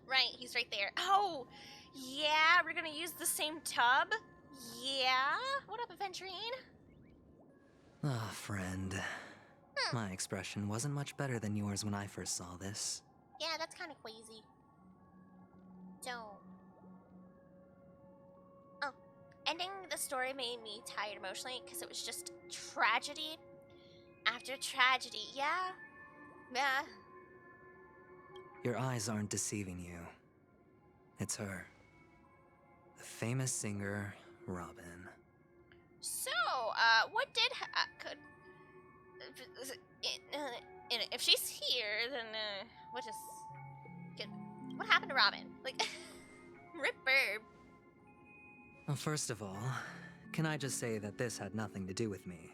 Right, he's right there. Oh, yeah, we're gonna use the same tub? Yeah? What up, Aventurine? Ah, friend. My expression wasn't much better than yours when I first saw this. Yeah, that's kind of queasy. So... Oh, ending the story made me tired emotionally because it was just tragedy after tragedy. Yeah? Yeah. Your eyes aren't deceiving you. It's her. The famous singer, Robin. So, what did could if she's here, then what happened to Robin? Like, rip Burb. Well, first of all, can I just say that this had nothing to do with me?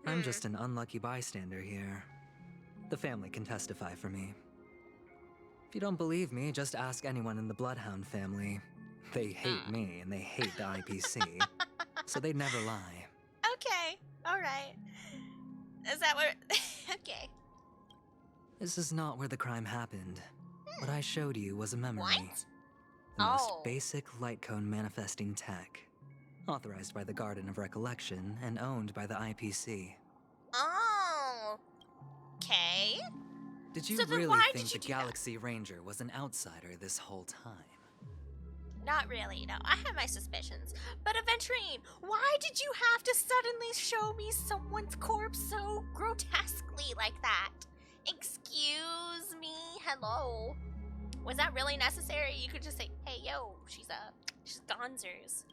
I'm just an unlucky bystander here. The family can testify for me. If you don't believe me, just ask anyone in the Bloodhound family. They hate me and they hate the IPC, so they'd never lie. Okay, alright. Is that what... okay. This is not where the crime happened. What I showed you was a memory. What? The most basic light cone manifesting tech. Authorized by the Garden of Recollection and owned by the IPC. Oh. Okay. Did you really think the Galaxy Ranger was an outsider this whole time? Not really, no. I have my suspicions. But Aventurine, why did you have to suddenly show me someone's corpse so grotesquely like that? Excuse me? Hello? Was that really necessary? You could just say, hey, yo, she's gonzers.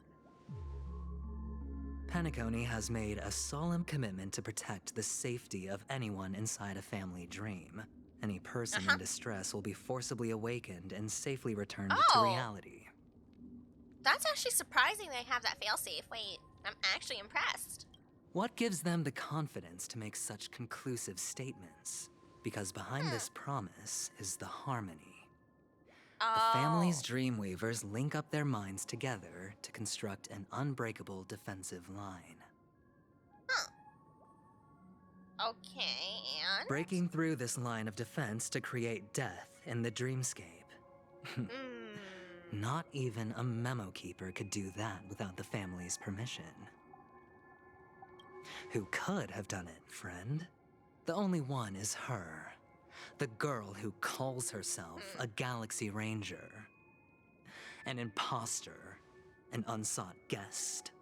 Penacony has made a solemn commitment to protect the safety of anyone inside a family dream. Any person in distress will be forcibly awakened and safely returned to reality. That's actually surprising they have that failsafe. Wait, I'm actually impressed. What gives them the confidence to make such conclusive statements? Because behind this promise is the harmony. The family's Dreamweavers link up their minds together to construct an unbreakable defensive line. Okay, and? Breaking through this line of defense to create death in the dreamscape. Not even a memo keeper could do that without the family's permission. Who could have done it, friend? The only one is her. The girl who calls herself a Galaxy Ranger. An imposter, an unsought guest.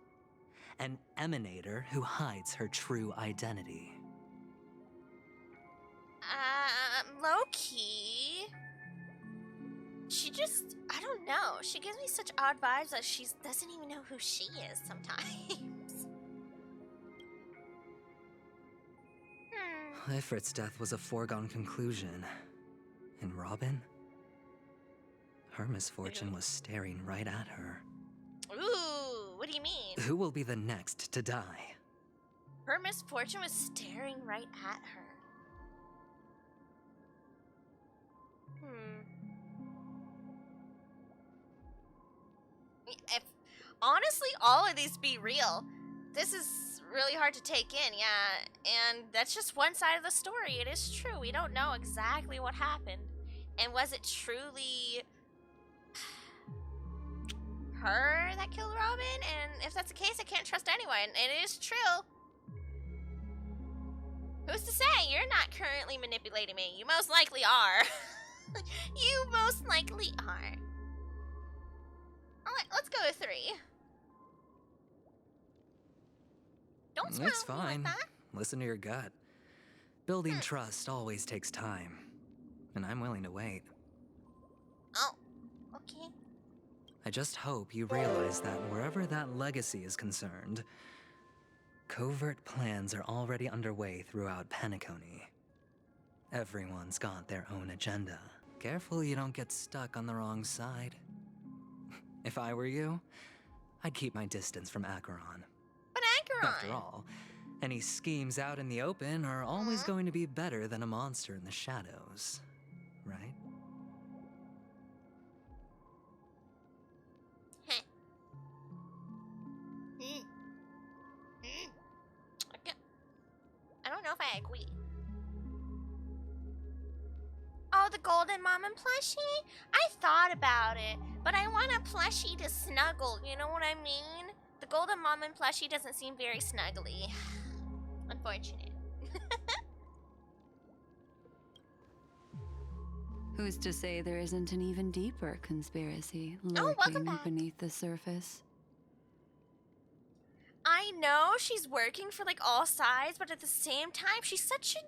An emanator who hides her true identity. Low-key... She just, I don't know. She gives me such odd vibes that she doesn't even know who she is sometimes. Ifrit's death was a foregone conclusion. And Robin? Her misfortune was staring right at her. Ooh, what do you mean? Who will be the next to die? Her misfortune was staring right at her. If honestly all of these be real, this is really hard to take in, yeah. And that's just one side of the story. It is true. We don't know exactly what happened. And was it truly her that killed Robin? And if that's the case, I can't trust anyone. And it is true. Who's to say? You're not currently manipulating me. You most likely are. You most likely are. Let's go with 3. Don't smile. It's fine. Like that. Listen to your gut. Building trust always takes time. And I'm willing to wait. Oh, okay. I just hope you realize that wherever that legacy is concerned, covert plans are already underway throughout Penacony. Everyone's got their own agenda. Careful you don't get stuck on the wrong side. If I were you, I'd keep my distance from Acheron. But Acheron! After all, any schemes out in the open are always going to be better than a monster in the shadows, right? I don't know if I agree. Oh, the golden mom and plushie? I thought about it, but I want a plushie to snuggle, you know what I mean? The golden mom and plushie doesn't seem very snuggly. Unfortunate. Who's to say there isn't an even deeper conspiracy Oh, welcome lurking back. beneath the surface? I know she's working for like all sides, but at the same time, she's such a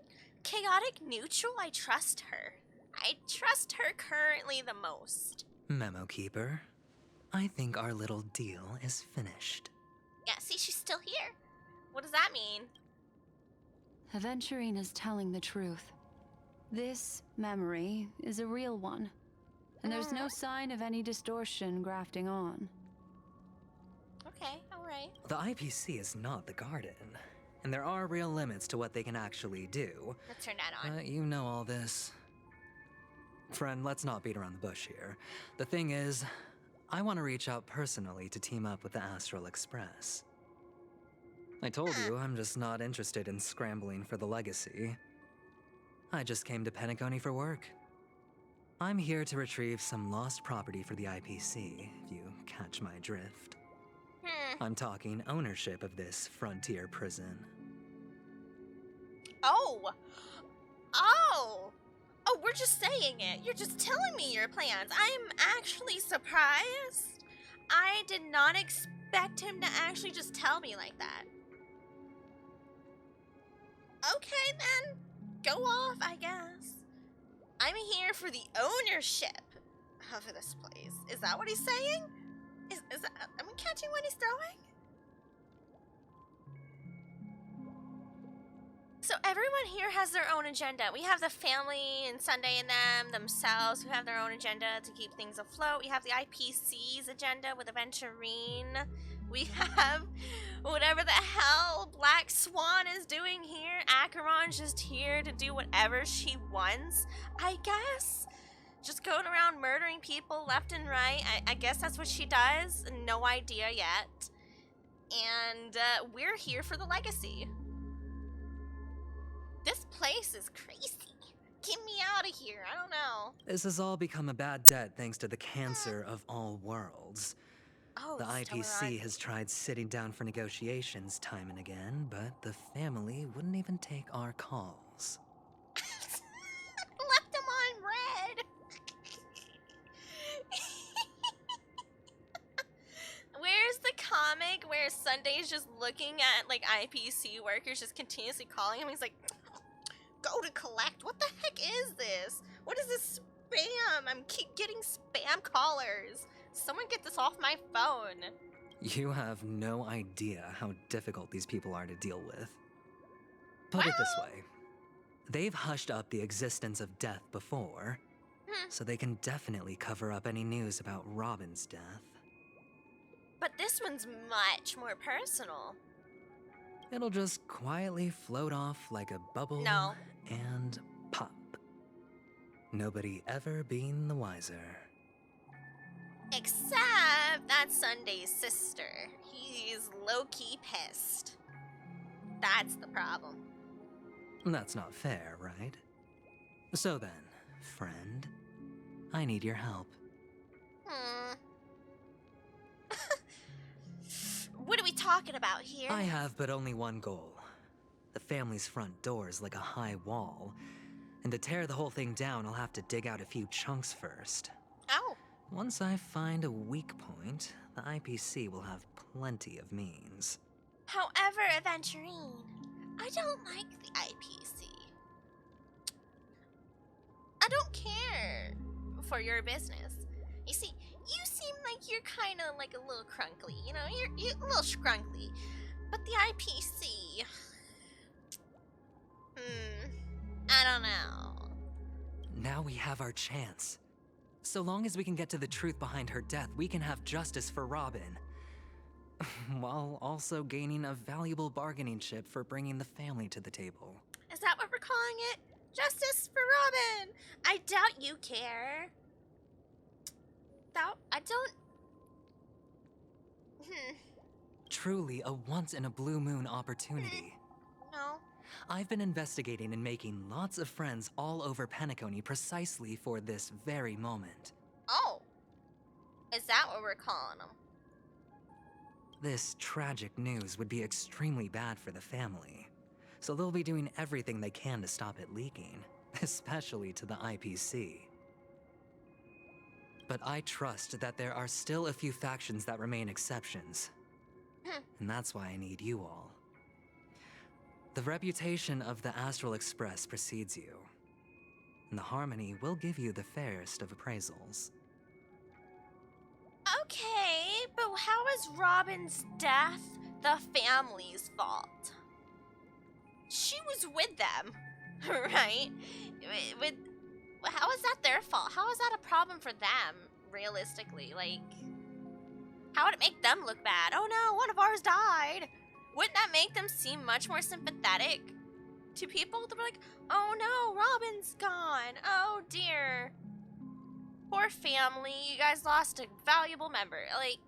chaotic neutral. I trust her. I trust her currently the most. Memo Keeper, I think our little deal is finished. Yeah, see, she's still here. What does that mean? Aventurine is telling the truth. This memory is a real one, and there's no sign of any distortion grafting on. Okay, alright. The IPC is not the Garden, and there are real limits to what they can actually do. Let's turn that on. You know all this. Friend, let's not beat around the bush here. The thing is, I want to reach out personally to team up with the Astral Express. I told you I'm just not interested in scrambling for the legacy. I just came to Penacony for work. I'm here to retrieve some lost property for the IPC, if you catch my drift. I'm talking ownership of this frontier prison. Oh! Oh! Oh, we're just saying it. You're just telling me your plans. I'm actually surprised. I did not expect him to actually just tell me like that. Okay, then. Go off, I guess. I'm here for the ownership of this place. Is that what he's saying? Is that, am I catching what he's throwing? So everyone here has their own agenda. We have the family and Sunday and them themselves who have their own agenda to keep things afloat. We have the IPC's agenda with Aventurine. We have whatever the hell Black Swan is doing here. Acheron's just here to do whatever she wants, I guess. Just going around murdering people left and right. I guess that's what she does. No idea yet. And we're here for the legacy. This place is crazy. Get me out of here. I don't know. This has all become a bad debt thanks to the cancer of all worlds. Oh, The it's still IPC on. has tried sitting down for negotiations time and again, but the family wouldn't even take our calls. Left them on red. Where's the comic where Sunday's just looking at like IPC workers just continuously calling him? He's like, go to collect. What the heck is this? What is this spam? I'm keep getting spam callers. Someone get this off my phone. You have no idea how difficult these people are to deal with. Put it this way. They've hushed up the existence of death before, so they can definitely cover up any news about Robin's death. But this one's much more personal. It'll just quietly float off like a bubble No. and pop. Nobody ever being the wiser. Except that's Sunday's sister. He's low-key pissed. That's the problem. That's not fair, right? So then, friend, I need your help. What are we talking about here? I have but only one goal. The family's front door is like a high wall, and to tear the whole thing down, I'll have to dig out a few chunks first. Oh. Once I find a weak point, the IPC will have plenty of means. However, Aventurine, I don't like the IPC. I don't care for your business. You see, you seem like you're kind of like a little crunkly, you know? You're a little scrunkly. But the IPC... I don't know. Now we have our chance. So long as we can get to the truth behind her death, we can have justice for Robin. While also gaining a valuable bargaining chip for bringing the family to the table. Is that what we're calling it? Justice for Robin! I doubt you care. I don't... Truly a once-in-a-blue-moon opportunity. No. I've been investigating and making lots of friends all over Penacony precisely for this very moment. Oh. Is that what we're calling them? This tragic news would be extremely bad for the family, so they'll be doing everything they can to stop it leaking, especially to the IPC. But I trust that there are still a few factions that remain exceptions, and that's why I need you all. The reputation of the Astral Express precedes you, and the Harmony will give you the fairest of appraisals. Okay, but how is Robin's death the family's fault? She was with them, right? How is that their fault? How is that a problem for them, realistically? Like, how would it make them look bad? Oh no, one of ours died. Wouldn't that make them seem much more sympathetic to people that were like, oh no, Robin's gone. Oh dear. Poor family, you guys lost a valuable member. Like,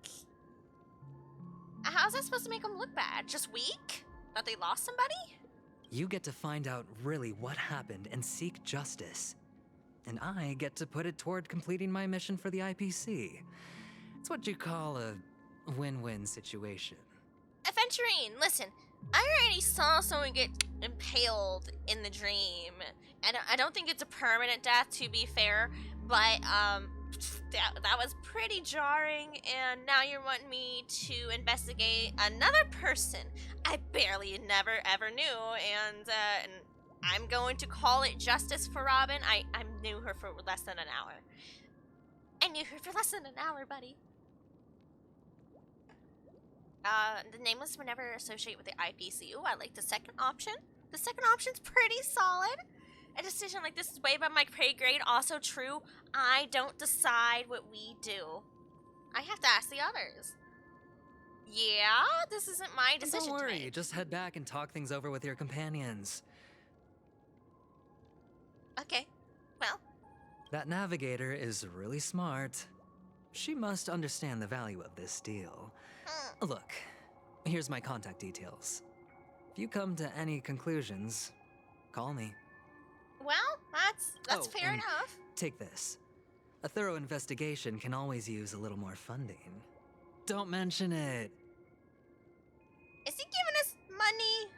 how's that supposed to make them look bad? Just weak? That they lost somebody? You get to find out really what happened and seek justice. And I get to put it toward completing my mission for the IPC. It's what you call a win-win situation. Aventurine, listen, I already saw someone get impaled in the dream. And I don't think it's a permanent death, to be fair, but that was pretty jarring, and now you're wanting me to investigate another person I barely never ever knew, and I'm going to call it justice for Robin. I knew her for less than an hour. I knew her for less than an hour, buddy. The nameless were never associated with the IPC. Ooh, I like the second option. The second option's pretty solid. A decision like this is way above my pay grade. Also true, I don't decide what we do. I have to ask the others. Yeah, this isn't my decision. Don't worry, to make. just head back and talk things over with your companions. Okay, well. That navigator is really smart. She must understand the value of this deal. Look, here's my contact details. If you come to any conclusions, call me. Well, that's fair and enough. Take this. A thorough investigation can always use a little more funding. Don't mention it. Is he giving us money?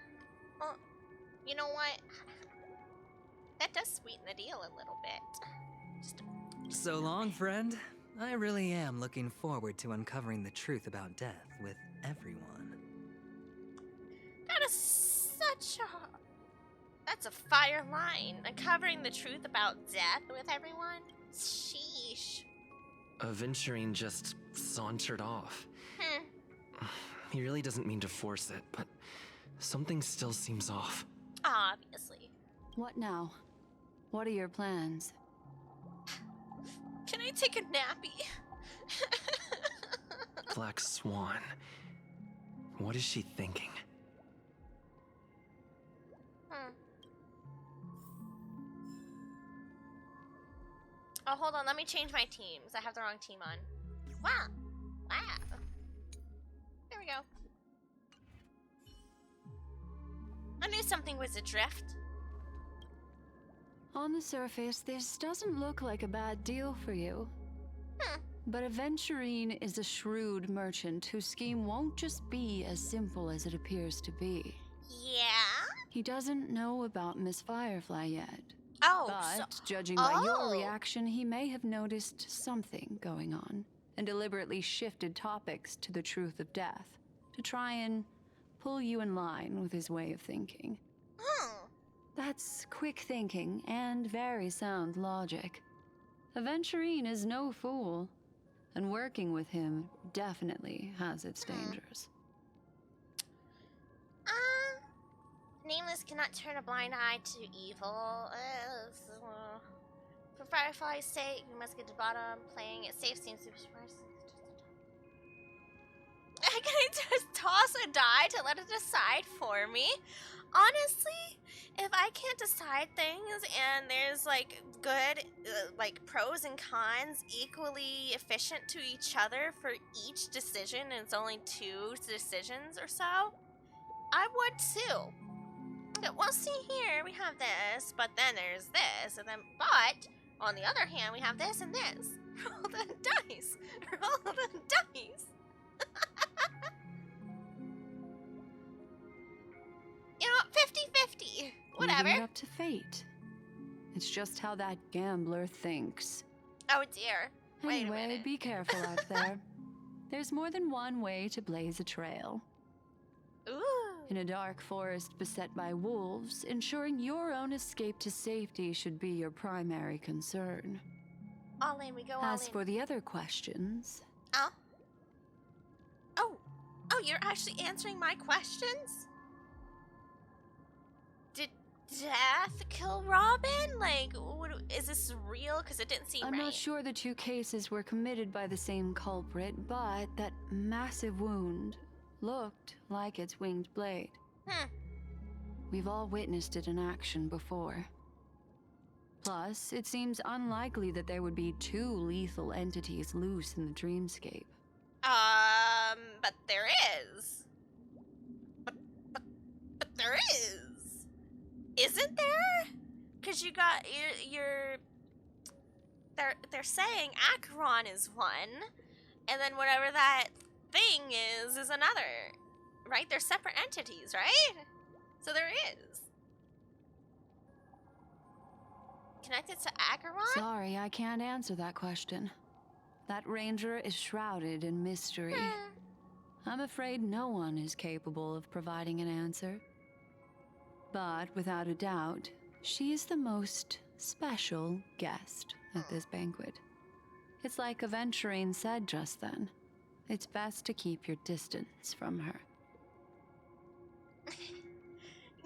Well, you know what? That does sweeten the deal a little bit. So long, friend. I really am looking forward to uncovering the truth about death with everyone. That is such a... That's a fire line. Uncovering the truth about death with everyone? Sheesh. Aventurine just sauntered off. He really doesn't mean to force it, but something still seems off. Obviously. What now? What are your plans? Can I take a nappy? Black Swan. What is she thinking? Oh, hold on. Let me change my teams. I have the wrong team on. Wow. Wow. There we go. I knew something was adrift. On the surface, this doesn't look like a bad deal for you. But Aventurine is a shrewd merchant whose scheme won't just be as simple as it appears to be. Yeah? He doesn't know about Miss Firefly yet. Oh, But, so... judging by your Oh. reaction, he may have noticed something going on and deliberately shifted topics to the truth of death to try and pull you in line with his way of thinking. That's quick thinking and very sound logic. Aventurine is no fool, and working with him definitely has its dangers. Nameless cannot turn a blind eye to evil. For Firefly's sake, we must get to the bottom. Playing it safe seems super smart. Can I just toss a die to let it decide for me? Honestly, if I can't decide things and there's like good, like pros and cons equally efficient to each other for each decision, and it's only 2 decisions or so, I would too. Okay, well, see here, we have this, but then there's this, and then, but, on the other hand, we have this and this. Roll the dice. Roll the dice. You know what, 50-50. Whatever. Leaving it up to fate. It's just how that gambler thinks. Oh dear. Wait a Anyway, minute. be careful out there. There's more than one way to blaze a trail. Ooh. In a dark forest beset by wolves, ensuring your own escape to safety should be your primary concern. All in, we go all in. As for the other questions, Oh. Oh. Oh, you're actually answering my questions? Did Death kill Robin? Like, what, is this real? Because it didn't seem I'm right. not sure the two cases were committed by the same culprit, but that massive wound looked like its winged blade. We've all witnessed it in action before. Plus, it seems unlikely that there would be two lethal entities loose in the dreamscape. But there is. But there is. Isn't there? Because you got your they're saying Acheron is one, and then whatever that thing is another. Right? They're separate entities, right? So there is. Connected to Acheron? Sorry, I can't answer that question. That ranger is shrouded in mystery. I'm afraid no one is capable of providing an answer. But without a doubt, she is the most special guest at this banquet. It's like Aventurine said just then. It's best to keep your distance from her.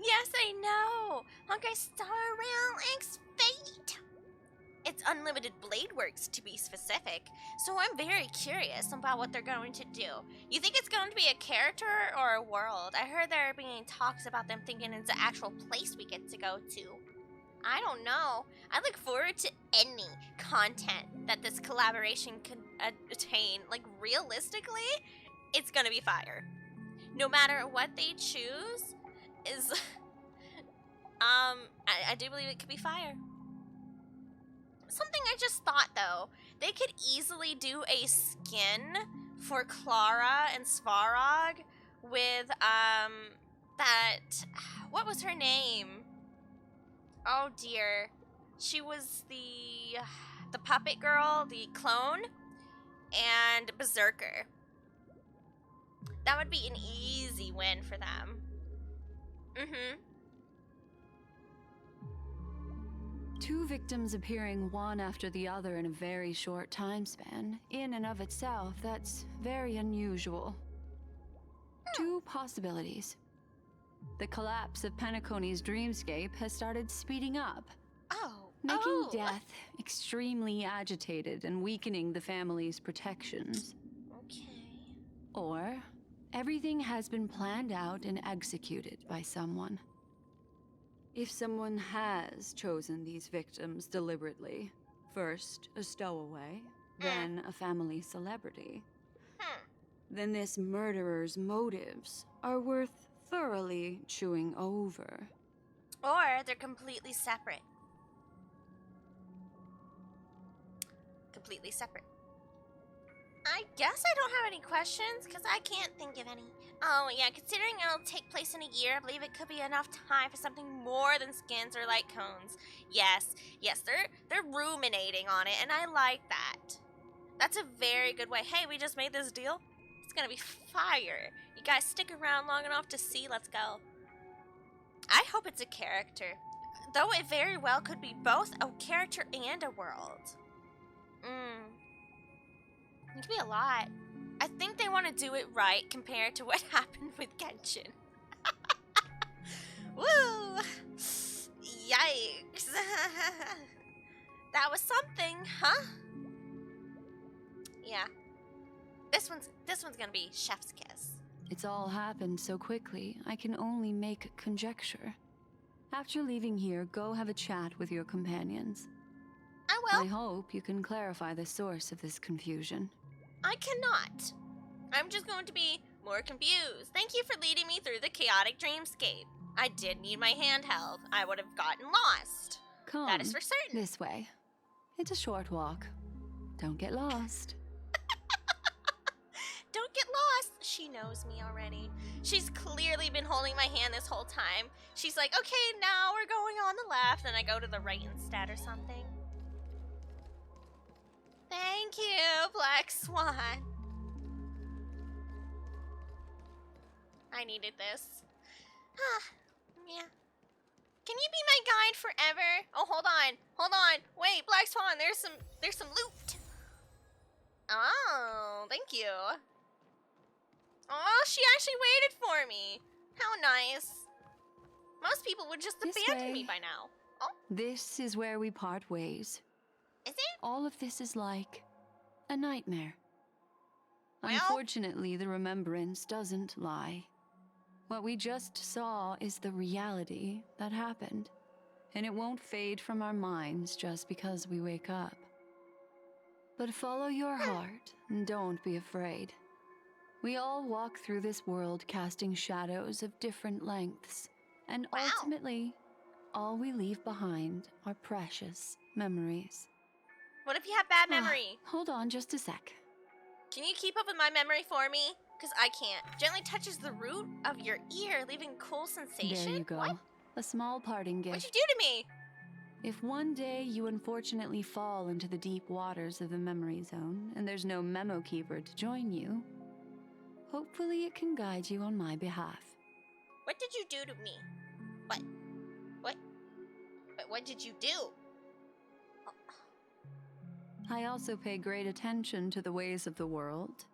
Yes, I know! Honkai Star Rail X Fate! It's unlimited blade works, to be specific, so I'm very curious about what they're going to do. You think it's going to be a character or a world? I heard there are being talks about them thinking it's an actual place we get to go to. I don't know. I look forward to any content that this collaboration can attain. Like, realistically, it's gonna be fire. No matter what they choose, is... I do believe it could be fire. Something I just thought, though. They could easily do a skin for Clara and Svarog with, that... What was her name? Oh, dear. She was the puppet girl, the clone, and Berserker. That would be an easy win for them. Two victims appearing one after the other in a very short time span, in and of itself, that's very unusual. Two possibilities. The collapse of Penacony's dreamscape has started speeding up, making death extremely agitated and weakening the family's protections. Okay. Or everything has been planned out and executed by someone. If someone has chosen these victims deliberately, first a stowaway, then a family celebrity, then this murderer's motives are worth thoroughly chewing over. Or they're completely separate. Completely separate. I guess I don't have any questions, because I can't think of any. Oh, yeah, considering it'll take place in a year, I believe it could be enough time for something more than skins or light cones. Yes, they're ruminating on it, and I like that. That's a very good way. Hey, we just made this deal. It's gonna be fire. You guys stick around long enough to see. Let's go. I hope it's a character, though it very well could be both a character and a world. It could be a lot. I think they want to do it right compared to what happened with Genshin. Woo! Yikes. That was something, huh? Yeah. This one's gonna be chef's kiss. It's all happened so quickly, I can only make conjecture. After leaving here, go have a chat with your companions. I will. I hope you can clarify the source of this confusion. I cannot. I'm just going to be more confused. Thank you for leading me through the chaotic dreamscape. I did need my handheld. I would have gotten lost. Come. That is for certain. This way. It's a short walk. Don't get lost. Don't get lost. She knows me already. She's clearly been holding my hand this whole time. She's like, okay, now we're going on the left, and I go to the right instead or something. Thank you, Black Swan. I needed this. Yeah. Can you be my guide forever? Oh, hold on. Wait, Black Swan, there's some loot. Oh, thank you. Oh, she actually waited for me. How nice. Most people would just This abandon way. me by now. Oh, This is where we part ways. is it? All of this is like a nightmare. Well- Unfortunately, the remembrance doesn't lie. What we just saw is the reality that happened, and it won't fade from our minds just because we wake up. But follow your heart and don't be afraid. We all walk through this world casting shadows of different lengths, and Wow. ultimately, all we leave behind are precious memories. What if you have bad memory? Hold on just a sec. Can you keep up with my memory for me? Because I can't. Gently touches the root of your ear, leaving cool sensation. There you go. What? A small parting gift. What'd you do to me? If one day you unfortunately fall into the deep waters of the memory zone and there's no memo keeper to join you, hopefully it can guide you on my behalf. What did you do to me? What? What did you do? I also pay great attention to the ways of the world.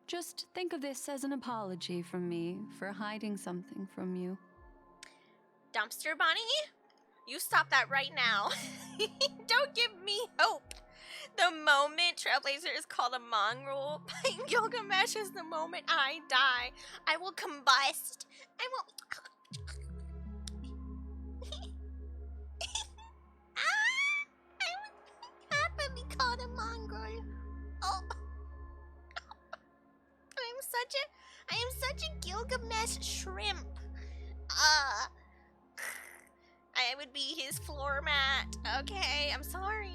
Just think of this as an apology from me for hiding something from you. Dumpster Bunny? You stop that right now. Don't give me hope. The moment Trailblazer is called a mongrel by Gilgamesh is the moment I die. I will combust. I will... I would happily called a mongrel. Oh. I am such a Gilgamesh shrimp. I would be his floor mat. Okay, I'm sorry.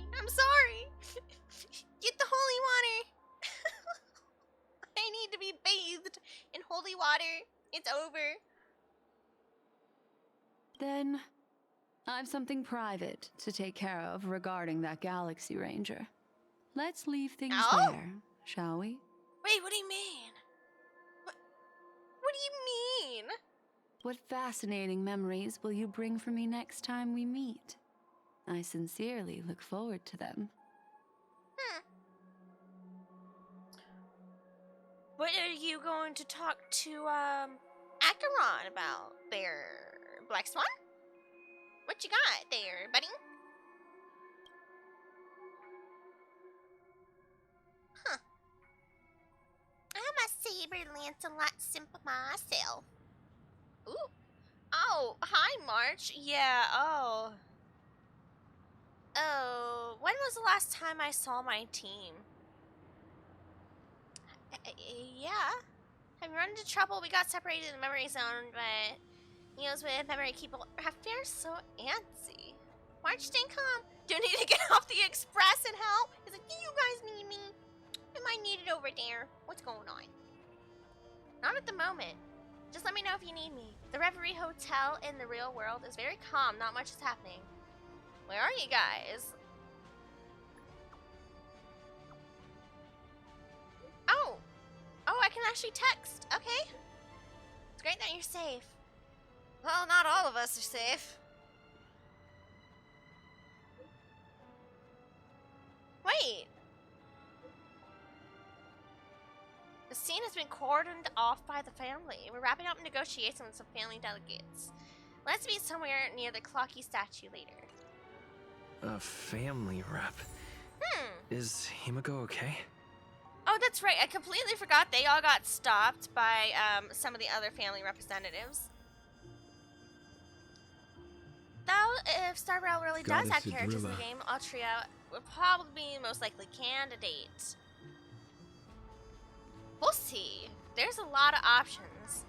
Get the holy water. I need to be bathed in holy water. It's over. Then, I've something private to take care of regarding that Galaxy Ranger. Let's leave things Oh? there, shall we? Wait, what do you mean? What do you mean? What fascinating memories will you bring for me next time we meet? I sincerely look forward to them. What are you going to talk to, Acheron about there, Black Swan? What you got there, buddy? Huh. I'm a Saber Lancelot simp myself. Ooh. Oh, hi, March. Yeah, oh. Oh, when was the last time I saw my team? Yeah. I've run into trouble. We got separated in the memory zone, but he was with memory keeper. They're so antsy. March, stay calm. Do you need to get off the express and help? He's like, do you guys need me? Am I needed over there? What's going on? Not at the moment. Just let me know if you need me. The Reverie Hotel in the real world is very calm. Not much is happening. Where are you guys? Oh, I can actually text. Okay. It's great that you're safe. Well, not all of us are safe. Wait. The scene has been cordoned off by the family. We're wrapping up negotiations with some family delegates. Let's meet somewhere near the Clocky statue later. A family rep. Is Himiko okay? Oh, that's right. I completely forgot they all got stopped by some of the other family representatives. Though, if Star Rail really does Goddess have characters in the Idrilla. game, Altria would probably be the most likely candidate. We'll see. There's a lot of options.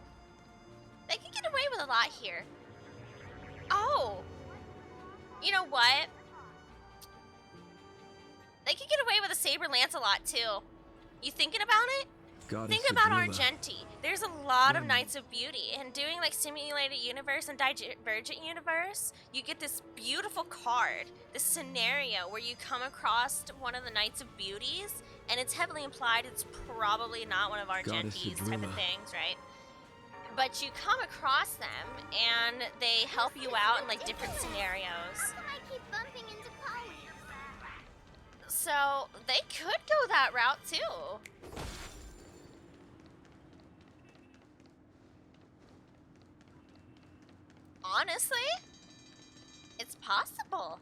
They can get away with a lot here. You know what? They could get away with a Saber Lancelot too. You thinking about it? Goddess Think about Adrila. Argenti. There's a lot of Knights of Beauty, and doing like Simulated Universe and Divergent Universe, you get this beautiful card, this scenario where you come across one of the Knights of Beauties, and it's heavily implied it's probably not one of Goddess Argenti's type of Adrila. things, right? But you come across them, and they help you out in like different scenarios. I keep bumping into Polly. So they could go that route too. Honestly, it's possible.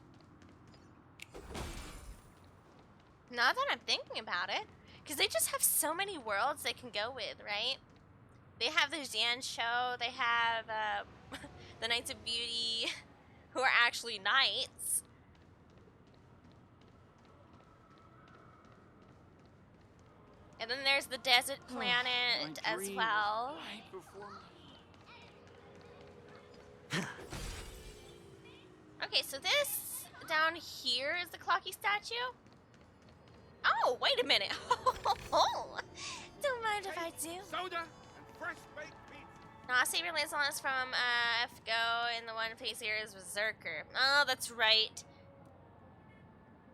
Now that I'm thinking about it, because they just have so many worlds they can go with, right? They have the Zan show, they have the Knights of Beauty, who are actually knights. And then there's the desert planet as well. Okay, so this down here is the Clocky statue? Oh, wait a minute. Don't mind if I do. Soda and fresh baked pizza. No, Saber Lancelot is from FGO, and the one face here is Berserker. Oh, that's right.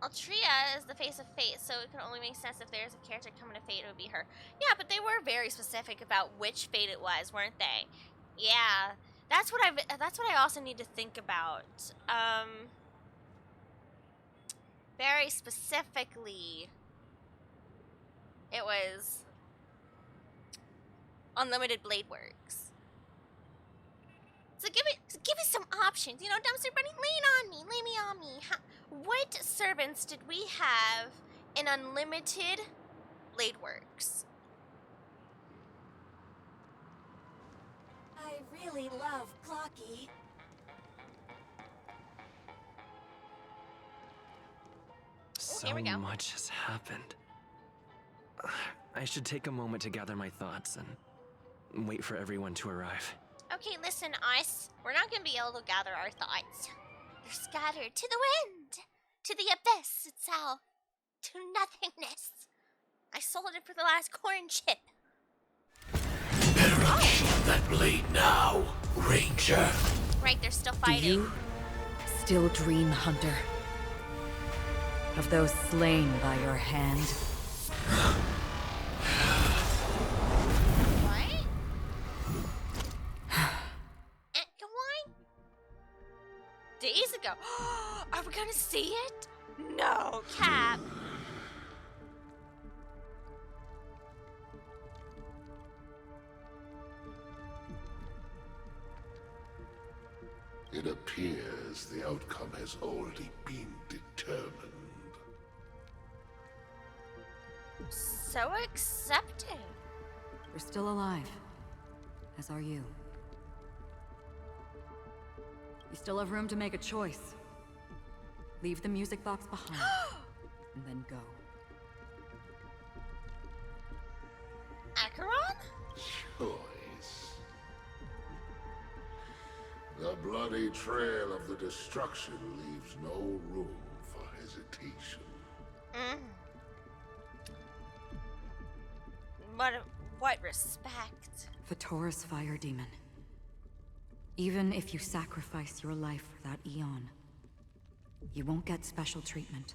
Altria is the face of Fate, so it can only make sense if there's a character coming to Fate, it would be her. Yeah, but they were very specific about which Fate it was, weren't they? Yeah, that's what I also need to think about. Very specifically, it was Unlimited Blade Works. So give me some options. You know, Dumpster Bunny, lay me on me. What servants did we have in Unlimited Blade Works? I really love Clocky. So here we go. much has happened. I should take a moment to gather my thoughts and wait for everyone to arrive. Okay, listen, us. We're not gonna be able to gather our thoughts. They're scattered to the wind, to the abyss itself, to nothingness. I sold it for the last corn chip. Better unsheath that blade now, Ranger. Right, they're still Do fighting. you still dream, Hunter? Of those slain by your hand? What? Come on. Days ago. Are we gonna see it? No, Cap. It appears the outcome has already been determined. So accepting. We're still alive, as are you. You still have room to make a choice. Leave the music box behind, and then go. Acheron? Choice. The bloody trail of the destruction leaves no room for hesitation. What respect? Fatora's fire demon. Even if you sacrifice your life for that Eon, you won't get special treatment.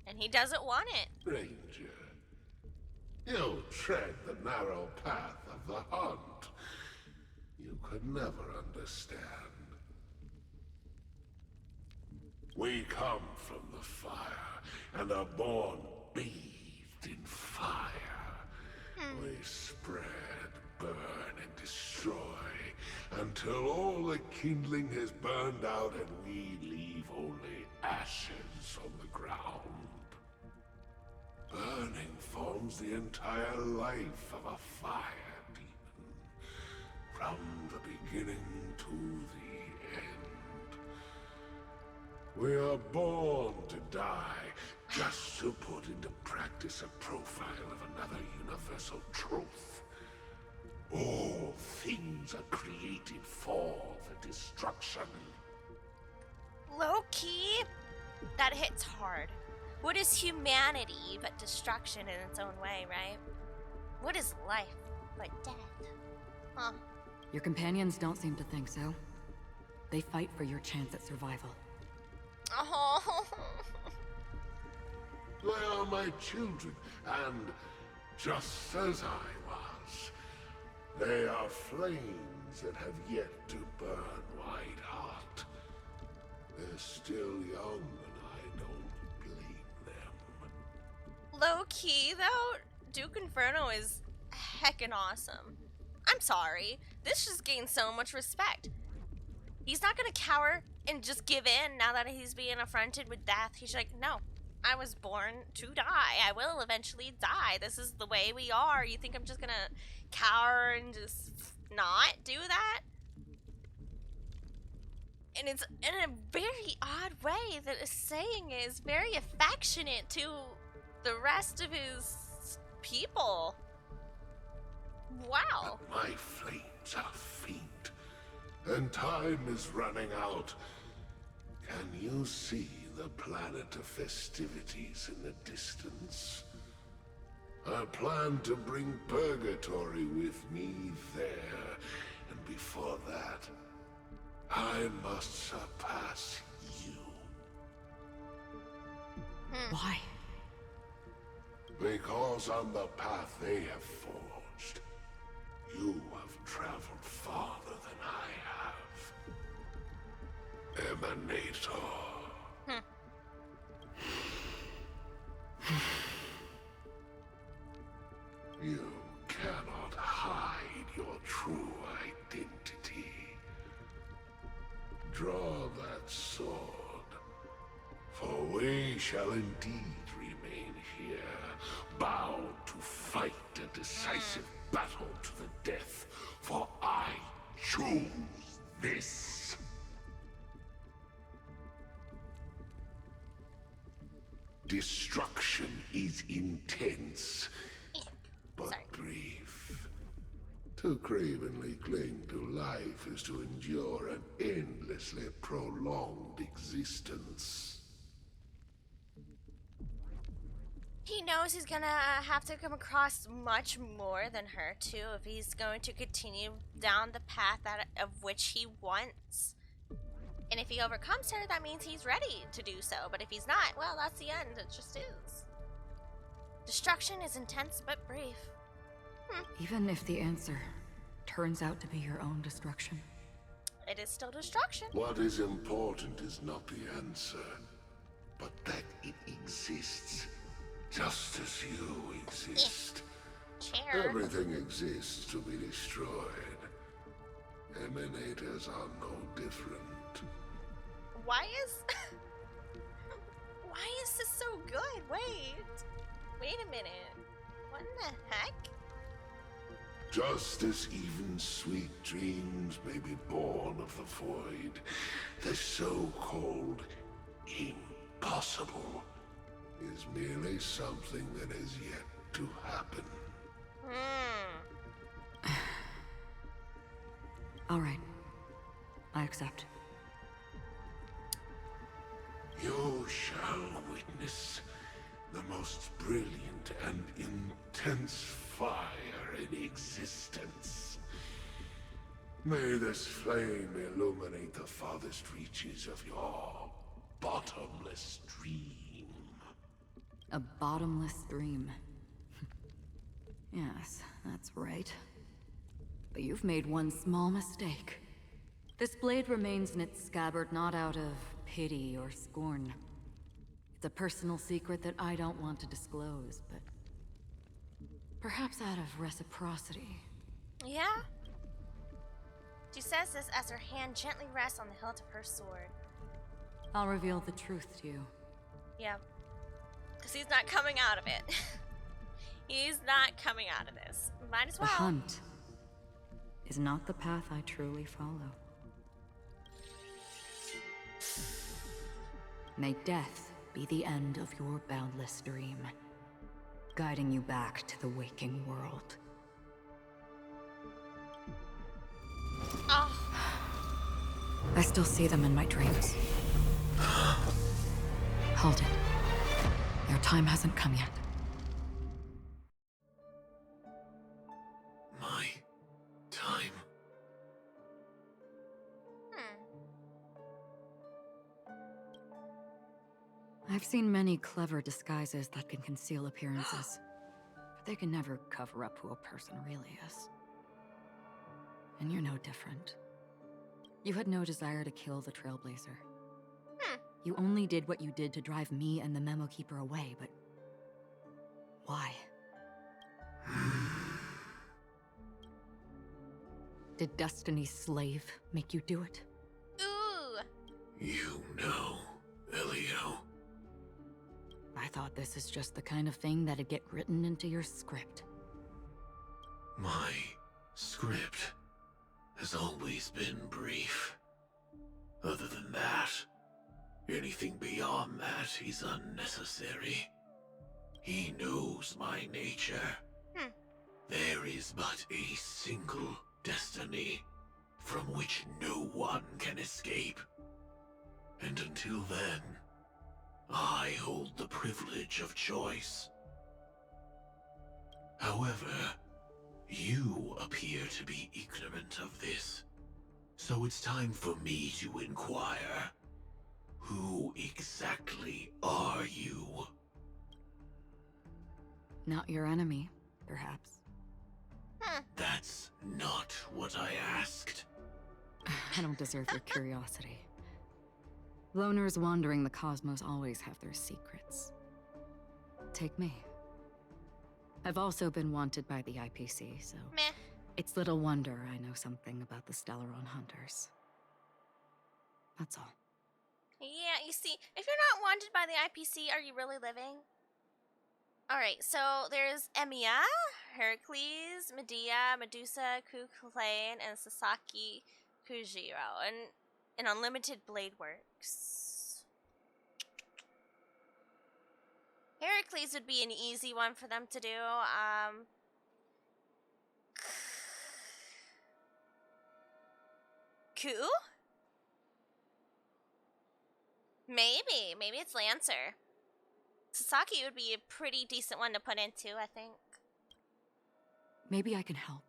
And he doesn't want it. Ranger, you tread the narrow path of the hunt. You could never understand. We come from the fire, and are born bathed in fire. We spread, burn, and destroy, until all the kindling has burned out and we leave only ashes on the ground. Burning forms the entire life of a fire demon, from the beginning to the end. We are born to die, just to put into practice a profile of another universal truth. All things are created for the destruction. Low key, that hits hard. What is humanity but destruction in its own way, right? What is life but death? Huh. Your companions don't seem to think so. They fight for your chance at survival. Oh. They are my children, and just as I was, they are flames that have yet to burn white hot. They're still young, and I don't blame them. Low key, though, Duke Inferno is heckin' awesome. I'm sorry. This just gained so much respect. He's not gonna cower and just give in now that he's being affronted with death. He's like, no, I was born to die. I will eventually die. This is the way we are. You think I'm just gonna cower and just not do that? And it's in a very odd way that his saying is very affectionate to the rest of his people. Wow. But my flames are faint, and time is running out. Can you see the planet of festivities in the distance? I plan to bring Purgatory with me there, and before that, I must surpass you. Why? Because on the path they have forged, you have traveled farther than I have. Emanator. You cannot hide your true identity. Draw that sword, for we shall indeed remain here, bound to fight a decisive battle to the death, for I choose this. Destruction is intense, but brief. To cravenly cling to life is to endure an endlessly prolonged existence. He knows he's gonna have to come across much more than her too if he's going to continue down the path of which he wants. And if he overcomes her, that means he's ready to do so. But if he's not, well, that's the end. It just is. Destruction is intense but brief. Even if the answer turns out to be your own destruction. It is still destruction. What is important is not the answer, but that it exists, just as you exist. Chair. Everything exists to be destroyed. Emanators are no different. Why is... Why is this so good? Wait a minute. What in the heck? Just as even sweet dreams may be born of the void, the so-called impossible is merely something that is yet to happen. All right. I accept. You shall witness the most brilliant and intense fire in existence. May this flame illuminate the farthest reaches of your bottomless dream. A bottomless dream. Yes, that's right. But you've made one small mistake. This blade remains in its scabbard not out of pity or scorn. It's a personal secret that I don't want to disclose, but perhaps out of reciprocity. Yeah? She says this as her hand gently rests on the hilt of her sword. I'll reveal the truth to you. Yeah. Because he's not coming out of it. He's not coming out of this. Might as The well. hunt is not the path I truly follow. May death be the end of your boundless dream, guiding you back to the waking world. Oh. I still see them in my dreams. Hold it. Your time hasn't come yet. My time. I've seen many clever disguises that can conceal appearances, but they can never cover up who a person really is. And you're no different. You had no desire to kill the Trailblazer. You only did what you did to drive me and the Memo Keeper away, but... why? Did Destiny's slave make you do it? Ooh. You know, Elio. I thought this is just the kind of thing that'd get written into your script. My script has always been brief. Other than that, anything beyond that is unnecessary. He knows my nature. There is but a single destiny from which no one can escape. And until then, I hold the privilege of choice. However, you appear to be ignorant of this, so it's time for me to inquire. Who exactly are you? Not your enemy, perhaps. That's not what I asked. I don't deserve your curiosity. Loners wandering the cosmos always have their secrets. Take me. I've also been wanted by the IPC, so... Meh. It's little wonder I know something about the Stellaron Hunters. That's all. Yeah, you see, if you're not wanted by the IPC, are you really living? Alright, so there's Emiya, Heracles, Medea, Medusa, Kukulane, and Sasaki Kujiro, and an unlimited blade works. Heracles would be an easy one for them to do. Ku? Maybe it's Lancer. Sasaki would be a pretty decent one to put into, I think. Maybe I can help.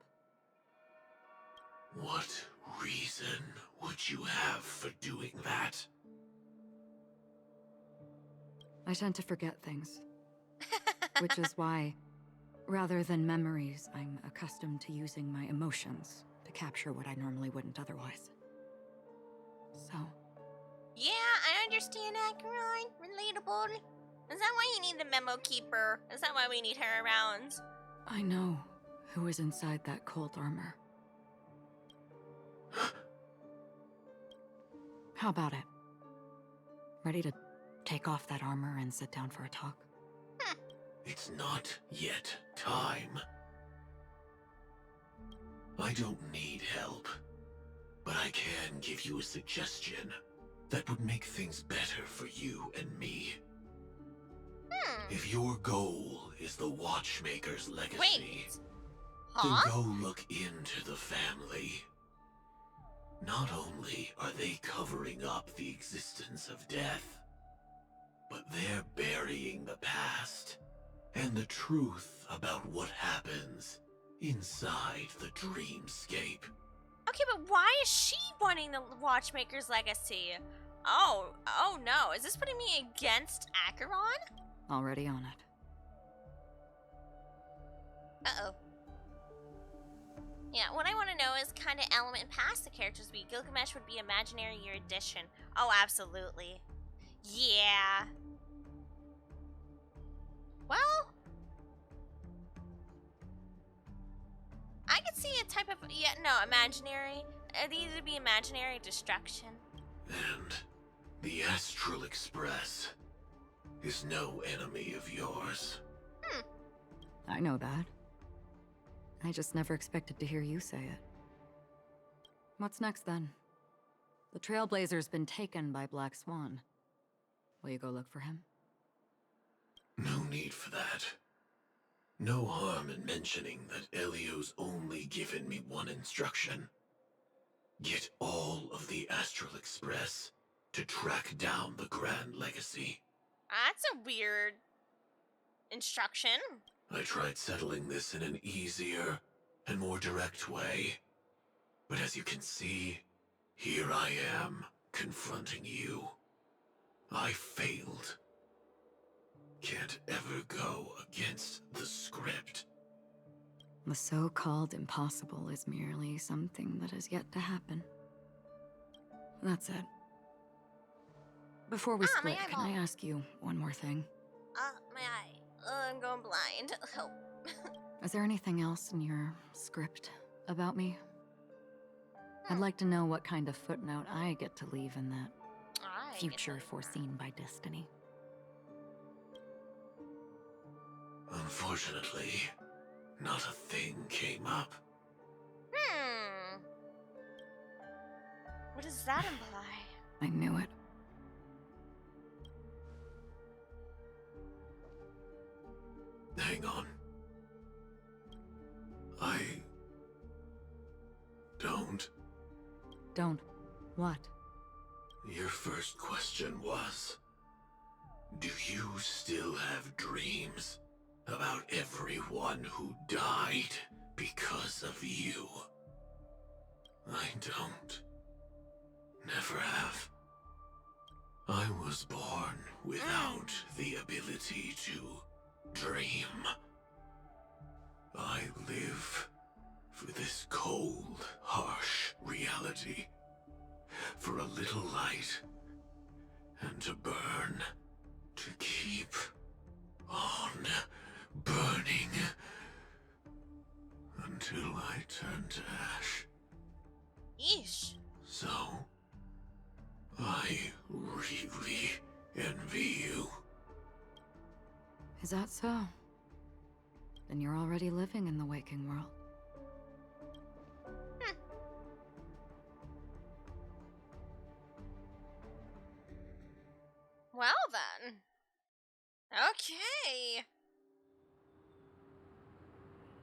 What reason would you have for doing that? I tend to forget things. Which is why, rather than memories, I'm accustomed to using my emotions to capture what I normally wouldn't otherwise. So... Yeah, I understand that, Aventurine. Relatable. Is that why you need the Memo Keeper? Is that why we need her around? I know who is inside that cold armor. How about it? Ready to take off that armor and sit down for a talk? It's not yet time. I don't need help, but I can give you a suggestion that would make things better for you and me. If your goal is the Watchmaker's legacy, Wait. then Huh? go look into the family. Not only are they covering up the existence of death, but they're burying the past and the truth about what happens inside the dreamscape. Okay, but why is she wanting the Watchmaker's legacy? Oh no. Is this putting me against Acheron? Already on it. Uh-oh. Yeah, what I want to know is kind of element past the characters be. Gilgamesh would be imaginary year edition. Oh, absolutely. Yeah. Well, I could see a type of, imaginary. It'd either be imaginary destruction. And the Astral Express is no enemy of yours. I know that. I just never expected to hear you say it. What's next then? The Trailblazer's been taken by Black Swan. Will you go look for him? No need for that. No harm in mentioning that Elio's only given me one instruction. Get all of the Astral Express to track down the Grand Legacy. That's a weird instruction. I tried settling this in an easier and more direct way. But as you can see, here I am, confronting you. I failed. Can't ever go against the script. The so-called impossible is merely something that has yet to happen. That's it. Before we split, my can I eyeball. ask you one more thing? My eye. I'm going blind. Help. Is there anything else in your script about me? I'd like to know what kind of footnote I get to leave in that future foreseen by destiny. Unfortunately, not a thing came up. What does that imply? I knew it. Hang on. I don't. Don't. What? Your first question was, do you still have dreams about everyone who died because of you? I don't. Never have. I was born without the ability to dream. I live for this cold, harsh reality. For a little light, and to burn, to keep on burning, until I turn to ash. Yeesh. So, I really envy you. Is that so? Then you're already living in the waking world. Well then. Okay.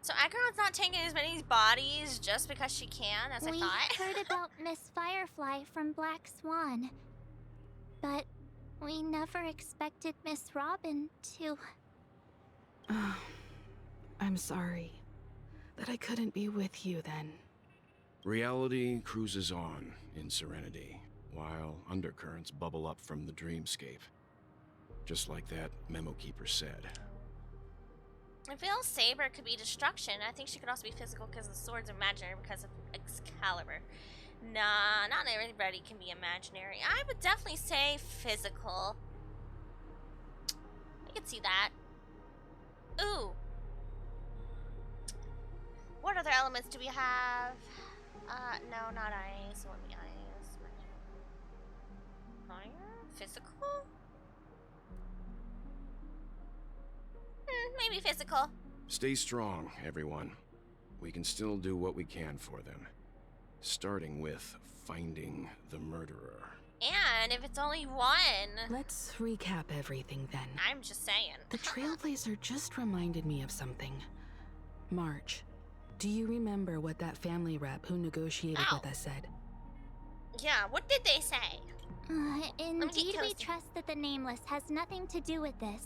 So Acheron's not taking as many bodies just because she can as I We thought. heard about Miss Firefly from Black Swan, but we never expected Miss Robin to. I'm sorry that I couldn't be with you then. Reality cruises on in serenity, while undercurrents bubble up from the dreamscape. Just like that memo keeper said. I feel Saber could be destruction. I think she could also be physical because the sword's imaginary because of Excalibur. Nah, not everybody can be imaginary. I would definitely say physical. I could see that. Ooh. What other elements do we have? No, not ice. What would be ice? Fire? Physical? Maybe physical. Stay strong, everyone. We can still do what we can for them. Starting with finding the murderer. And if it's only one, Let's recap everything then. I'm just saying. The Trailblazer just reminded me of something. March, do you remember what that family rep who negotiated Ow. with us said? Yeah, what did they say? Indeed, we toasted. trust that the Nameless has nothing to do with this.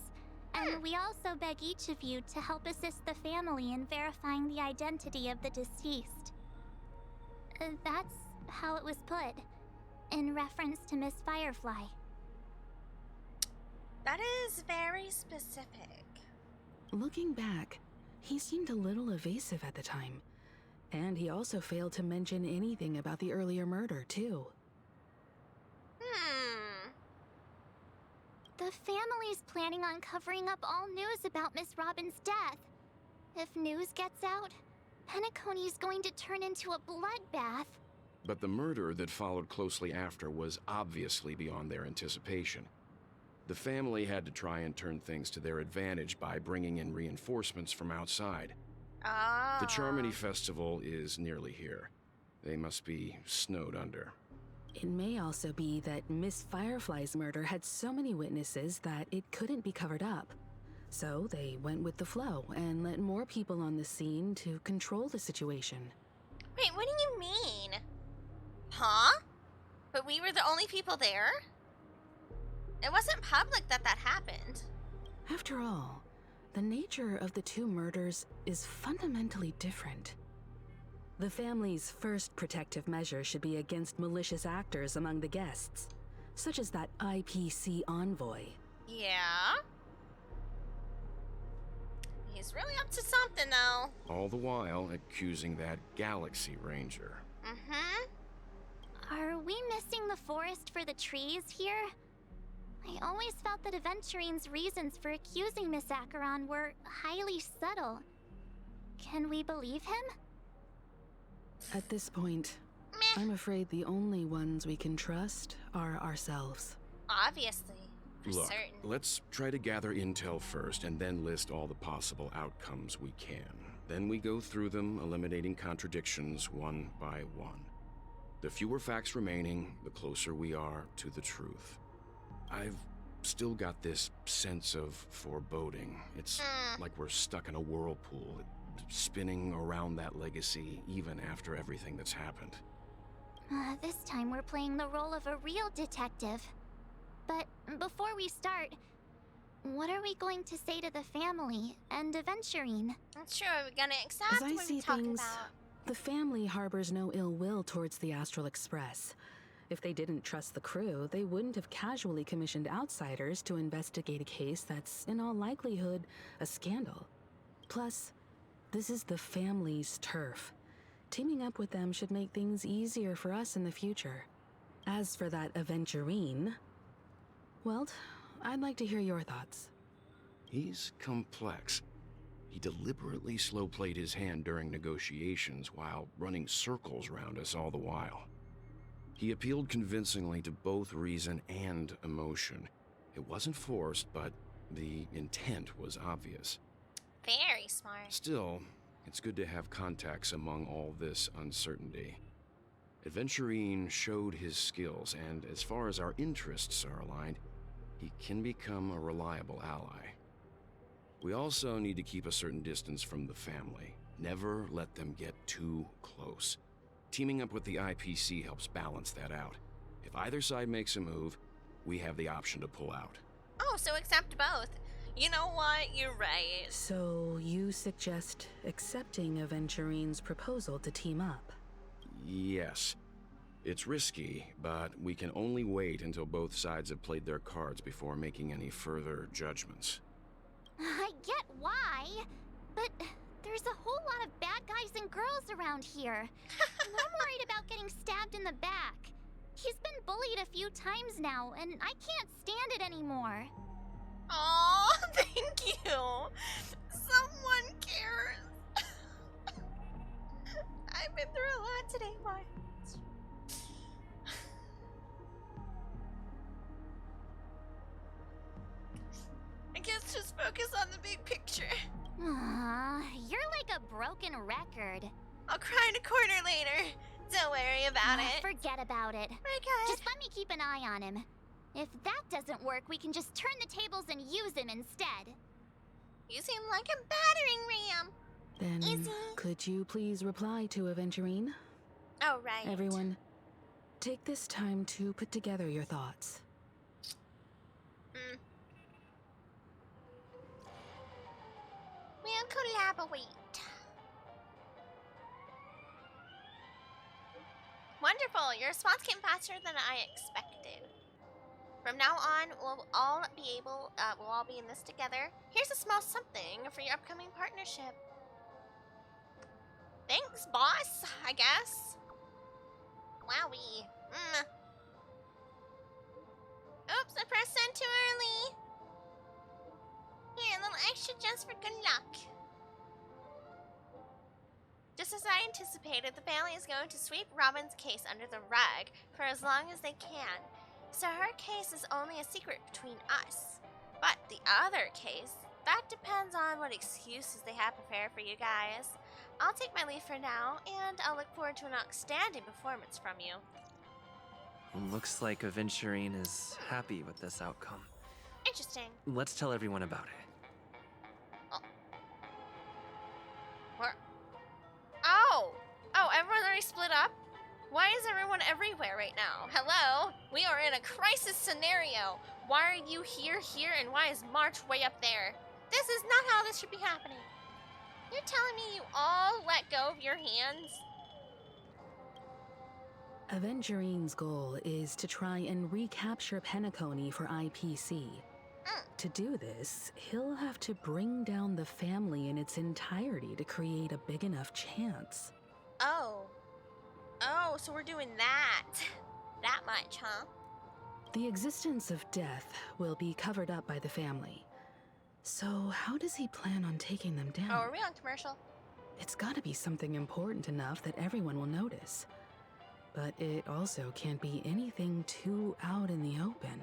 And we also beg each of you to help assist the family in verifying the identity of the deceased. That's how it was put, in reference to Miss Firefly. That is very specific. Looking back, he seemed a little evasive at the time. And he also failed to mention anything about the earlier murder, too. The family's planning on covering up all news about Miss Robin's death. If news gets out, Penacony's going to turn into a bloodbath. But the murder that followed closely after was obviously beyond their anticipation. The family had to try and turn things to their advantage by bringing in reinforcements from outside. Ah. The Charmony Festival is nearly here. They must be snowed under. It may also be that Miss Firefly's murder had so many witnesses that it couldn't be covered up. So they went with the flow and let more people on the scene to control the situation. Wait, what do you mean? Huh? But we were the only people there? It wasn't public that happened. After all, the nature of the two murders is fundamentally different. The family's first protective measure should be against malicious actors among the guests, such as that IPC envoy. Yeah? He's really up to something, though. All the while accusing that Galaxy Ranger. Mm-hmm. Are we missing the forest for the trees here? I always felt that Aventurine's reasons for accusing Miss Acheron were highly subtle. Can we believe him? At this point, I'm afraid the only ones we can trust are ourselves. Obviously. For Look, certain. let's try to gather intel first and then list all the possible outcomes we can. Then we go through them, eliminating contradictions one by one. The fewer facts remaining, the closer we are to the truth. I've still got this sense of foreboding. It's like we're stuck in a whirlpool, spinning around that legacy even after everything that's happened. This time we're playing the role of a real detective. But before we start, what are we going to say to the family and Aventurine? I'm sure we're gonna accept As I what see we're talking things, about. the family harbors no ill will towards the Astral Express. If they didn't trust the crew, they wouldn't have casually commissioned outsiders to investigate a case that's, in all likelihood, a scandal. Plus, this is the family's turf. Teaming up with them should make things easier for us in the future. As for that Aventurine, well, I'd like to hear your thoughts. He's complex. He deliberately slow-played his hand during negotiations while running circles around us all the while. He appealed convincingly to both reason and emotion. It wasn't forced, but the intent was obvious. Very smart. Still, it's good to have contacts among all this uncertainty. Aventurine showed his skills, and as far as our interests are aligned, he can become a reliable ally. We also need to keep a certain distance from the family. Never let them get too close. Teaming up with the IPC helps balance that out. If either side makes a move, we have the option to pull out. Oh, so accept both. You know what? You're right. So you suggest accepting Aventurine's proposal to team up? Yes. It's risky, but we can only wait until both sides have played their cards before making any further judgments. I get why, but there's a whole lot of bad guys and girls around here. And I'm worried about getting stabbed in the back. He's been bullied a few times now, and I can't stand it anymore. Oh, thank you. Someone cares. I've been through a lot today, Mark. I guess just focus on the big picture. You're like a broken record. I'll cry in a corner later. Don't worry about it. Forget about it. We're good. Just let me keep an eye on him. If that doesn't work, we can just turn the tables and use him instead. You seem like a battering ram. Then, Easy. could you please reply to Aventurine? Oh, right. Everyone, take this time to put together your thoughts. We'll collaborate. Wonderful. Your response came faster than I expected. From now on, we'll all be in this together. Here's a small something for your upcoming partnership. Thanks, boss, I guess. Wowie. Oops, I pressed send too early. Here, a little extra just for good luck. Just as I anticipated, the family is going to sweep Robin's case under the rug for as long as they can. So her case is only a secret between us. But the other case, that depends on what excuses they have prepared for you guys. I'll take my leave for now, and I'll look forward to an outstanding performance from you. Looks like Aventurine is happy with this outcome. Interesting. Let's tell everyone about it. Oh, everyone already split up? Why is everyone everywhere right now? Hello? We are in a crisis scenario. Why are you here, and why is March way up there? This is not how this should be happening. You're telling me you all let go of your hands? Aventurine's goal is to try and recapture Penacony for IPC. To do this, he'll have to bring down the family in its entirety to create a big enough chance. Oh. Oh, so we're doing that. That much, huh? The existence of death will be covered up by the family. So how does he plan on taking them down? Oh, are we on commercial? It's gotta be something important enough that everyone will notice. But it also can't be anything too out in the open.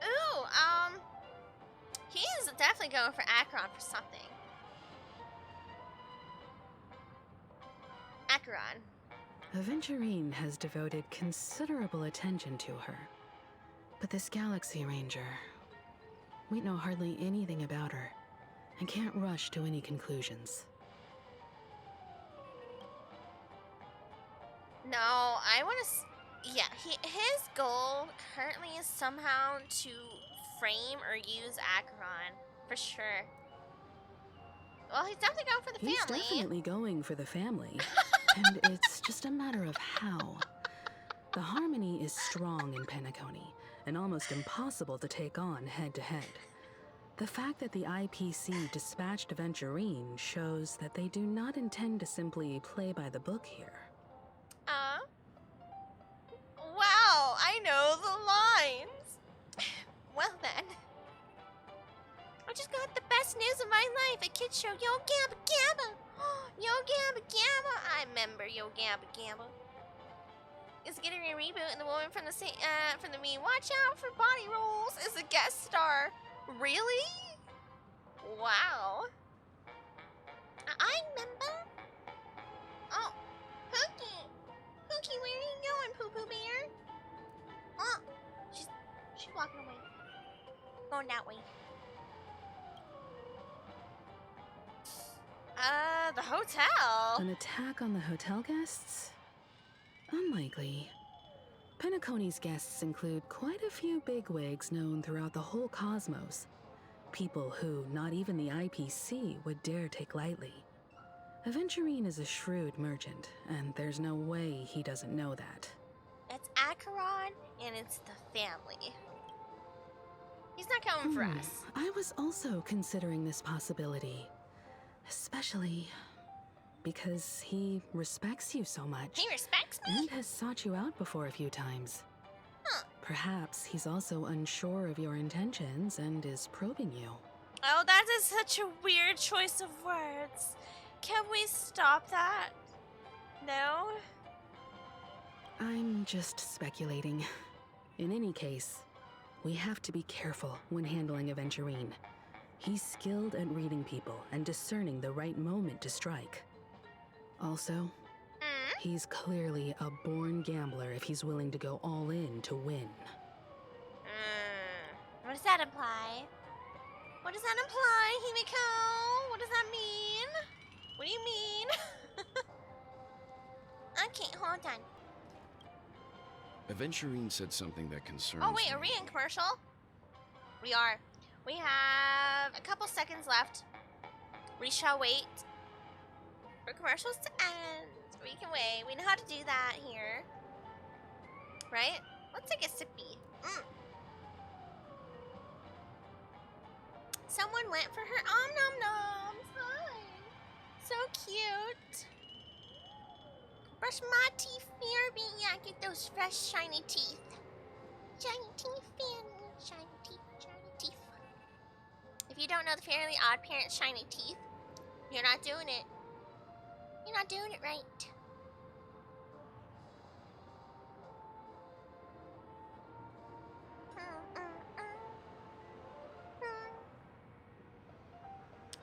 Ooh, he's definitely going for Acheron for something. Acheron. Aventurine has devoted considerable attention to her. But this Galaxy Ranger, we know hardly anything about her and can't rush to any conclusions. No, I want to. Yeah, his goal currently is somehow to frame or use Acheron for sure. Well, he's definitely going for the family. He's definitely going for the family, and it's just a matter of how. The harmony is strong in Penacony, and almost impossible to take on head-to-head. The fact that the IPC dispatched Aventurine shows that they do not intend to simply play by the book here. Wow, I know the lines. Well then. I just got the best news of my life. A kid show, Yo Gabba Gabba. Yo Gabba Gabba. I remember Yo Gabba Gabba. Is getting a reboot, and the woman from the Me Watch Out for Body Rolls is a guest star. Really? Wow. I remember. Oh, Pookie. Pookie, where are you going, Poo Poo Bear? Oh, she's walking away. Going that way. The hotel. An attack on the hotel guests? Unlikely. Penacony's guests include quite a few bigwigs known throughout the whole cosmos. People who not even the IPC would dare take lightly. Aventurine is a shrewd merchant, and there's no way he doesn't know that. It's Acheron, and it's the family. He's not coming for us. I was also considering this possibility. Especially because he respects you so much. He respects me? And has sought you out before a few times. Huh. Perhaps he's also unsure of your intentions and is probing you. Oh, that is such a weird choice of words. Can we stop that? No? I'm just speculating. In any case, we have to be careful when handling Aventurine. He's skilled at reading people and discerning the right moment to strike. Also, he's clearly a born gambler if he's willing to go all in to win. What does that imply? What does that imply, Himiko? What does that mean? What do you mean? Okay, hold on. Aventurine said something that concerns Oh wait, are me. we in commercial? We are. We have a couple seconds left. We shall wait for commercials to end. We can wait. We know how to do that here. Right? Let's take a sippy. Someone went for her nom noms. Hi. So cute. Brush my teeth, Mirby. Yeah, get those fresh, shiny teeth. Shiny teeth, Fanny. Shiny teeth, shiny teeth. If you don't know the Fairly Odd Parents' shiny teeth, you're not doing it. You're not doing it right.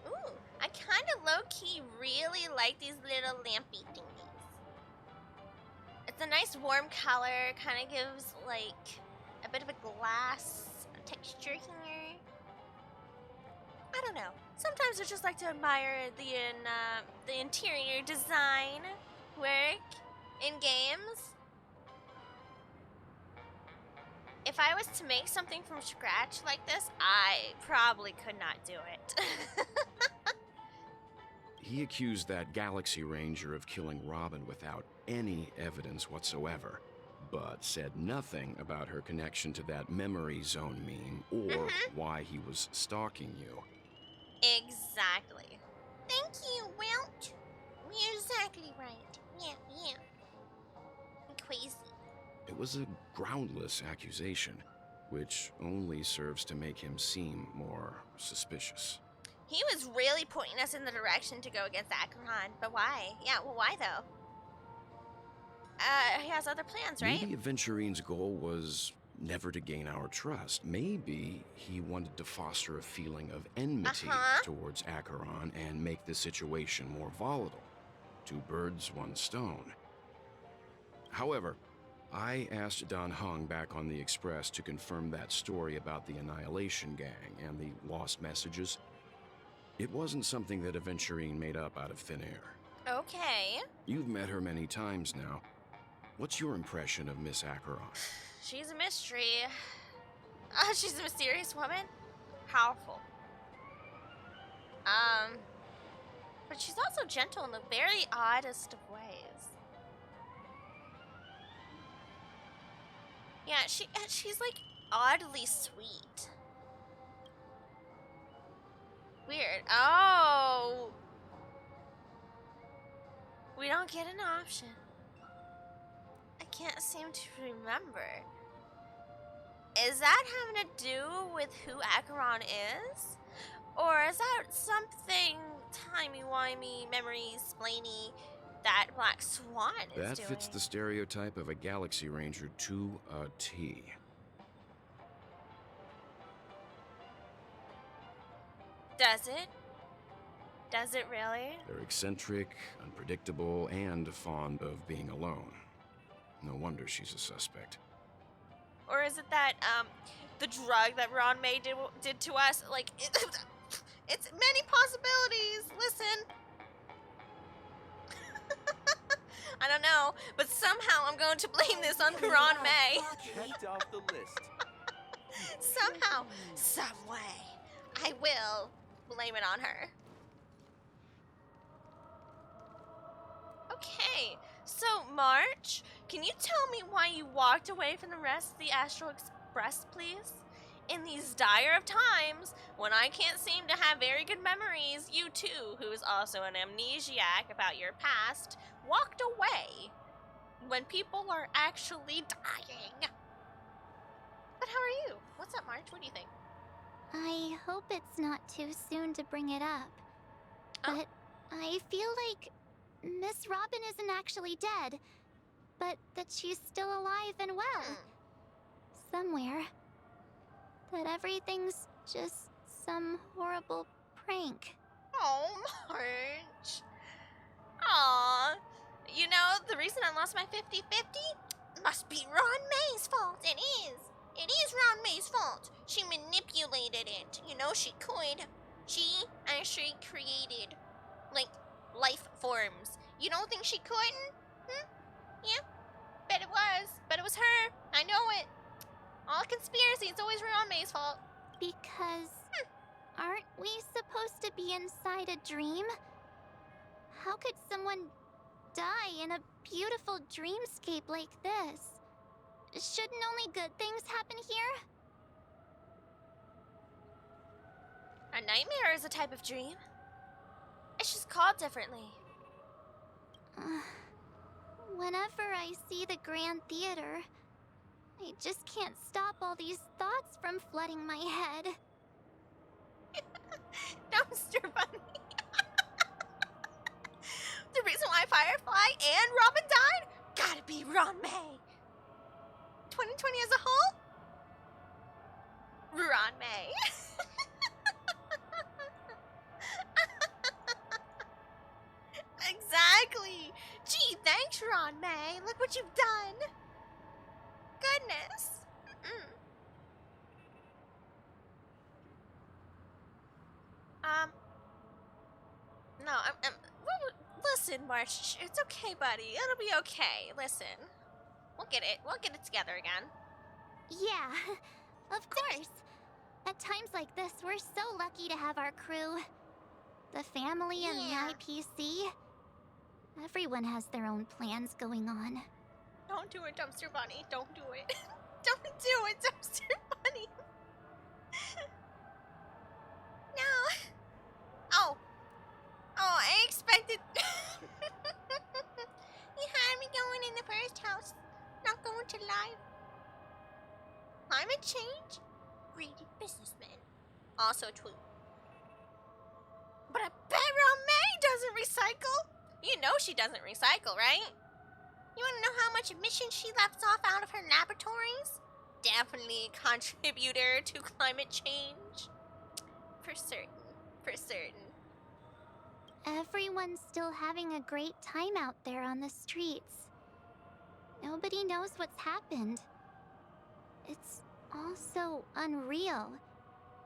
Ooh, I kind of low-key really like these little lampy thingies. It's a nice warm color, kind of gives like a bit of a glass texture here. I don't know. Sometimes I just like to admire the interior design work in games. if I was to make something from scratch like this, I probably could not do it. He accused that Galaxy Ranger of killing Robin without any evidence whatsoever, but said nothing about her connection to that memory zone meme or why he was stalking you. Exactly. Thank you, Wilt. You're exactly right. Yeah. I'm crazy. It was a groundless accusation, which only serves to make him seem more suspicious. He was really pointing us in the direction to go against Acheron, but why? Yeah, well, why though? He has other plans, right? Maybe Aventurine's goal was never to gain our trust. Maybe he wanted to foster a feeling of enmity towards Acheron and make the situation more volatile. Two birds, one stone. However, I asked Don Hung back on the Express to confirm that story about the Annihilation Gang and the lost messages. It wasn't something that Aventurine made up out of thin air. Okay. You've met her many times now. What's your impression of Miss Acheron? She's a mystery. She's a mysterious woman. Powerful. But she's also gentle in the very oddest of ways. Yeah, she's like oddly sweet. Weird. Oh. We don't get an option. I can't seem to remember. Is that having to do with who Acheron is? Or is that something timey-wimey, memory-splainy that Black Swan is doing? That fits the stereotype of a Galaxy Ranger to a T. Does it? Does it really? They're eccentric, unpredictable, and fond of being alone. No wonder she's a suspect. Or is it that, the drug that Ron May did to us? Like, it's many possibilities. Listen. I don't know, but somehow I'm going to blame this on Ron May. Checked off the list. Somehow, some way, I will blame it on her. Okay, so March, can you tell me why you walked away from the rest of the Astral Express, please? In these dire of times, when I can't seem to have very good memories, you too, who is also an amnesiac about your past, walked away when people are actually dying. But how are you? What's up, March? What do you think? I hope it's not too soon to bring it up. But I feel like Miss Robin isn't actually dead, but that she's still alive and well. Somewhere. That everything's just some horrible prank. Oh, March. Aw. You know, the reason I lost my 50-50 must be Ron May's fault. It is. It is Ron May's fault. She manipulated it. You know, she could. She actually created, like, life forms. You don't think she couldn't? Yeah. Bet it was. Bet it was her. I know it. All conspiracy, it's always Ron May's fault. Because aren't we supposed to be inside a dream? How could someone die in a beautiful dreamscape like this? Shouldn't only good things happen here? A nightmare is a type of dream. It's just called differently. Whenever I see the Grand Theater, I just can't stop all these thoughts from flooding my head. Dumpster Bunny. The reason why Firefly and Robin died? Gotta be Ron May. 2020 as a whole? Ron May. Exactly. Gee, thanks, Ron May. Look what you've done. Goodness. No, well, listen, March, it's okay, buddy. It'll be okay. Listen, we'll get it together again. Yeah, of course. At times like this, we're so lucky to have our crew. The family and Yeah. the IPC. Everyone has their own plans going on. Don't do it, Dumpster Bunny. Don't do it. Don't do it, Dumpster Bunny. No. Oh. Oh, I expected. You had me going in the first house, not going to live. Climate change? Greedy businessman. Also true. But I bet May doesn't recycle. You know she doesn't recycle, right? You want to know how much emissions she lets off out of her laboratories? Definitely a contributor to climate change. For certain. For certain. Everyone's still having a great time out there on the streets. Nobody knows what's happened. It's all so unreal.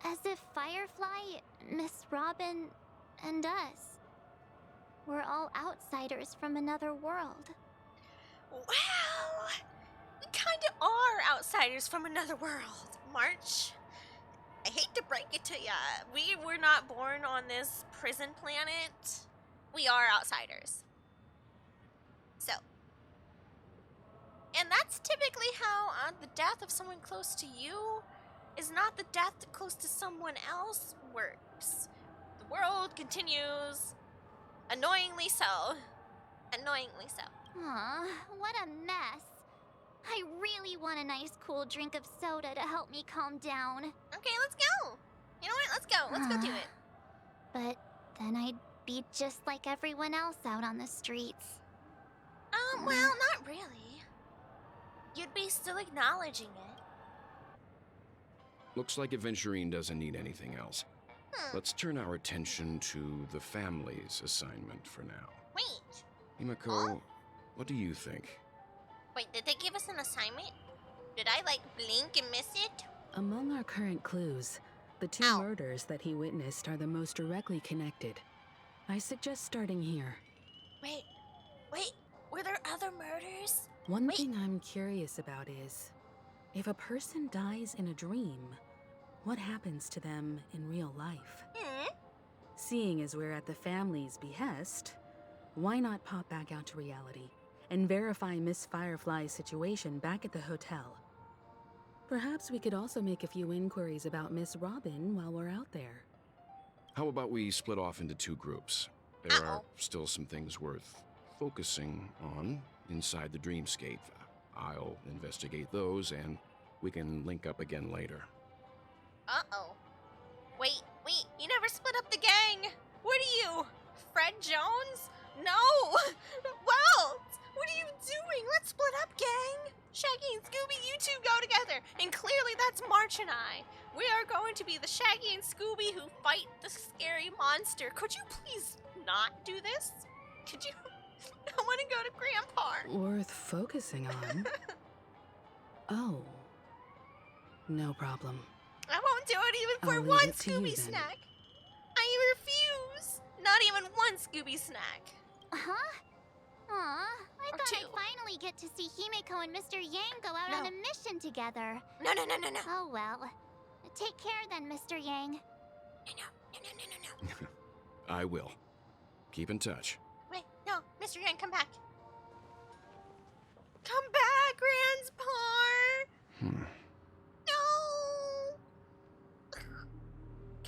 As if Firefly, Miss Robin, and us were all outsiders from another world. Well, we kinda are outsiders from another world, March. I hate to break it to ya. We were not born on this prison planet. We are outsiders. So. And that's typically how the death of someone close to you is not the death close to someone else works. The world continues. Annoyingly so. Annoyingly so. Aw, what a mess. I really want a nice cool drink of soda to help me calm down. Okay, let's go. You know what? Let's go. Let's go do it. But then I'd be just like everyone else out on the streets. Well, not really. You'd be still acknowledging it. Looks like Aventurine doesn't need anything else. Let's turn our attention to the family's assignment for now. Wait. Himiko, what do you think? Wait, did they give us an assignment? Did I, blink and miss it? Among our current clues, the two Ow. murders that he witnessed are the most directly connected. I suggest starting here. Wait. Were there other murders? One Wait. thing I'm curious about is, if a person dies in a dream, what happens to them in real life? Seeing as we're at the family's behest, why not pop back out to reality and verify Miss Firefly's situation back at the hotel? Perhaps we could also make a few inquiries about Miss Robin while we're out there. How about we split off into two groups? There are Uh-oh. still some things worth focusing on inside the dreamscape. I'll investigate those, and we can link up again later. Uh-oh. Wait, you never split up the gang! What are you, Fred Jones? No! Walt! What are you doing? Let's split up, gang! Shaggy and Scooby, you two go together, and clearly that's March and I. We are going to be the Shaggy and Scooby who fight the scary monster. Could you please not do this? Could you? I want to go to Grandpa. Worth focusing on? Oh. No problem. I won't do it even for I'll leave one it to you, Scooby then. snack. I refuse. Not even one Scooby snack. Huh? Aw, I Or thought two. I'd finally get to see Himeko and Mr. Yang go out on No. a mission together. No. Oh well. Take care then, Mr. Yang. No. I will. Keep in touch. Wait, no, Mr. Yang, come back. Come back, Grandpa. No.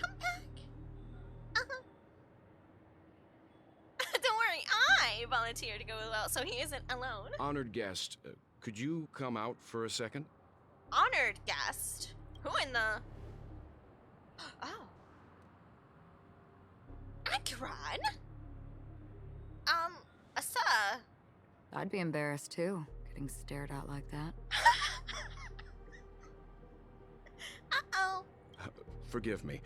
Come back. Don't worry, I volunteer to go as well, so he isn't alone. Honored guest, could you come out for a second? Honored guest. Who in the? Oh. Aventurine? Asa. I'd be embarrassed too, getting stared at like that. Uh-oh. Forgive me.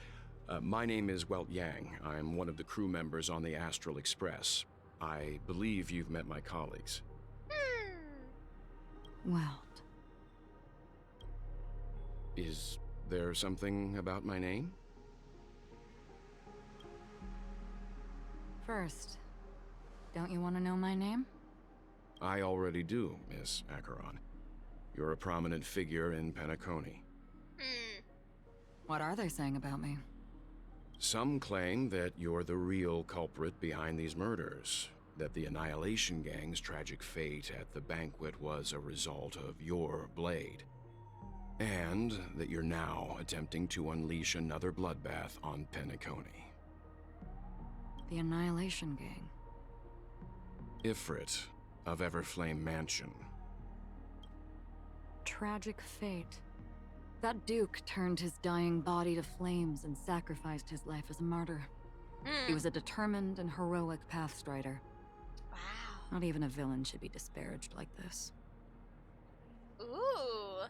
My name is Welt Yang. I'm one of the crew members on the Astral Express. I believe you've met my colleagues. Well, Is there something about my name? first, don't you want to know my name? I already do, Miss Acheron. You're a prominent figure in Penacony. What are they saying about me? Some claim that you're the real culprit behind these murders, that the Annihilation Gang's tragic fate at the banquet was a result of your blade, and that you're now attempting to unleash another bloodbath on Penacony. The Annihilation Gang. Ifrit of Everflame Mansion. Tragic fate. That Duke turned his dying body to flames and sacrificed his life as a martyr. He was a determined and heroic pathstrider. Wow. Not even a villain should be disparaged like this. Ooh.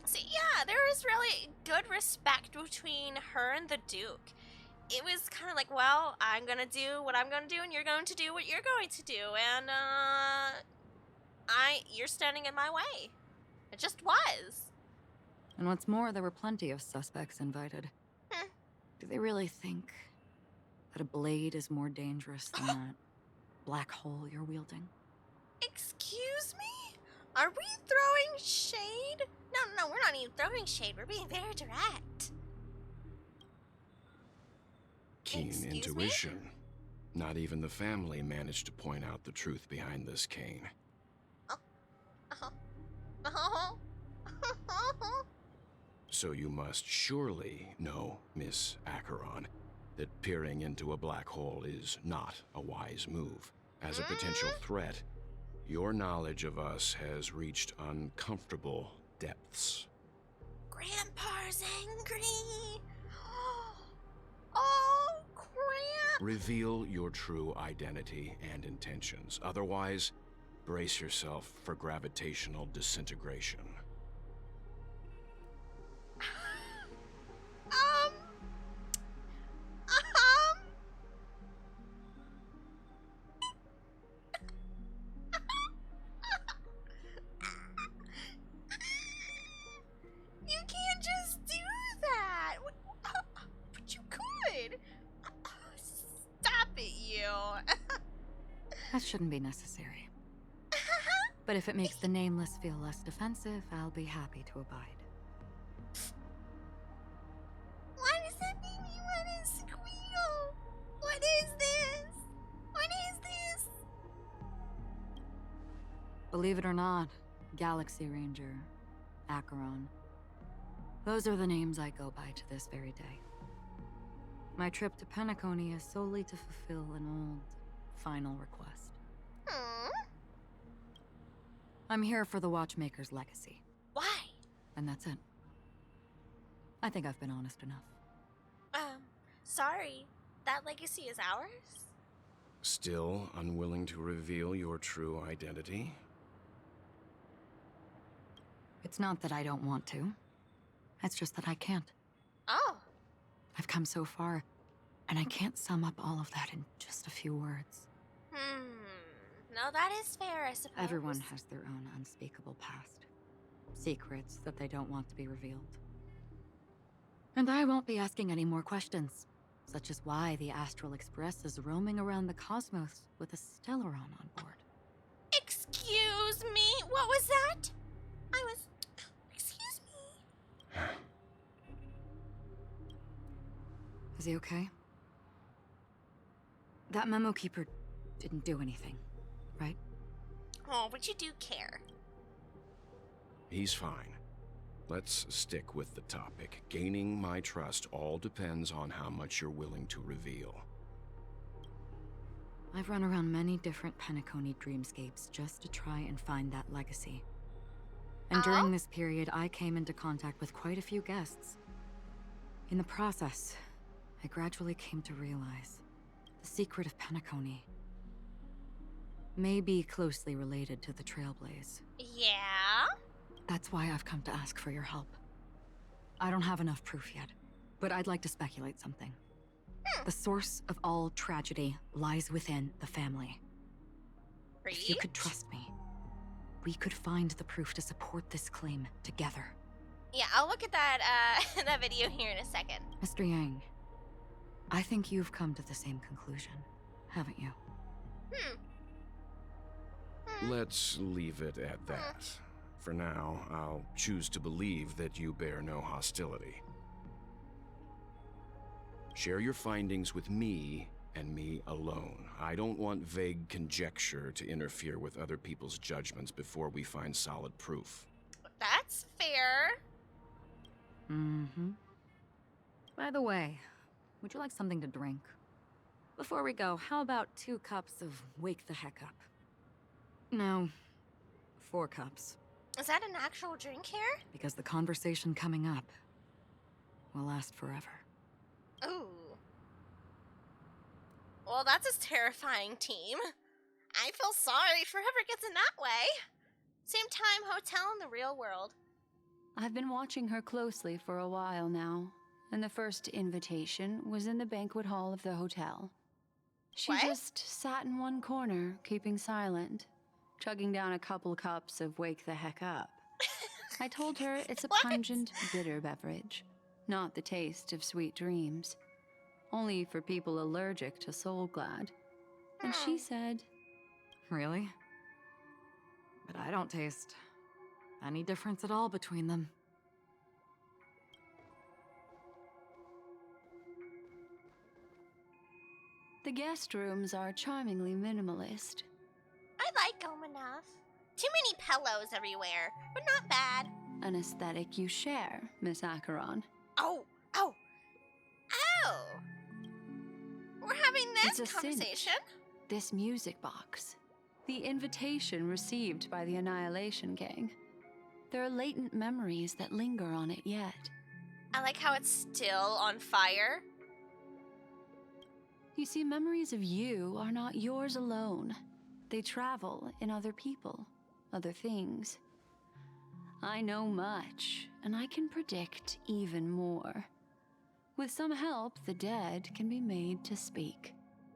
See, yeah, there was really good respect between her and the Duke. It was kind of like, well, I'm gonna do what I'm gonna do, and you're going to do what you're going to do, and you're standing in my way. It just was. And what's more, there were plenty of suspects invited. Do they really think that a blade is more dangerous than that black hole you're wielding? Excuse me? Are we throwing shade? No, we're not even throwing shade. We're being very direct. Keen Excuse intuition. Me? Not even the family managed to point out the truth behind this cane. So you must surely know, Miss Acheron, that peering into a black hole is not a wise move. As a potential threat, your knowledge of us has reached uncomfortable depths. Grandpa's angry. Oh, crap. Reveal your true identity and intentions. Otherwise, brace yourself for gravitational disintegration. You can't just do that. But you could. Stop it, you. That shouldn't be necessary. But if it makes the nameless feel less defensive, I'll be happy to abide. Why does that make me want to squeal? What is this? What is this? Believe it or not, Galaxy Ranger, Acheron. Those are the names I go by to this very day. My trip to Penacony is solely to fulfill an old, final request. I'm here for the Watchmaker's legacy. Why? And that's it. I think I've been honest enough. Sorry. That legacy is ours? Still unwilling to reveal your true identity? It's not that I don't want to. It's just that I can't. Oh. I've come so far, and I can't sum up all of that in just a few words. No, that is fair, I suppose. Everyone has their own unspeakable past. Secrets that they don't want to be revealed. And I won't be asking any more questions, such as why the Astral Express is roaming around the cosmos with a Stellaron on board. Excuse me? What was that? Excuse me? Is he okay? That memo keeper didn't do anything, right? Oh, but you do care. He's fine. Let's stick with the topic. Gaining my trust all depends on how much you're willing to reveal. I've run around many different Penacony dreamscapes just to try and find that legacy. And during this period, I came into contact with quite a few guests. In the process, I gradually came to realize the secret of Penacony may be closely related to the Trailblaze. Yeah? That's why I've come to ask for your help. I don't have enough proof yet, but I'd like to speculate something. The source of all tragedy lies within the family. If you could trust me, we could find the proof to support this claim together. Yeah, I'll look at that that video here in a second. Mr. Yang, I think you've come to the same conclusion, haven't you? Let's leave it at that. For now, I'll choose to believe that you bear no hostility. Share your findings with me and me alone. I don't want vague conjecture to interfere with other people's judgments before we find solid proof. That's fair. Mm-hmm. By the way, would you like something to drink? Before we go, how about 2 cups of Wake the Heck Up? No, 4 cups. Is that an actual drink here? Because the conversation coming up will last forever. Ooh. Well, that's a terrifying team. I feel sorry for whoever gets in that way. Same time hotel in the real world. I've been watching her closely for a while now, and the first invitation was in the banquet hall of the hotel. She What? just sat in one corner, keeping silent, chugging down a couple cups of Wake the Heck Up. I told her it's a What? pungent, bitter beverage, not the taste of sweet dreams. Only for people allergic to Soul Glad. And she said, Really? But I don't taste any difference at all between them. the guest rooms are charmingly minimalist. I like them enough. Too many pillows everywhere, but not bad. An aesthetic you share, Miss Acheron. Oh! We're having It's this a conversation? This music box. The invitation received by the Annihilation Gang. There are latent memories that linger on it yet. I like how it's still on fire. You see, memories of you are not yours alone. They travel in other people, other things. I know much, and I can predict even more. With some help, the dead can be made to speak.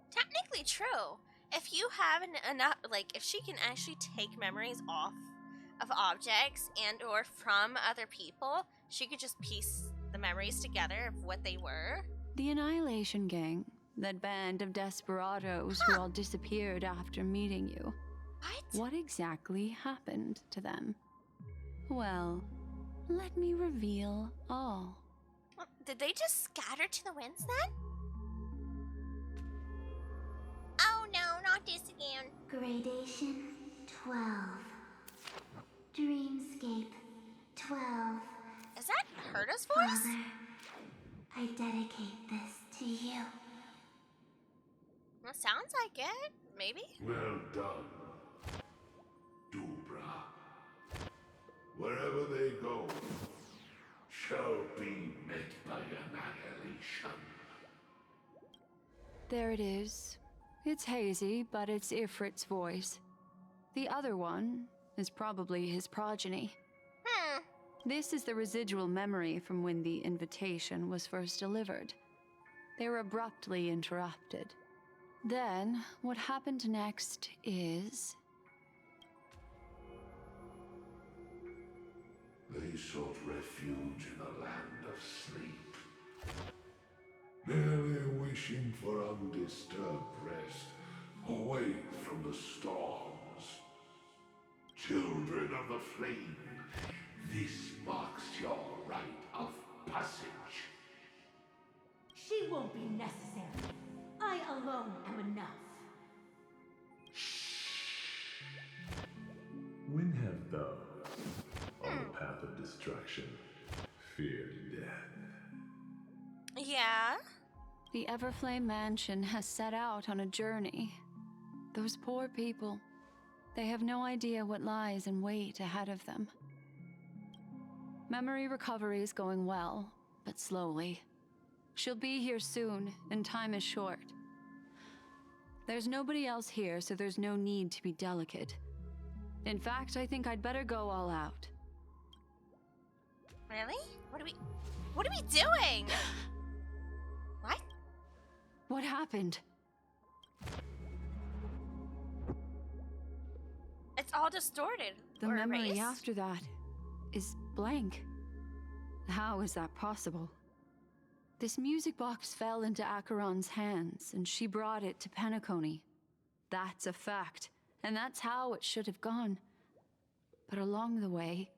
Technically true. If you have enough, if she can actually take memories off of objects and or from other people, she could just piece the memories together of what they were. The Annihilation Gang, that band of desperados who all disappeared after meeting you. What exactly happened to them? Well, let me reveal all. Did they just scatter to the winds then? Oh no, not this again. Gradation 12. Dreamscape 12. Is that Herta's voice? Father, I dedicate this to you. Well, sounds like it. Maybe? Well done, Dubra. Wherever they go, shall be met by annihilation. There it is. It's hazy, but it's Ifrit's voice. The other one is probably his progeny. This is the residual memory from when the invitation was first delivered. They were abruptly interrupted. Then, what happened next is... They sought refuge in a land of sleep, merely wishing for undisturbed rest, away from the storms. Children of the flame, this marks your rite of passage. She won't be necessary. I alone am enough. When have those on the path of destruction feared death? Yeah? The Everflame Mansion has set out on a journey. Those poor people, they have no idea what lies in wait ahead of them. Memory recovery is going well, but slowly. She'll be here soon, and time is short. There's nobody else here, so there's no need to be delicate. In fact, I think I'd better go all out. Really? What are we doing? What? What happened? It's all distorted. The or memory erased. after that is blank. How is that possible? This music box fell into Acheron's hands, and she brought it to Penacony. That's a fact, and that's how it should have gone. But along the way,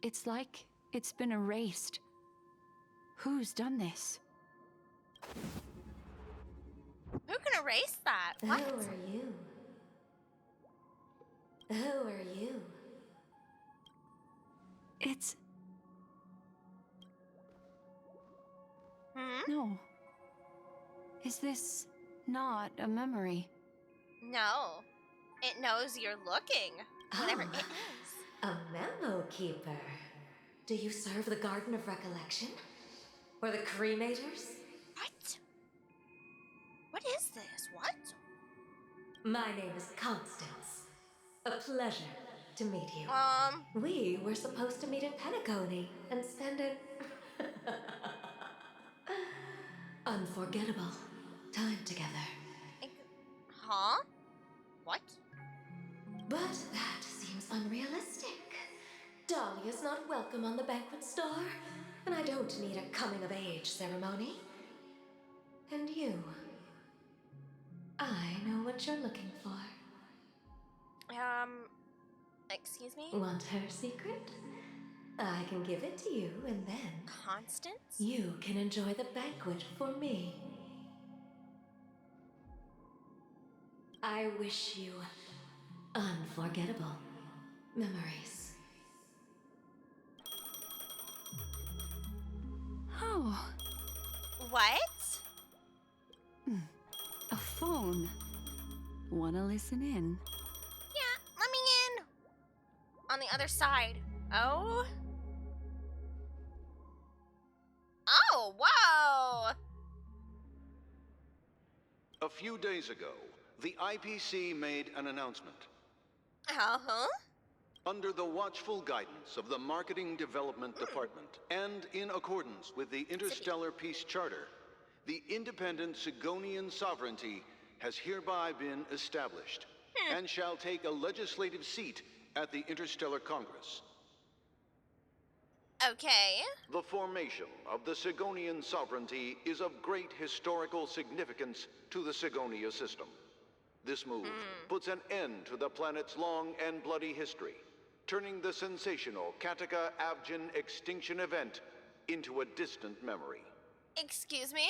it's like it's been erased. Who's done this? Who can erase that? What? Who are you? Who are you? It's... No. Is this not a memory? No. It knows you're looking. Whatever it is. A memo keeper. Do you serve the Garden of Recollection? Or the Cremators? What? What is this? What? My name is Constance. A pleasure to meet you. We were supposed to meet in Penacony and spend an unforgettable time together. Huh? What? But that seems unrealistic. Dahlia's not welcome on the banquet star, and I don't need a coming-of-age ceremony. And you, I know what you're looking for. Excuse me? Want her secret? I can give it to you, and then Constance? you can enjoy the banquet for me. I wish you unforgettable memories. Oh. What? A phone. Wanna listen in? Yeah, let me in. On the other side. Oh? Oh, whoa! A few days ago, the IPC made an announcement. Uh-huh? Under the watchful guidance of the Marketing Development Department, and in accordance with the Interstellar Peace Charter, the independent Sigonian sovereignty has hereby been established, and shall take a legislative seat at the Interstellar Congress. Okay. The formation of the Sigonian sovereignty is of great historical significance to the Sigonia system. This move puts an end to the planet's long and bloody history, turning the sensational Kataka Avgin extinction event into a distant memory. Excuse me?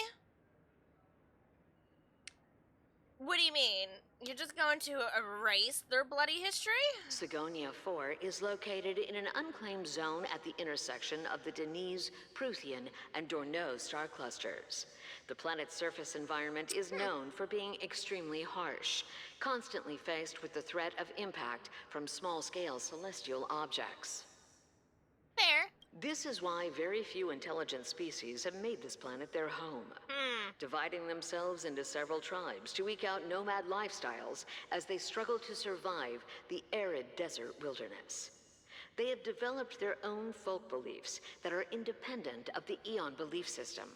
What do you mean? You're just going to erase their bloody history? Sigonia 4 is located in an unclaimed zone at the intersection of the Denise, Prothean, and Dorneau star clusters. The planet's surface environment is known for being extremely harsh, constantly faced with the threat of impact from small-scale celestial objects. Fair. This is why very few intelligent species have made this planet their home, dividing themselves into several tribes to eke out nomad lifestyles as they struggle to survive the arid desert wilderness. They have developed their own folk beliefs that are independent of the Eon belief system.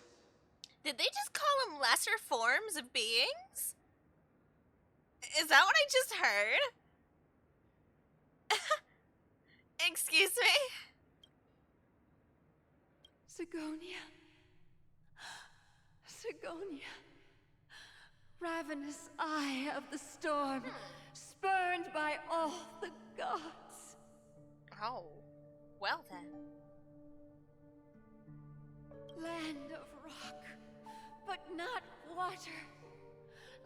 Did they just call them lesser forms of beings? Is that what I just heard? Excuse me? Sigonia. Sigonia. Ravenous eye of the storm, spurned by all the gods. Oh, well then. Land of rock, but not water.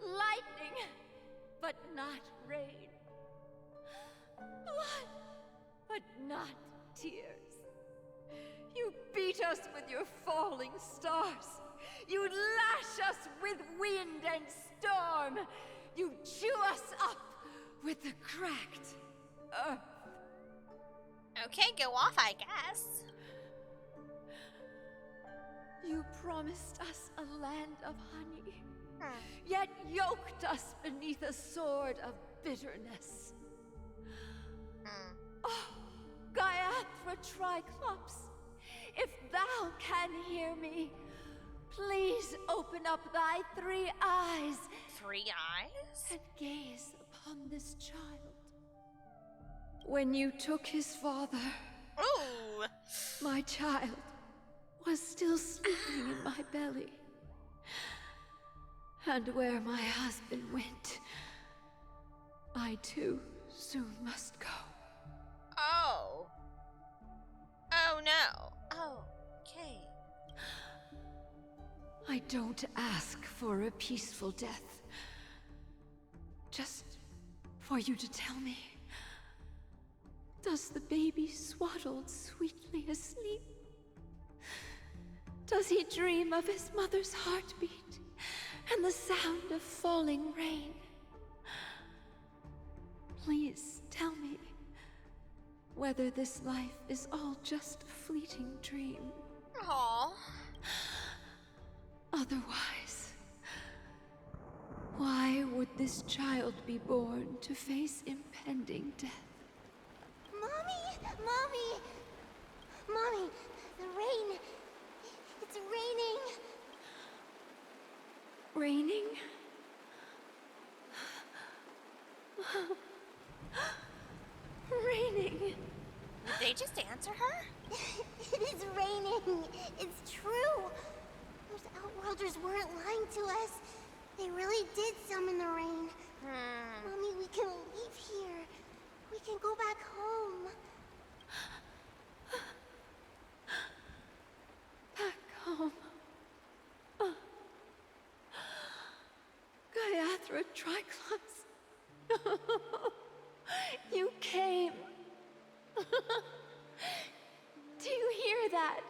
Lightning, but not rain. Blood, but not tears. You beat us with your falling stars. You lash us with wind and storm. You chew us up with the cracked earth. Okay, go off, I guess. You promised us a land of honey, yet yoked us beneath a sword of bitterness. Oh, Gaiathra Triclops, if thou can hear me, please open up thy 3 eyes. 3 eyes? And gaze upon this child. When you took his father, ooh, my child was still sleeping in my belly. And where my husband went, I too soon must go. Oh. Oh no. Oh, okay. I don't ask for a peaceful death. Just for you to tell me. Does the baby swaddled sweetly asleep? Does he dream of his mother's heartbeat and the sound of falling rain? Please tell me whether this life is all just a fleeting dream. Aww. Otherwise, why would this child be born to face impending death? Mommy! Mommy! Mommy, the rain. It's raining. Raining? Raining. Did they just answer her? It is raining. It's true. Those Outworlders weren't lying to us. They really did summon the rain. Mommy, we can leave here. We can go back home. Back home. Gaiathra Triclops. You came. Do you hear that?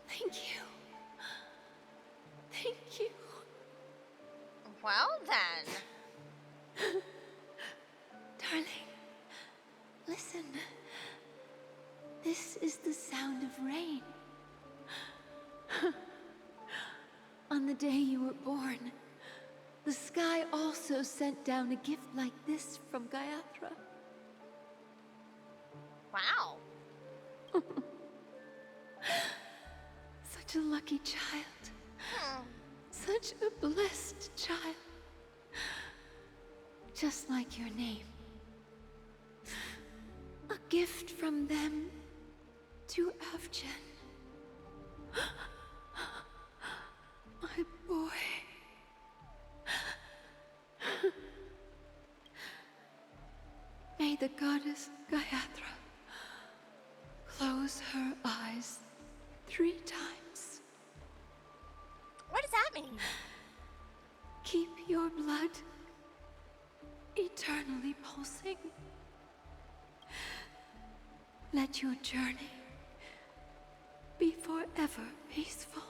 Thank you. Thank you. Well then. Darling, listen. This is the sound of rain. On the day you were born, the sky also sent down a gift like this from Gaiathra. Wow. Such a lucky child. Such a blessed child. Just like your name. A gift from them to Avgen. My boy. May the goddess Gaiathra close her eyes 3 times. What does that mean? Keep your blood eternally pulsing. Let your journey be forever peaceful,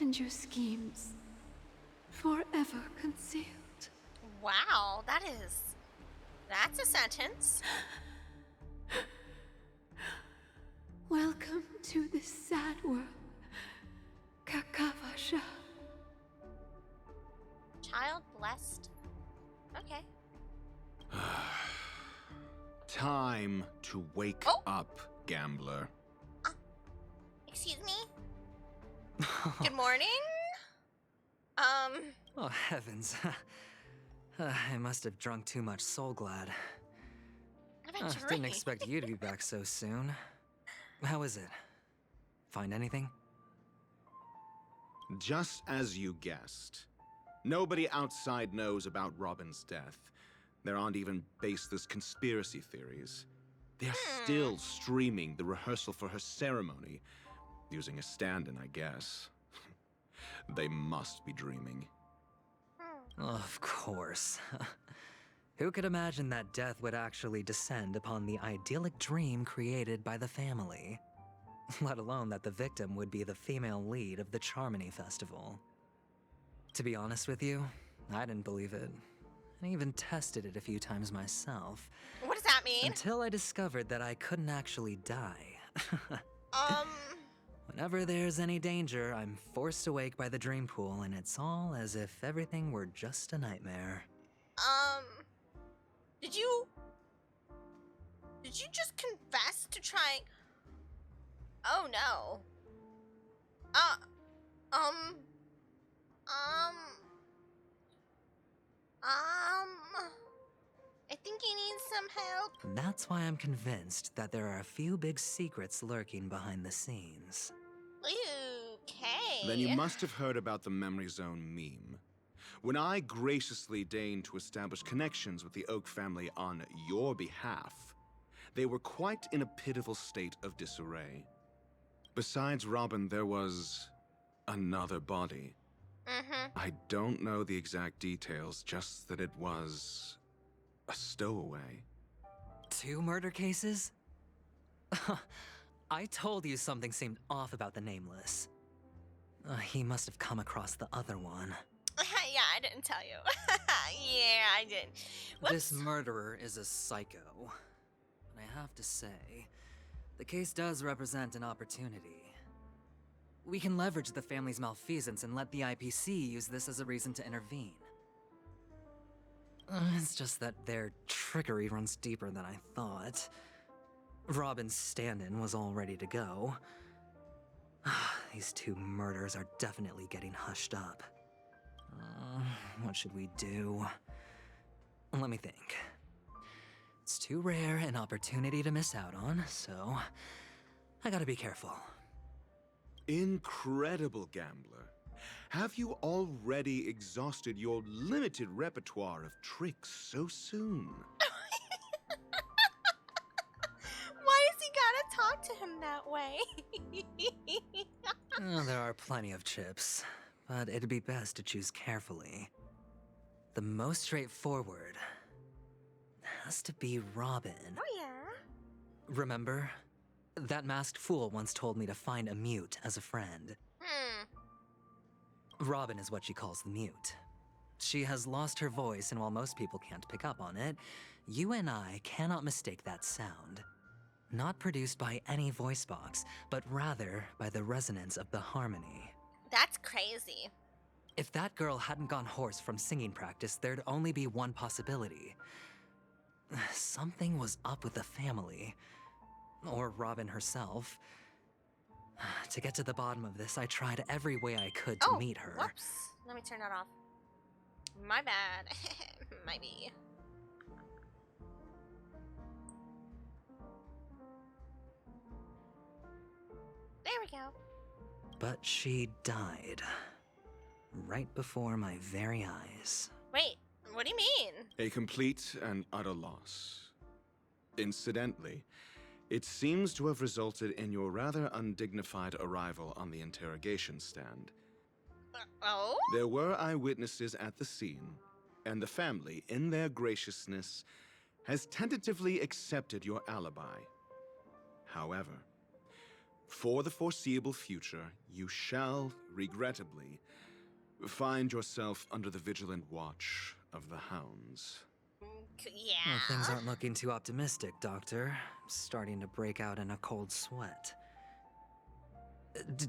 and your schemes forever concealed. Wow, that's a sentence. Welcome to this sad world, Kakavasha. Child blessed. Okay. Time to wake up, gambler. Excuse me? Good morning? Oh, heavens. I must have drunk too much Soul Glad. Didn't expect you to be back so soon. How is it? Find anything? Just as you guessed. Nobody outside knows about Robin's death. There aren't even baseless conspiracy theories. They're still streaming the rehearsal for her ceremony, using a stand-in, I guess. They must be dreaming. Of course. Who could imagine that death would actually descend upon the idyllic dream created by the family? Let alone that the victim would be the female lead of the Charmony Festival. To be honest with you, I didn't believe it. I even tested it a few times myself. What does that mean? Until I discovered that I couldn't actually die. Whenever there's any danger, I'm forced awake by the dream pool, and it's all as if everything were just a nightmare. Did you just confess to trying? Oh no. I think he needs some help. That's why I'm convinced that there are a few big secrets lurking behind the scenes. Okay. Then you must have heard about the Memory Zone meme. When I graciously deigned to establish connections with the Oak family on your behalf, they were quite in a pitiful state of disarray. Besides Robin, there was another body. I don't know the exact details, just that it was a stowaway. 2 murder cases? I told you something seemed off about the Nameless. He must have come across the other one. Yeah, I didn't tell you. Yeah, I did. This murderer is a psycho. And I have to say, the case does represent an opportunity. We can leverage the family's malfeasance and let the IPC use this as a reason to intervene. It's just that their trickery runs deeper than I thought. Robin's stand-in was all ready to go. These 2 murders are definitely getting hushed up. What should we do? Let me think. It's too rare an opportunity to miss out on, so I gotta be careful. Incredible gambler. Have you already exhausted your limited repertoire of tricks so soon? Why has he gotta talk to him that way? There are plenty of chips, but it'd be best to choose carefully. The most straightforward has to be Robin. Oh yeah? Remember? That masked fool once told me to find a mute as a friend. Robin is what she calls the mute. She has lost her voice, and while most people can't pick up on it, you and I cannot mistake that sound. Not produced by any voice box, but rather by the resonance of the harmony. That's crazy. If that girl hadn't gone hoarse from singing practice, there'd only be one possibility. Something was up with the family. Or Robin herself. To get to the bottom of this, I tried every way I could to meet her. Whoops. Let me turn that off. My bad. Might be. There we go. But she died. Right before my very eyes. Wait, what do you mean? A complete and utter loss. Incidentally, it seems to have resulted in your rather undignified arrival on the interrogation stand. Oh? There were eyewitnesses at the scene, and the family, in their graciousness, has tentatively accepted your alibi. However, for the foreseeable future, you shall, regrettably, find yourself under the vigilant watch of the hounds. Yeah. Well, things aren't looking too optimistic, Doctor. I'm starting to break out in a cold sweat.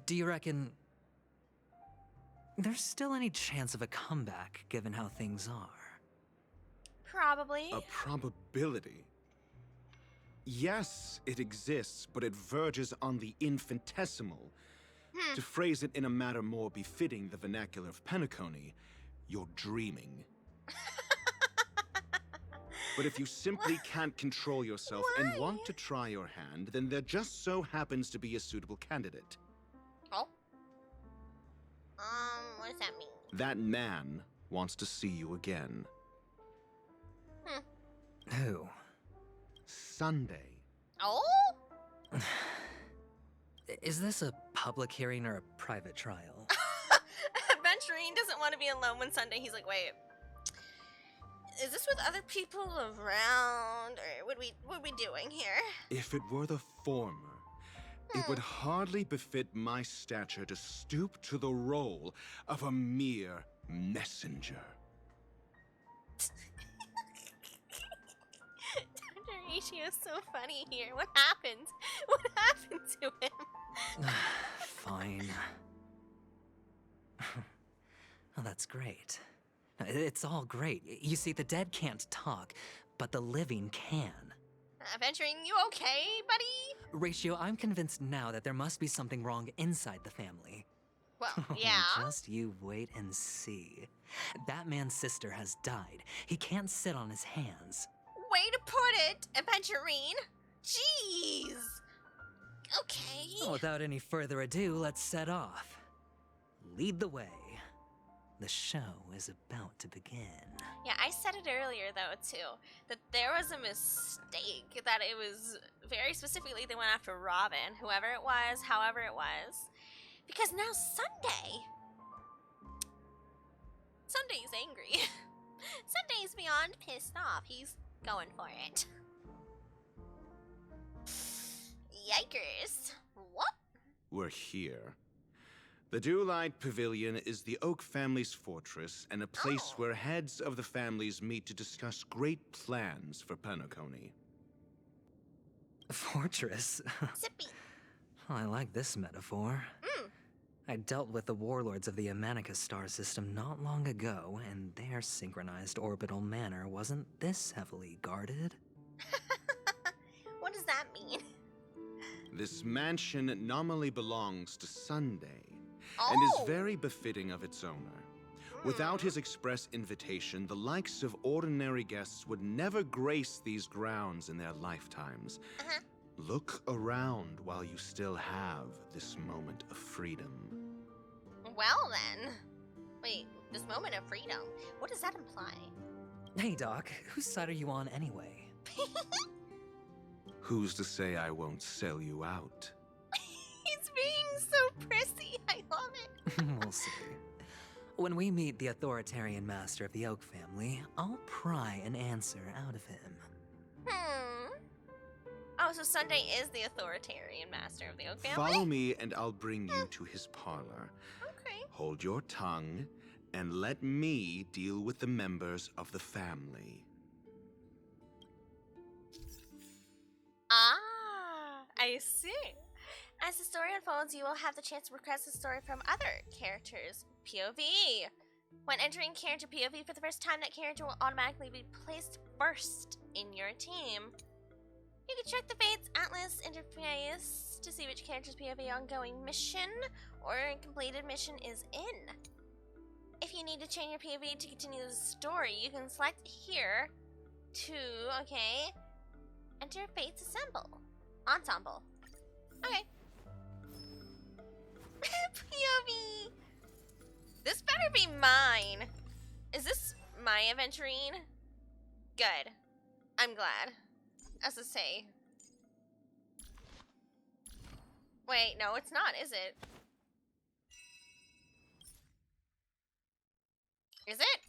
Do you reckon there's still any chance of a comeback, given how things are? Probably. A probability? Yes, it exists, but it verges on the infinitesimal. To phrase it in a manner more befitting the vernacular of Penacony, you're dreaming. But if you simply can't control yourself and want to try your hand, then there just so happens to be a suitable candidate. Oh? What does that mean? That man wants to see you again. Who? Sunday. Oh? Is this a public hearing or a private trial? Aventurine doesn't want to be alone when Sunday. He's like, wait. Is this with other people around, or what are we doing here? If it were the former, it would hardly befit my stature to stoop to the role of a mere messenger. Dr. Ishi is so funny here. What happened? What happened to him? Fine. Oh, that's great. It's all great. You see, the dead can't talk, but the living can. Aventurine, you okay, buddy? Ratio, I'm convinced now that there must be something wrong inside the family. Well, yeah. Just you wait and see. That man's sister has died. He can't sit on his hands. Way to put it, Aventurine. Jeez. Okay. Without any further ado, let's set off. Lead the way. The show is about to begin. Yeah, I said it earlier though too, that there was a mistake, that it was very specifically they went after Robin, whoever it was, however it was. Because now Sunday's angry. Sunday's beyond pissed off. He's going for it. Yikers. What? We're here. The Dewlight Pavilion is the Oak family's fortress and a place where heads of the families meet to discuss great plans for Penacony. Fortress? Zippy. I like this metaphor. I dealt with the warlords of the Honkai Star system not long ago, and their synchronized orbital manor wasn't this heavily guarded. What does that mean? This mansion nominally belongs to Sunday, and is very befitting of its owner. Without his express invitation, the likes of ordinary guests would never grace these grounds in their lifetimes. Look around while you still have this moment of freedom. Well then. Wait, this moment of freedom, what does that imply? Hey Doc, whose side are you on anyway? Who's to say I won't sell you out? He's being so prissy, I love it. We'll see. When we meet the authoritarian master of the Oak family, I'll pry an answer out of him. Oh, so Sunday is the authoritarian master of the Oak family? Follow me and I'll bring you to his parlor. Okay. Hold your tongue and let me deal with the members of the family. Ah, I see. As the story unfolds, you will have the chance to request a story from other characters. POV. When entering character POV for the first time, that character will automatically be placed first in your team. You can check the Fates Atlas interface to see which character's POV ongoing mission or completed mission is in. If you need to change your POV to continue the story, you can select here to, enter Fates Ensemble. Okay. POV! This better be mine. Is this my Aventurine? Good. I'm glad. As to say. Wait, no, it's not, is it? Is it?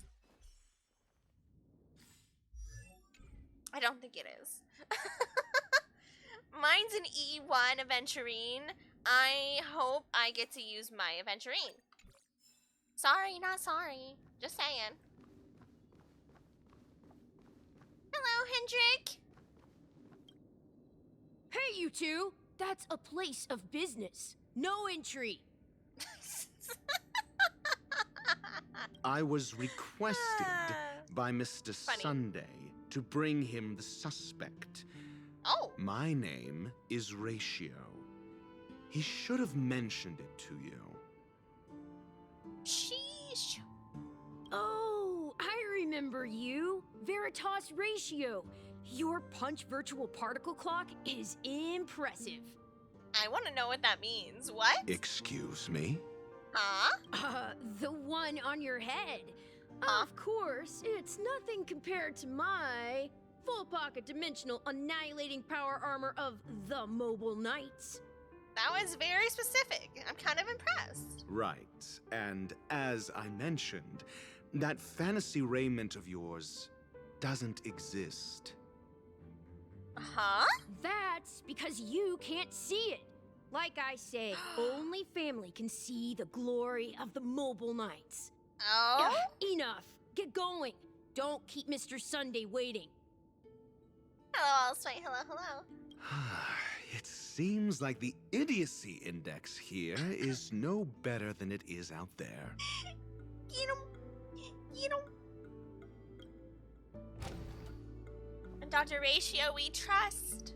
I don't think it is. Mine's an E1 Aventurine. I hope I get to use my Aventurine. Sorry, not sorry. Just saying. Hello, Hendrik. Hey, you two! That's a place of business. No entry. I was requested by Mr. Sunday to bring him the suspect. Oh. My name is Ratio. He should have mentioned it to you. Sheesh. Oh, I remember you. Veritas Ratio. Your punch virtual particle clock is impressive. I want to know what that means. What? Excuse me? The one on your head. Of course, it's nothing compared to my full pocket dimensional annihilating power armor of the Mobile Knights. That was very specific. I'm kind of impressed. Right. And as I mentioned, that fantasy raiment of yours doesn't exist. Huh? That's because you can't see it. Like I say, only family can see the glory of the Mobile Knights. Oh? Enough. Get going. Don't keep Mr. Sunday waiting. Hello, Allsway. Hello. It seems like the idiocy index here is no better than it is out there. You know. And Dr. Ratio, we trust.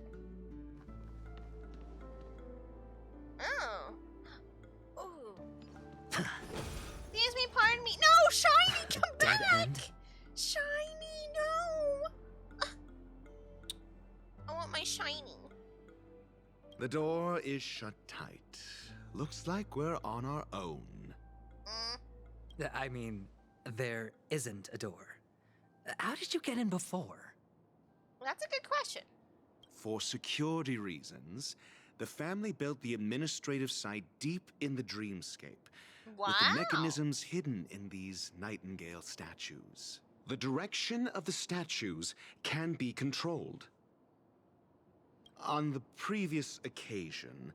Oh. Ooh. Excuse me, pardon me. No, Shiny, come back! End? Shiny, no! I want my Shiny. The door is shut tight. Looks like we're on our own. I mean, there isn't a door. How did you get in before? That's a good question. For security reasons, the family built the administrative site deep in the dreamscape, Wow. with the mechanisms hidden in these nightingale statues. The direction of the statues can be controlled. On the previous occasion,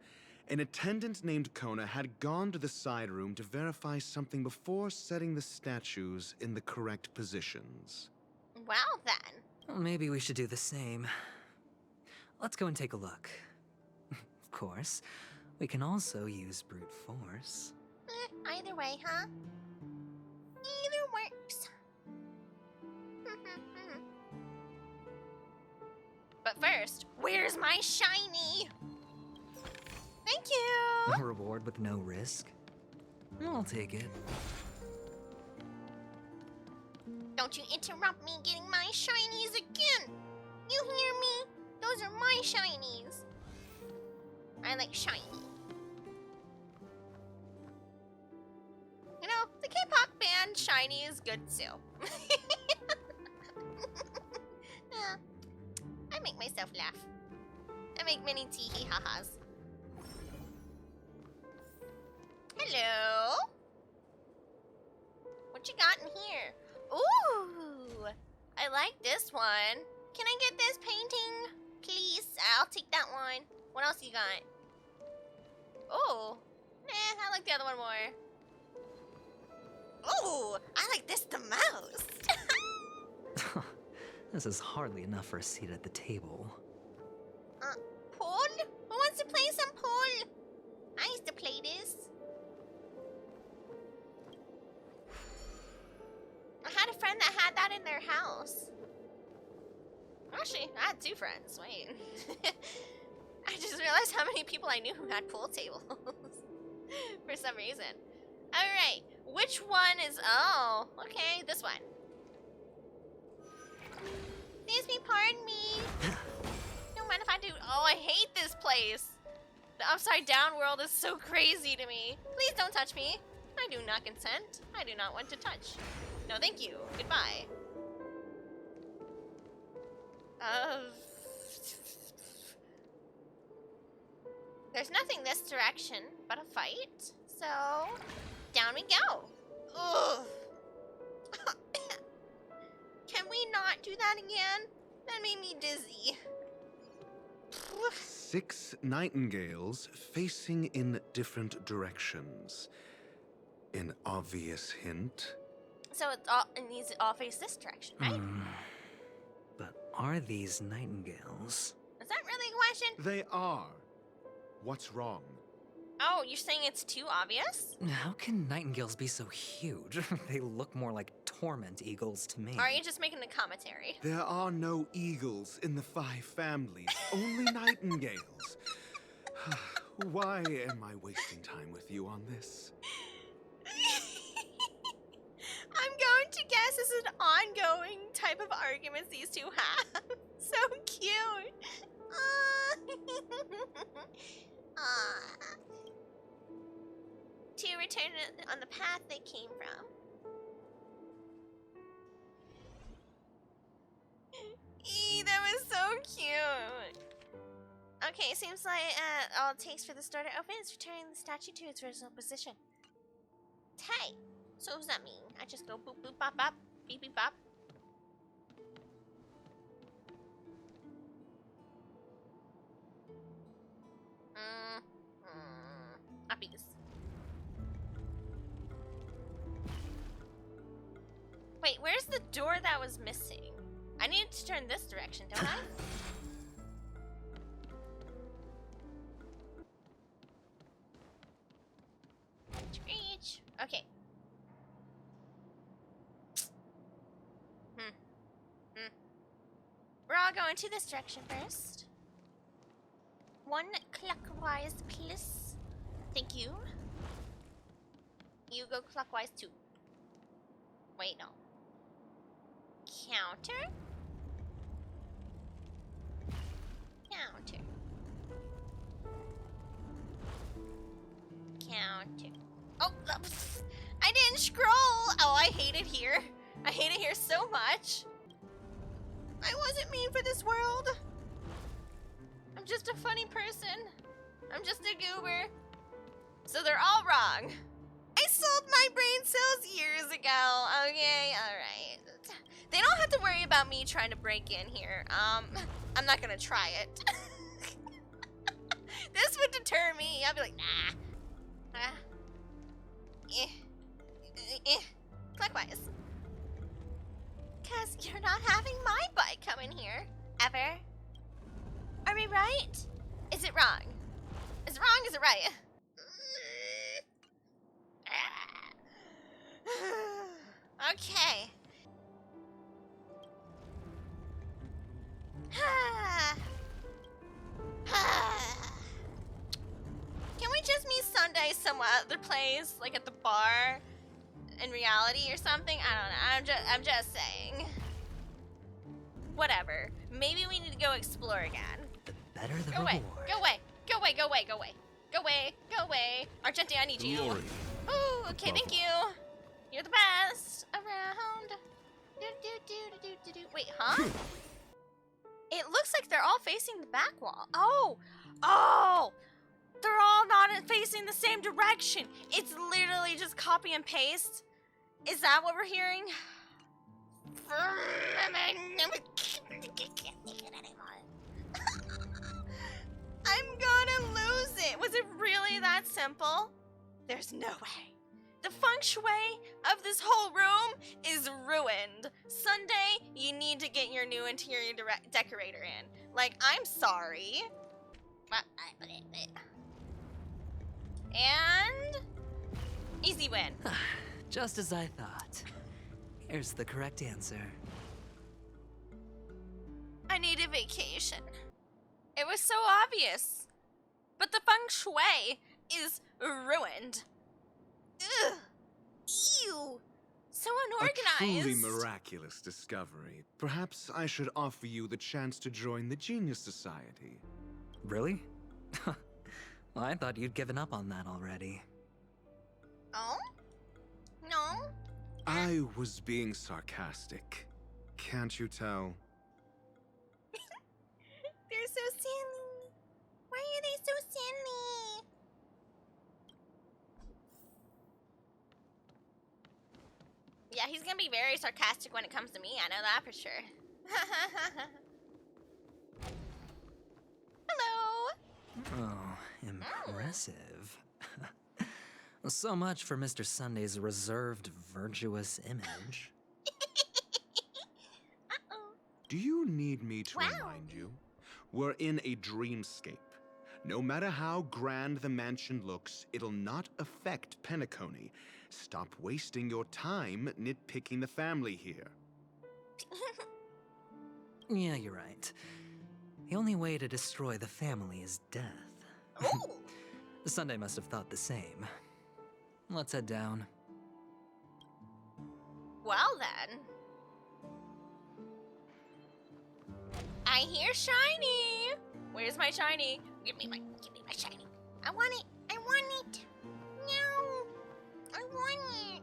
an attendant named Kona had gone to the side room to verify something before setting the statues in the correct positions. Well, then. Well, maybe we should do the same. Let's go and take a look. Of course, we can also use brute force. Either way, huh? Either works. But first, where's my shiny? Thank you! A reward with no risk? I'll take it. Don't you interrupt me getting my shinies again! You hear me? Those are my shinies. I like shiny. You know, the K-pop band Shiny is good too. Yeah, I make myself laugh. I make many tee-hee-ha-has. Hello? What you got in here? Ooh, I like this one. Can I get this painting, please? I'll take that one. What else you got? Oh, I like the other one more. Ooh, I like this the most. This is hardly enough for a seat at the table. Pool? Who wants to play some pool? I used to play this. I had a friend that had that in their house. Actually, I had two friends. Wait. I just realized how many people I knew who had pool tables. For some reason. Alright, which one is... Oh, okay, this one. Excuse me, pardon me. Don't mind if I do... Oh, I hate this place. The upside down world is so crazy to me. Please don't touch me. I do not consent. I do not want to touch. No, thank you. Goodbye. There's nothing this direction but a fight. So, down we go. Ugh. Can we not do that again? That made me dizzy. 6 nightingales facing in different directions. An obvious hint. So it needs to all face this direction, right? But are these nightingales? Is that really a question? They are. What's wrong? Oh, you're saying it's too obvious? How can nightingales be so huge? They look more like torment eagles to me. Or are you just making a commentary? There are no eagles in the 5 families, only nightingales. Why am I wasting time with you on this? I'm going to guess this is an ongoing type of arguments these two have. So cute. To return on the path they came from. That was so cute. Okay, seems like all it takes for the door to open is returning the statue to its original position. Hey, so what does that mean? I just go boop boop bop bop, beep beep bop. Uppies. Wait, where's the door that was missing? I need to turn this direction, don't I? Reach. Okay. We're all going to this direction first. 1 clockwise, please. Thank you. You go clockwise too. Wait, no. Counter. Counter. Counter. Oh, I I didn't scroll. Oh, I hate it here. I hate it here so much. I wasn't made for this world. I'm just a funny person. I'm just a goober. So they're all wrong. I sold my brain cells years ago. Okay, alright. They don't have to worry about me trying to break in here. I'm not gonna try it. This would deter me. I'd be like, nah. Clockwise. Cause you're not having my bike come in here. Ever. Are we right? Is it wrong? Is it wrong? Is it right? Okay. Can we just meet Sunday some other place, like at the bar, in reality or something? I don't know. I'm just saying. Whatever. Maybe we need to go explore again. The better the Go reward. away. Go away. Go away. Go away. Go away. Go away. Go away. Argenti, I need you. Glory. Oh, okay. Thank you. You're the best around. Wait, huh? It looks like they're all facing the back wall. Oh! They're all not facing the same direction. It's literally just copy and paste. Is that what we're hearing? I'm gonna lose it. Was it really that simple? There's no way. The feng shui of this whole room is ruined. Sunday, you need to get your new interior decorator in. Like, I'm sorry. And easy win. Just as I thought. Here's the correct answer. I need a vacation. It was so obvious. But the feng shui is ruined. Ugh. Ew. So unorganized. A truly miraculous discovery. Perhaps I should offer you the chance to join the Genius Society. Really? Well, I thought you'd given up on that already. Oh? No? I was being sarcastic. Can't you tell? They're so silly. Why are they so silly? Yeah, he's gonna be very sarcastic when it comes to me. I know that for sure. Hello. Oh, impressive. So much for Mr. Sunday's reserved, virtuous image. Do you need me to remind you? We're in a dreamscape. No matter how grand the mansion looks, it'll not affect Penacony. Stop wasting your time nitpicking the family here. Yeah, you're right. The only way to destroy the family is death. Sunday must have thought the same. Let's head down. Well then. I hear shiny. Where's my shiny? Give me my shiny. I want it. I want it. No. I want it.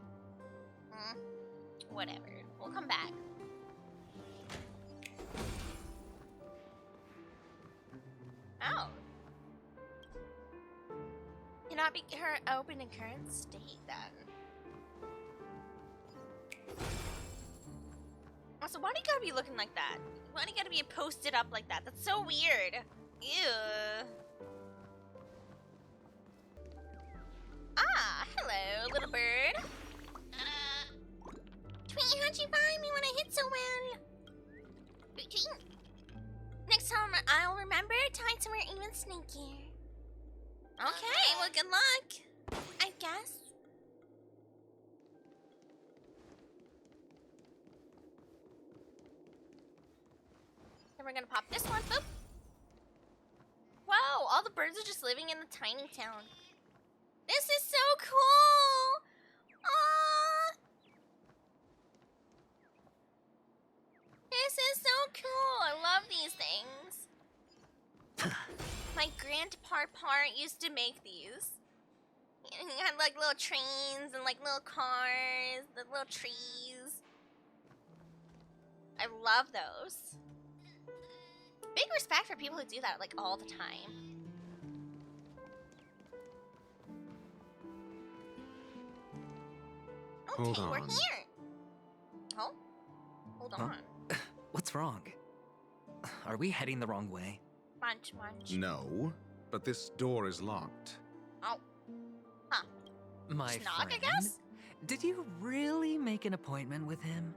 Whatever. We'll come back. Oh. Cannot be open in current state then. Also, why do you gotta be looking like that? Why do you gotta be posted up like that? That's so weird. Ew. Ah, hello, little bird. Tweet, how'd you find me when I hit so well? Next time I'll remember to hide somewhere even sneakier. Okay, well, good luck, I guess. Then we're gonna pop this one, boop. Wow, all the birds are just living in the tiny town. This is so cool! Aww! This is so cool! I love these things. My grandpa used to make these. Yeah. And you have like little trains and like little cars, the little trees. I love those. Big respect for people who do that like all the time. Okay, Hold on. we're here. Oh, hold on. What's wrong? Are we heading the wrong way? Munch, munch. No, but this door is locked. Oh. Huh. My Just knock, friend? I guess? Did you really make an appointment with him?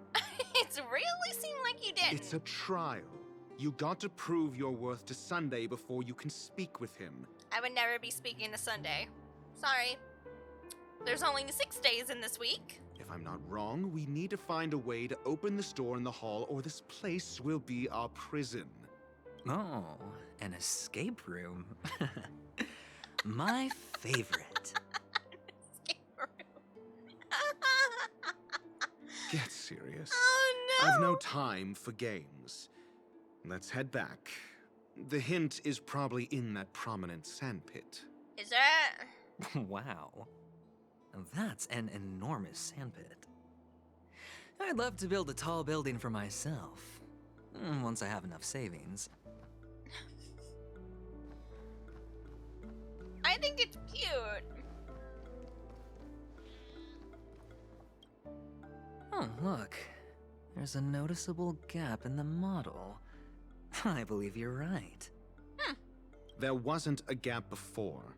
It's really seemed like you did. It's a trial. You got to prove your worth to Sunday before you can speak with him. I would never be speaking to Sunday. Sorry. There's only 6 days in this week. If I'm not wrong, we need to find a way to open this door in the hall, or this place will be our prison. Oh, an escape room. My favorite. Get serious. Oh no! I've no time for games. Let's head back. The hint is probably in that prominent sandpit. Is that? Wow. That's an enormous sandpit. I'd love to build a tall building for myself. Once I have enough savings. I think it's cute. Oh, look. There's a noticeable gap in the model. I believe you're right. There wasn't a gap before.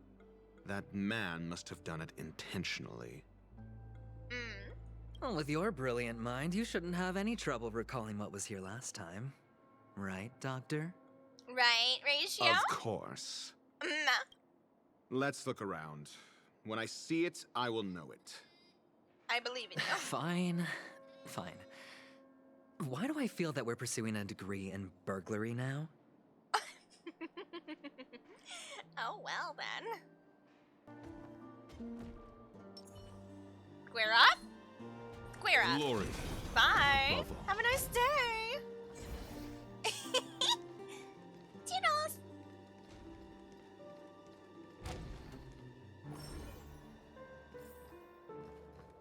That man must have done it intentionally. Well, with your brilliant mind, you shouldn't have any trouble recalling what was here last time. Right, Doctor? Right, Ratio? Of course. Let's look around. When I see it, I will know it. I believe in you. Fine. Fine. Why do I feel that we're pursuing a degree in burglary now? Oh, well then. Square up? Square up. Glory. Bye. Bravo. Have a nice day. Toodles.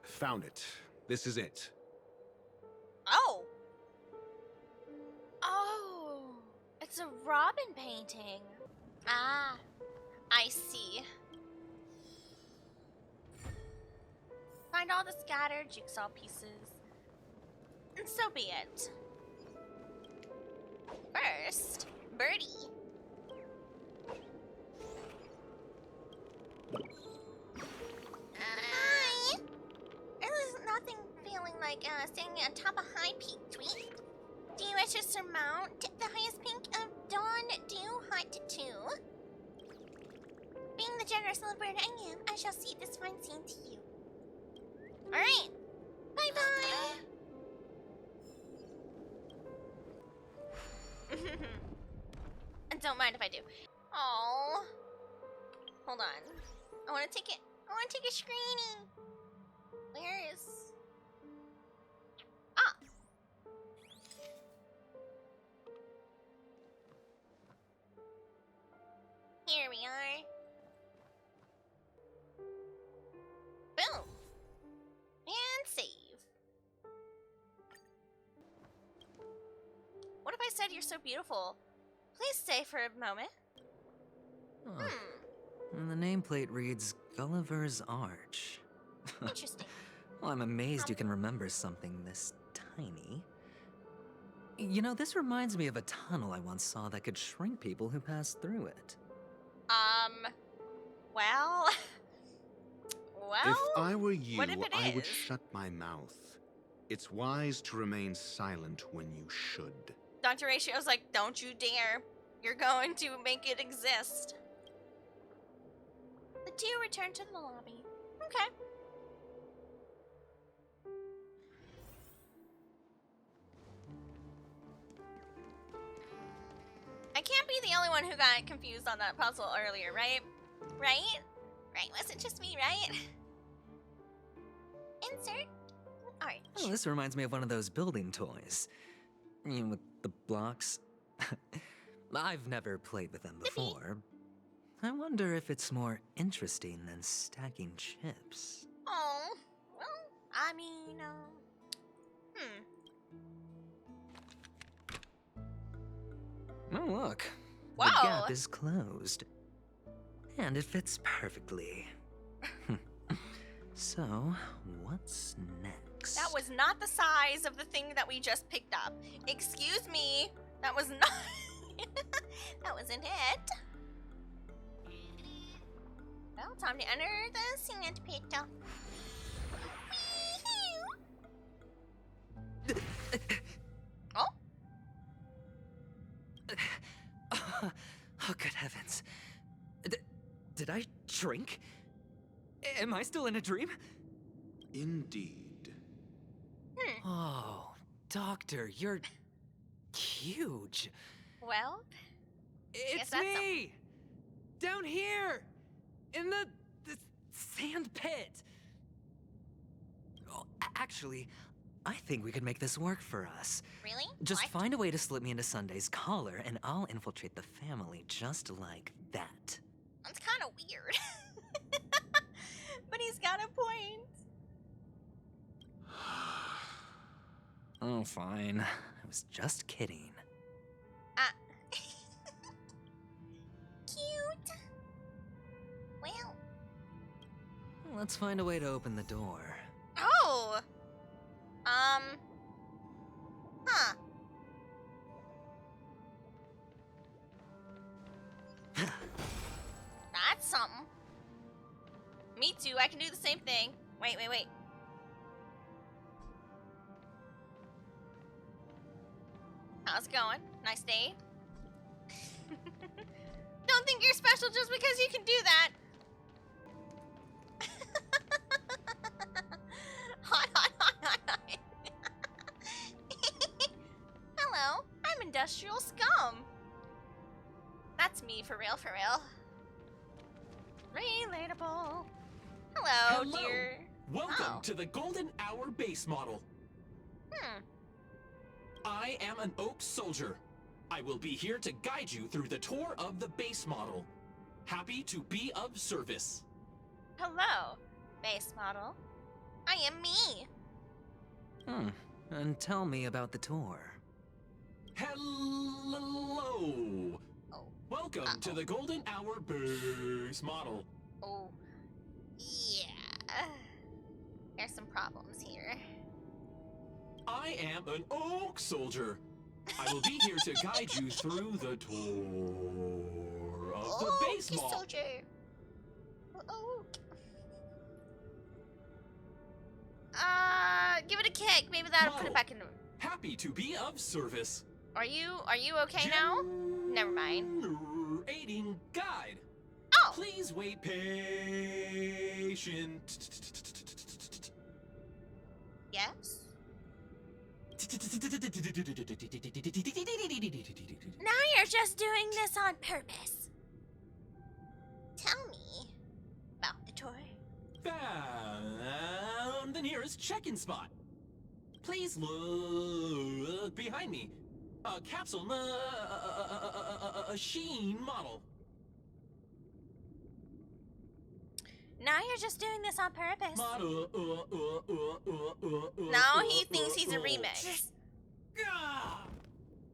Found it. This is it. Oh. Oh. It's a Robin painting. Ah. I see. Find all the scattered jigsaw pieces. And so be it. First, Birdie. Hi! There's nothing feeling like standing on top of High Peak, Tweet. Do you wish to surmount the highest peak of Dawn Dew Hut 2? Being the generous little bird I am, I shall cede this fine scene to you. Alright. Bye-bye. And don't mind if I do. Oh. Hold on. I want to take a screening. Where is... Ah. Here we are. Boom. And save. What if I said you're so beautiful? Please stay for a moment. Oh. And the nameplate reads Gulliver's Arch. Interesting. Well, I'm amazed you can remember something this tiny. You know, this reminds me of a tunnel I once saw that could shrink people who passed through it. Well... Well, if I were you, what if it I would is? shut my mouth. It's wise to remain silent when you should. Dr. Ratio's like, don't you dare. You're going to make it exist. The two return to the lobby. Okay. I can't be the only one who got confused on that puzzle earlier, right? Right? Right, wasn't just me, right? Insert arch. Oh, this reminds me of one of those building toys. You know, with the blocks. I've never played with them before. I wonder if it's more interesting than stacking chips. Oh, well, I mean, Oh, look. Whoa. The gap is closed. And it fits perfectly. So, what's next? That was not the size of the thing that we just picked up. Excuse me. That was not... that wasn't it. Well, time to enter the sand pit. Oh? Oh, good heavens. Did I shrink? Am I still in a dream? Indeed. Oh, Doctor, you're huge. Well, It's that's me! Down here! In the sand pit! Oh, actually, I think we could make this work for us. Really? Just What? find a way to slip me into Sunday's collar, and I'll infiltrate the family just like that. That's kind of weird. But he's got a point. Oh, fine. I was just kidding. Cute. Well. Let's find a way to open the door. Oh. Huh. That's something. Me too, I can do the same thing. Wait. How's it going? Nice day? Don't think you're special just because you can do that. Hot. Hello, I'm industrial scum. That's me, for real. Relatable. Hello, dear. Welcome to the Golden Hour base model. I am an Oak Soldier. I will be here to guide you through the tour of the base model. Happy to be of service. Hello, base model. I am me. And tell me about the tour. Hello. Welcome to the Golden Hour base model. Oh, yeah. There's some problems here. I am an Oak Soldier. I will be here to guide you through the tour of the base model. Soldier. Give it a kick. Maybe that'll put it back in. Happy to be of service. Are you okay now? Never mind. Aiding guide. Oh. Please wait patient. Yes. Now you're just doing this on purpose. Tell me about the tour. Found the nearest check-in spot. Please look behind me. A capsule machine model. Now you're just doing this on purpose. Model. Now he thinks he's a remix.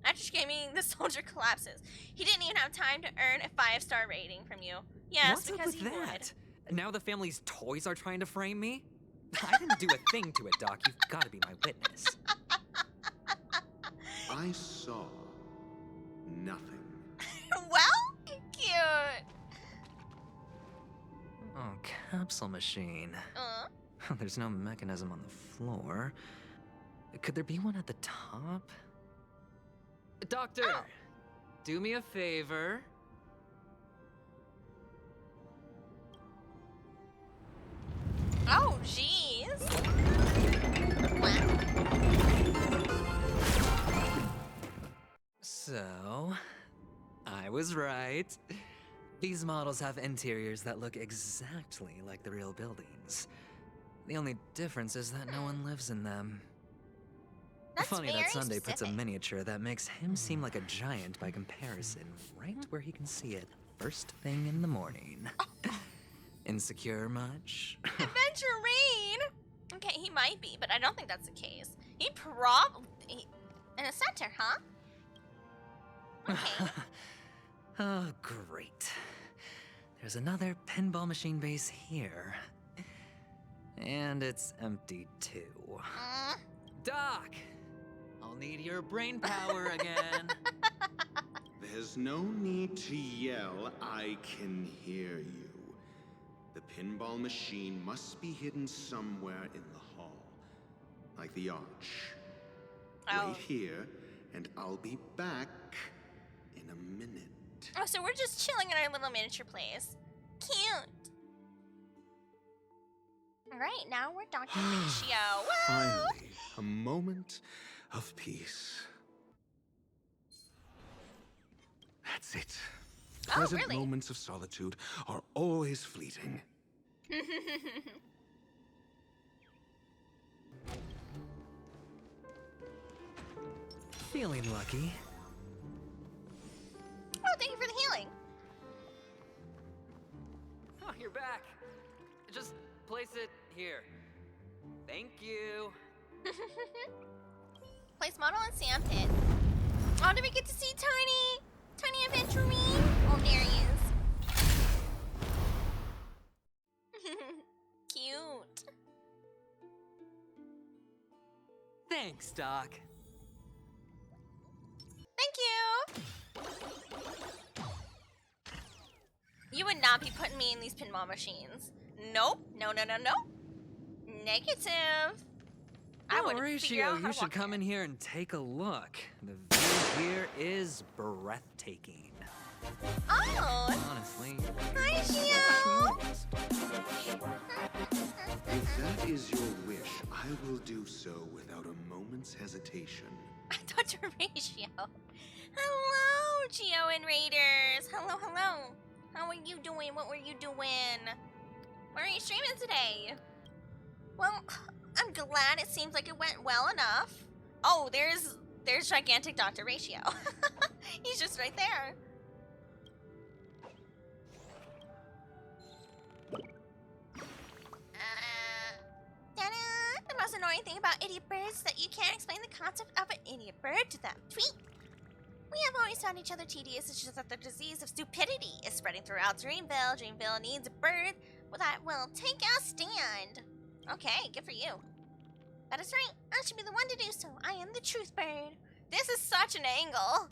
After gaming, the soldier collapses. He didn't even have time to earn a 5-star rating from you. Yes, What's because up with he that? Now the family's toys are trying to frame me? I didn't do a thing to it, Doc. You've got to be my witness. I saw nothing. Well, cute. Oh, capsule machine. There's no mechanism on the floor. Could there be one at the top? Doctor, do me a favor. Oh, jeez. So, I was right. These models have interiors that look exactly like the real buildings. The only difference is that no one lives in them. That's Funny very that Sunday puts a specific. miniature that makes him seem like a giant by comparison, right where he can see it. first thing in the morning. Insecure much? Aventurine! Okay, he might be, but I don't think that's the case. He probably... In a center, huh? Okay. Oh, great. There's another pinball machine base here. And it's empty, too. Doc! I'll need your brain power again. There's no need to yell, I can hear you. The pinball machine must be hidden somewhere in the hall. Like the arch. Wait here, and I'll be back in a minute. Oh, so we're just chilling in our little miniature place. Cute. Alright, now we're Dr. Ratio. Woo! Finally, a moment of peace. That's it. Pleasant really? moments of solitude are always fleeting. Feeling lucky. Oh, thank you for the healing. Oh, you're back. Just place it here. Thank you. Place model and sand pit. Oh, did we get to see Tiny Aventurine? Oh, there he is. Cute. Thanks, Doc. Thank you. You would not be putting me in these pinball machines. Nope. No. Negative. I would figure out how you to should walk come in here and take a look. The view here is breathtaking. Oh. Honestly. Hi, Gio. If that is your wish, I will do so without a moment's hesitation. Dr. Ratio. Hello, Geo and Raiders. Hello. How are you doing? What were you doing? Where are you streaming today? Well, I'm glad it seems like it went well enough. Oh, there's gigantic Dr. Ratio. He's just right there. Ta-da! The most annoying thing about idiot birds is that you can't explain the concept of an idiot bird to them. Tweet! We have always found each other tedious. It's just that the disease of stupidity is spreading throughout Dreamville. Dreamville needs a bird that will take a stand. Okay, good for you. That is right. I should be the one to do so. I am the truth bird. This is such an angle.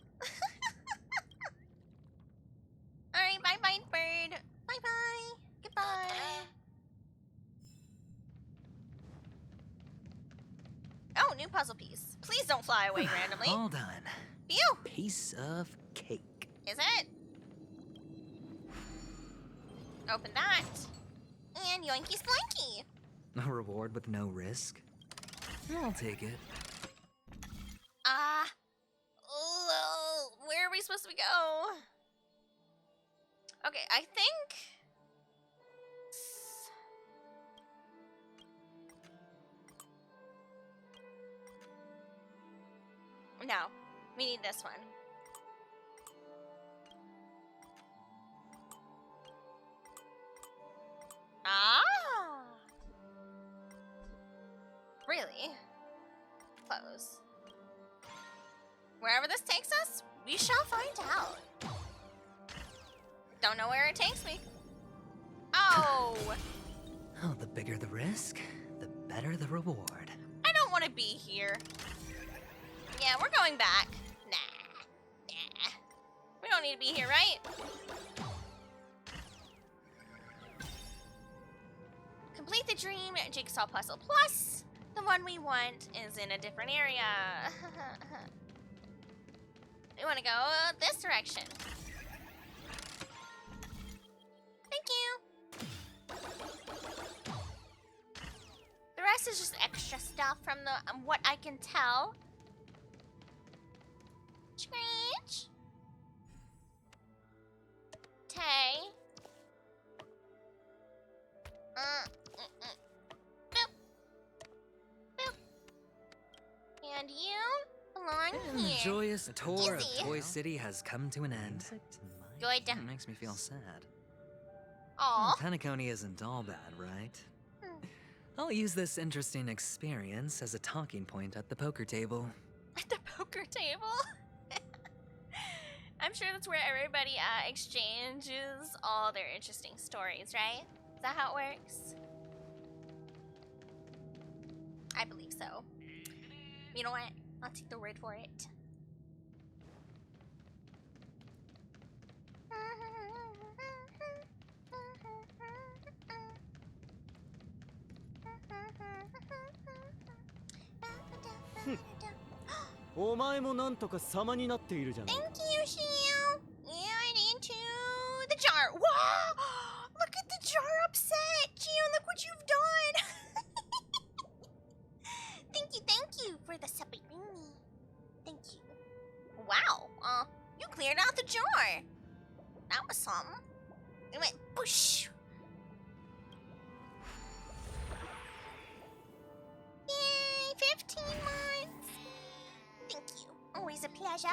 Alright, bye-bye, bird. Bye-bye. Goodbye. Oh, new puzzle piece. Please don't fly away randomly. All done. Phew. Piece of cake. Is it? Open that. And yoinky splinky. A reward with no risk. I'll take it. Where are we supposed to go? Okay, I think... No, we need this one. Ah! Really? Close. Wherever this takes us, we shall find out. Don't know where it takes me. Oh! Oh, the bigger the risk, the better the reward. I don't want to be here. Yeah, we're going back. Nah. We don't need to be here, right? Complete the dream jigsaw puzzle plus. The one we want is in a different area. We want to go this direction. Thank you. The rest is just extra stuff from the what I can tell. Screech. Tay. Boop. Boop. And you belong And here. the joyous tour Easy. of Toy City has come to an end. Good. It makes me feel sad. Aw. Penacony isn't all bad, right? I'll use this interesting experience as a talking point at the poker table. At the poker table? I'm sure that's where everybody exchanges all their interesting stories, right? Is that how it works? I believe so. You know what? I'll take the word for it. Thank you, Shio. And into the jar. Wow! Look at the jar upset. Shio, look what you've done. Thank you for the sapini. Thank you. Wow. You cleared out the jar. That was something. It went boosh. Yay, 15 months. Thank you. Always a pleasure.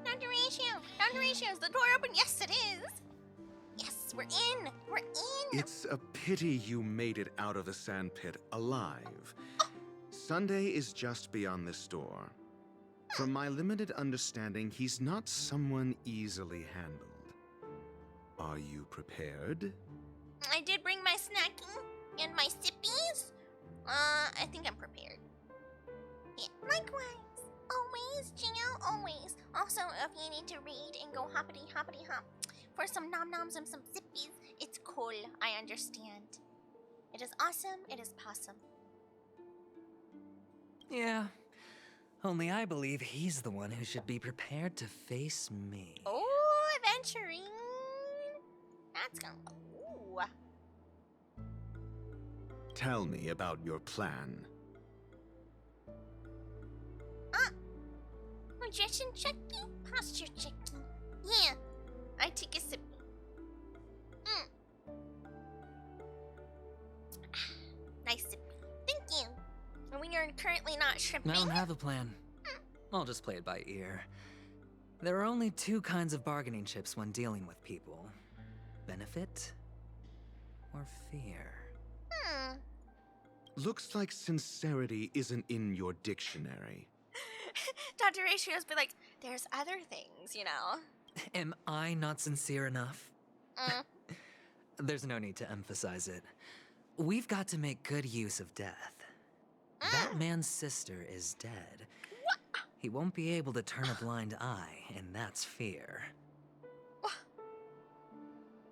Dr. Ratio, is the door open? Yes, it is. Yes, we're in. We're in. It's a pity you made it out of the sandpit alive. Sunday is just beyond this door. From my limited understanding, he's not someone easily handled. Are you prepared? I did bring my snacking and my sippies. I think I'm prepared. Yeah, likewise. Always, Gio, always. Also, if you need to read and go hoppity hoppity hop for some nom noms and some sippies, it's cool. I understand. It is awesome. It is possum. Yeah. Only I believe he's the one who should be prepared to face me. Oh, Aventurine. That's gonna. Ooh. Tell me about your plan. Projection checking, posture checking. Yeah, I take a sip. Nice sip. Thank you. And when you're currently not shrimping. I don't have a plan. I'll just play it by ear. There are only two kinds of bargaining chips when dealing with people: benefit or fear. Looks like sincerity isn't in your dictionary. Dr. Ratios be like, there's other things, you know. Am I not sincere enough? There's no need to emphasize it. We've got to make good use of death. That man's sister is dead. What? He won't be able to turn a blind eye, and that's fear.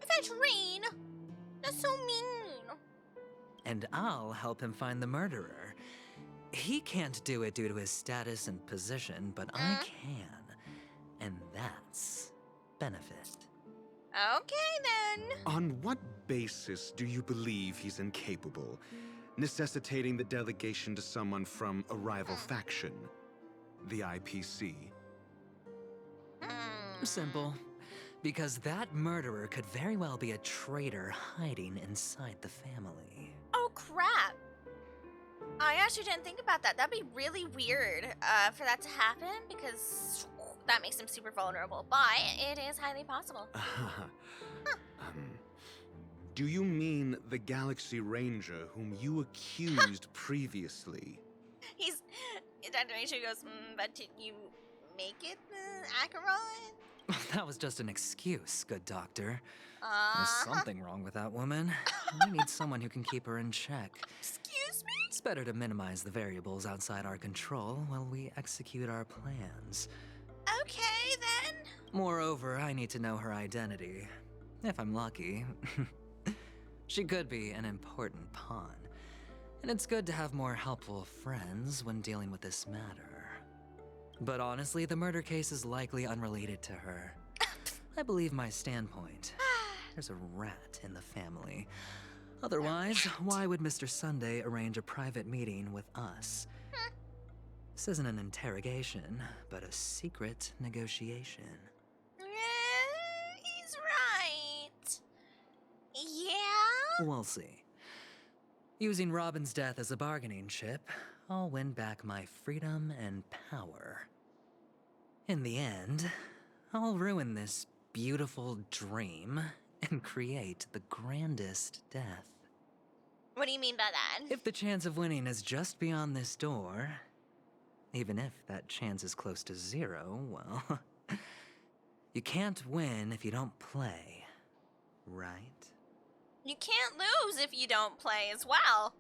Aventurine! That's so mean. And I'll help him find the murderer. He can't do it due to his status and position, but I can. And that's benefit. Okay, then. On what basis do you believe he's incapable, necessitating the delegation to someone from a rival faction? The IPC? Simple. Because that murderer could very well be a traitor hiding inside the family. Oh, crap. I actually didn't think about that. That'd be really weird for that to happen, because that makes him super vulnerable. But it is highly possible. Do you mean the Galaxy Ranger whom you accused previously? Dr. Rachel goes, but did you make it, Acheron? That was just an excuse, good doctor. There's something wrong with that woman. We need someone who can keep her in check. Excuse me? It's better to minimize the variables outside our control while we execute our plans. Okay, then. Moreover, I need to know her identity. If I'm lucky. She could be an important pawn. And it's good to have more helpful friends when dealing with this matter. But honestly, the murder case is likely unrelated to her. I believe my standpoint. There's a rat in the family. Otherwise, why would Mr. Sunday arrange a private meeting with us? This isn't an interrogation, but a secret negotiation. He's right. Yeah? We'll see. Using Robin's death as a bargaining chip, I'll win back my freedom and power. In the end, I'll ruin this beautiful dream and create the grandest death. What do you mean by that? If the chance of winning is just beyond this door, even if that chance is close to 0, well, you can't win if you don't play, right? You can't lose if you don't play as well.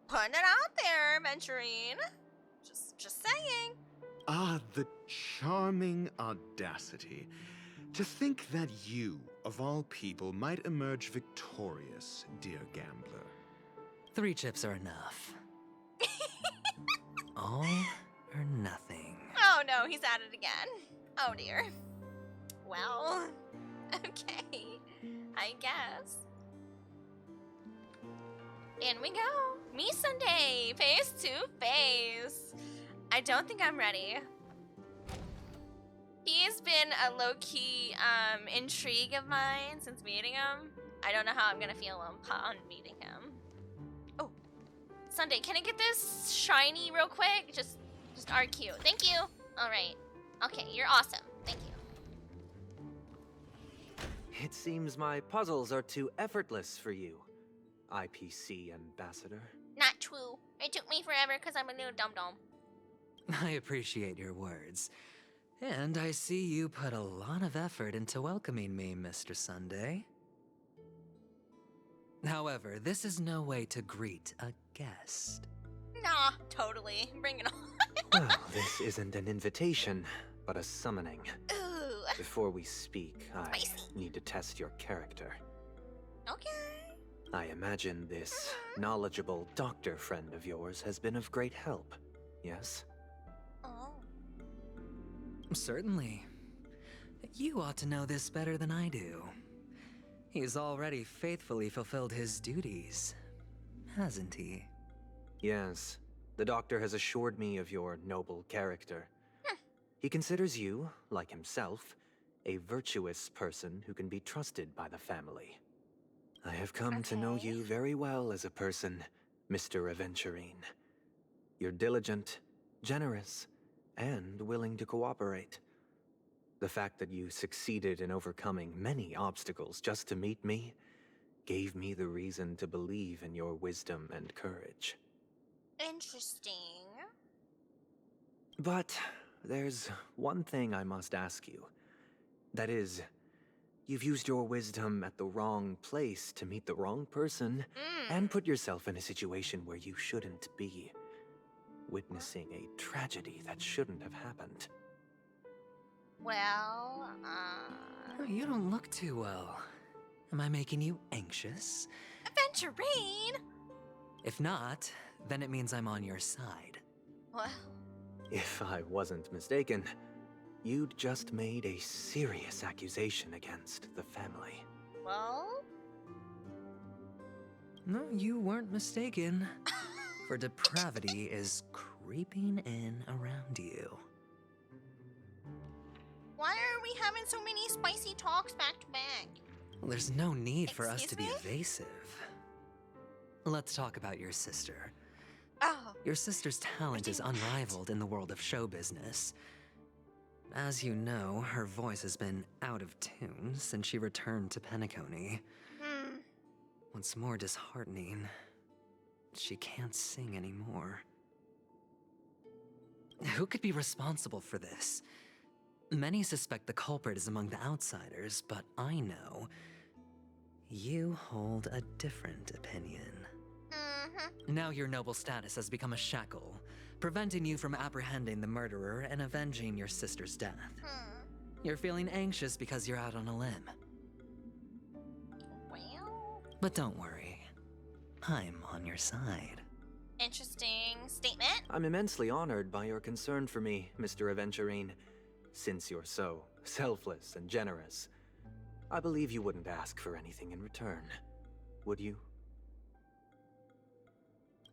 Putting it out there, Aventurine. Just saying. Ah, the charming audacity. To think that you, of all people, might emerge victorious, dear gambler. 3 chips are enough. All or nothing. Oh no, he's at it again. Oh dear. Well, okay, I guess. In we go. Me Sunday, face to face. I don't think I'm ready. He's been a low-key intrigue of mine since meeting him. I don't know how I'm gonna feel upon meeting him. Oh, Sunday, can I get this shiny real quick? Just RQ. Thank you. All right. Okay, you're awesome. Thank you. It seems my puzzles are too effortless for you, IPC Ambassador. Not true. It took me forever because I'm a little dum-dum. I appreciate your words. And I see you put a lot of effort into welcoming me, Mr. Sunday. However, this is no way to greet a guest. Nah, totally. Bring it on. Well, this isn't an invitation, but a summoning. Ooh. Before we speak, I Spicy. need to test your character. Okay. I imagine this knowledgeable doctor friend of yours has been of great help, yes? Oh. Certainly. You ought to know this better than I do. He's already faithfully fulfilled his duties, hasn't he? Yes. The doctor has assured me of your noble character. He considers you, like himself, a virtuous person who can be trusted by the family. I have come to know you very well as a person, Mr. Aventurine. You're diligent, generous, and willing to cooperate. The fact that you succeeded in overcoming many obstacles just to meet me gave me the reason to believe in your wisdom and courage. Interesting. But there's one thing I must ask you. That is, you've used your wisdom at the wrong place to meet the wrong person and put yourself in a situation where you shouldn't be, witnessing a tragedy that shouldn't have happened. Well, You don't look too well. Am I making you anxious? Aventurine! If not, then it means I'm on your side. Well, If I wasn't mistaken, you'd just made a serious accusation against the family. well, No, you weren't mistaken. For depravity is creeping in around you. why are we having so many spicy talks back to back? Well, there's no need for us to be Excuse me? evasive. Let's talk about your sister. Oh, Your sister's talent is unrivaled in the world of show business. As you know, her voice has been out of tune since she returned to Penacony. What's more disheartening, she can't sing anymore. Who could be responsible for this? Many suspect the culprit is among the outsiders, but I know you hold a different opinion. Now your noble status has become a shackle, preventing you from apprehending the murderer and avenging your sister's death. You're feeling anxious because you're out on a limb. well, But don't worry, I'm on your side. interesting statement. I'm immensely honored by your concern for me, Mr. Aventurine. Since you're so selfless and generous, I believe you wouldn't ask for anything in return, would you?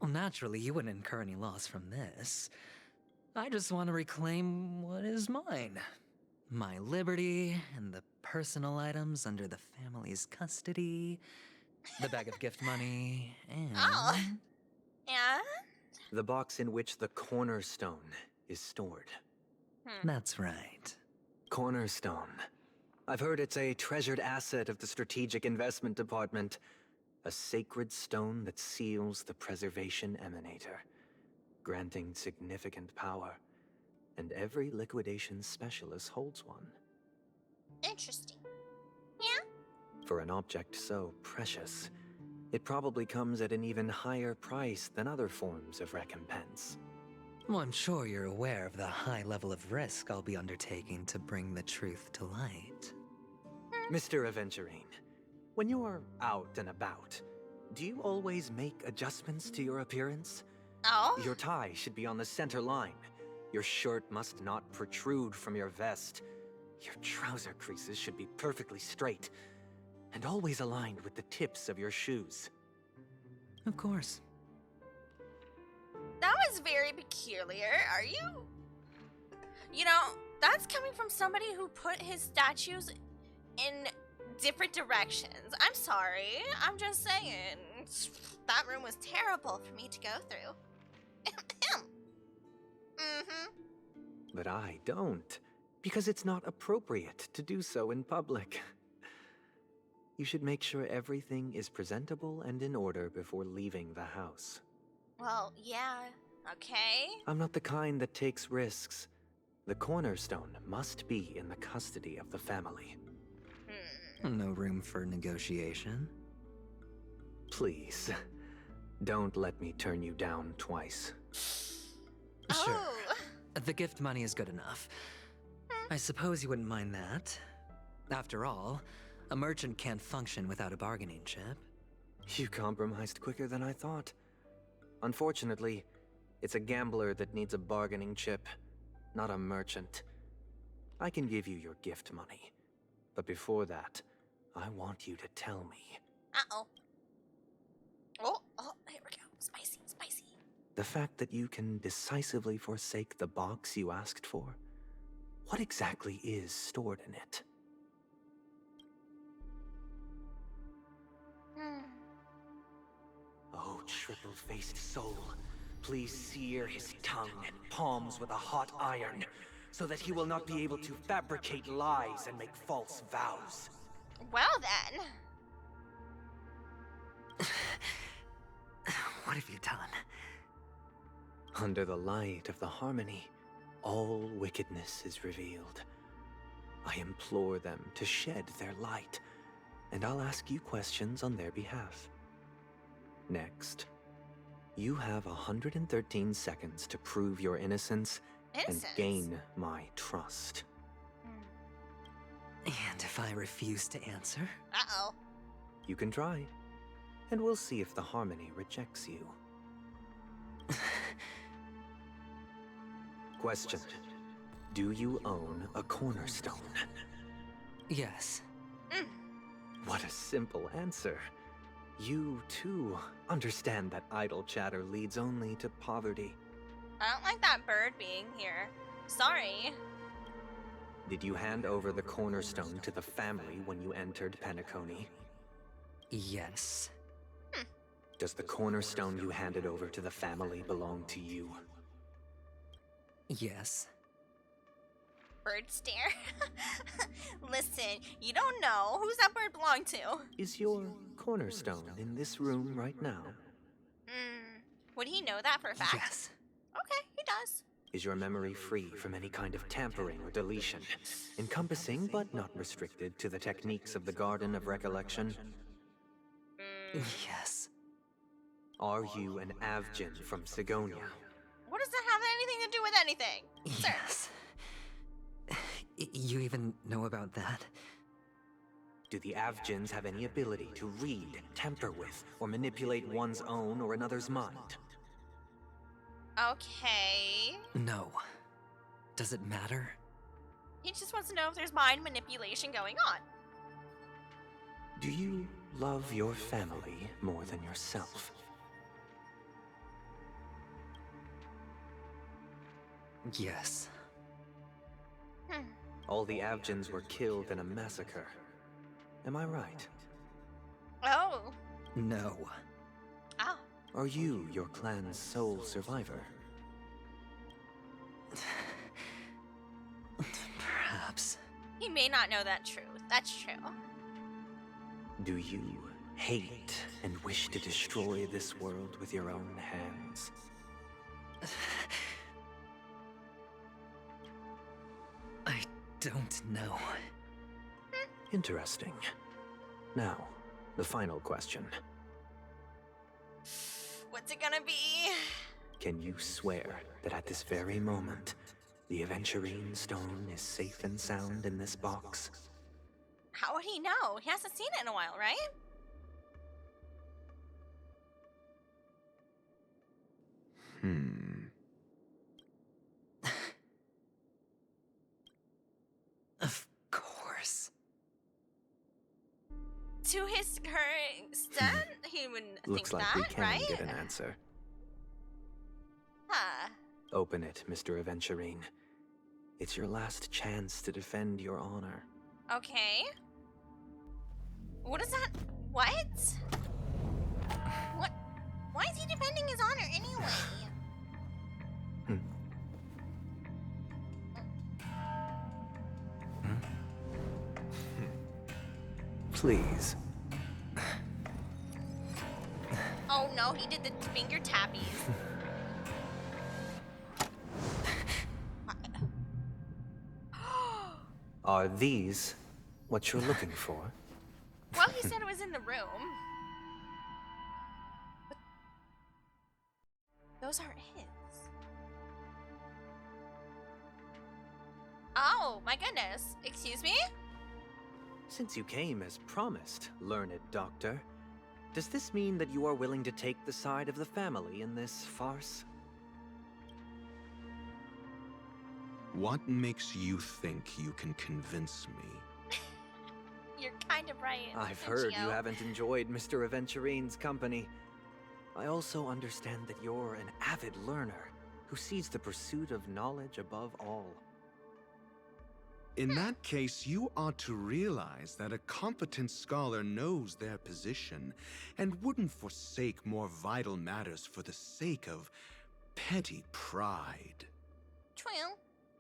Well, naturally, you wouldn't incur any loss from this. I just want to reclaim what is mine. My liberty and the personal items under the family's custody, the bag of gift money, and... Oh. Yeah? The box in which the cornerstone is stored. That's right. Cornerstone. I've heard it's a treasured asset of the Strategic Investment Department. A sacred stone that seals the Preservation Emanator, granting significant power. And every liquidation specialist holds one. Interesting. Yeah? For an object so precious, it probably comes at an even higher price than other forms of recompense. Well, I'm sure you're aware of the high level of risk I'll be undertaking to bring the truth to light. Mr. Aventurine, when you're out and about, do you always make adjustments to your appearance? Oh? Your tie should be on the center line. Your shirt must not protrude from your vest. Your trouser creases should be perfectly straight, and always aligned with the tips of your shoes. Of course. That was very peculiar. Are you... You know, that's coming from somebody who put his statues in different directions. I'm sorry. I'm just saying. That room was terrible for me to go through. But I don't, because it's not appropriate to do so in public. You should make sure everything is presentable and in order before leaving the house. Well, yeah, okay. I'm not the kind that takes risks. The cornerstone must be in the custody of the family. No room for negotiation. Please, don't let me turn you down twice. Sure. The gift money is good enough. I suppose you wouldn't mind that. After all, a merchant can't function without a bargaining chip. You compromised quicker than I thought. Unfortunately, it's a gambler that needs a bargaining chip, not a merchant. I can give you your gift money, but before that, I want you to tell me. Uh-oh. Oh, here we go. Spicy, spicy. The fact that you can decisively forsake the box you asked for, what exactly is stored in it? Oh, triple-faced soul, please sear his tongue and palms with a hot iron, so that he will not be able to fabricate lies and make false vows. Well then. What have you done? Under the light of the harmony, all wickedness is revealed. I implore them to shed their light, and I'll ask you questions on their behalf. Next, you have 113 seconds to prove your innocence and gain my trust. And if I refuse to answer? Uh-oh. You can try, and we'll see if the harmony rejects you. Question. Do you own a cornerstone? Yes. What a simple answer. You, too, understand that idle chatter leads only to poverty. I don't like that bird being here. Sorry. Did you hand over the cornerstone to the family when you entered Penacony? Yes. Does the cornerstone you handed over to the family belong to you? Yes. Bird stare. Listen, you don't know. Who's that bird belong to? Is your cornerstone in this room right now? Would he know that for a fact? Yes. Okay, he does. Is your memory free from any kind of tampering or deletion, encompassing but not restricted to the techniques of the Garden of Recollection? Yes. Are you an Avgin from Sigonia? What does that have anything to do with anything? Sir. Yes. You even know about that? Do the Avgins have any ability to read, tamper with, or manipulate one's own or another's mind? Okay. No. Does it matter? He just wants to know if there's mind manipulation going on. Do you love your family more than yourself? Yes. All the Avgins were killed in a massacre. Am I right? Oh. No. Oh. Are you your clan's sole survivor? may not know that truth. That's true. Do you hate and wish to destroy this world with your own hands? I don't know. Interesting. Now, the final question. What's it gonna be? Can you swear that at this very moment, the Aventurine stone is safe and sound in this box? How would he know? He hasn't seen it in a while, right? Of course. To his current extent, he would Looks think like that, we can right? get an answer. Huh. Open it, Mr. Aventurine. It's your last chance to defend your honor. Okay. What is that? What? What? Why is he defending his honor anyway? Please. Oh no, he did the finger tappies. Are these what you're looking for? Well, he said it was in the room. But those aren't his. Oh, my goodness. Excuse me? Since you came as promised, learned doctor, does this mean that you are willing to take the side of the family in this farce? What makes you think you can convince me? You're kind of right. I've heard you Sergio. haven't enjoyed Mr. Aventurine's company. I also understand that you're an avid learner who sees the pursuit of knowledge above all. In that case, you ought to realize that a competent scholar knows their position and wouldn't forsake more vital matters for the sake of petty pride. True.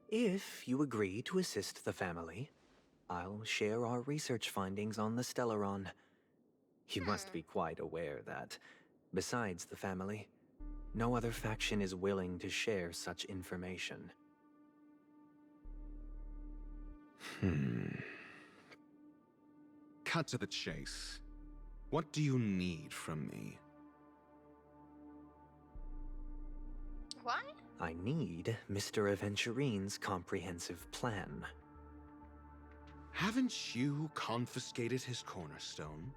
If you agree to assist the family, I'll share our research findings on the Stellaron. You must be quite aware that, besides the family, no other faction is willing to share such information. Cut to the chase. What do you need from me? What? I need Mr. Aventurine's comprehensive plan. Haven't you confiscated his cornerstone?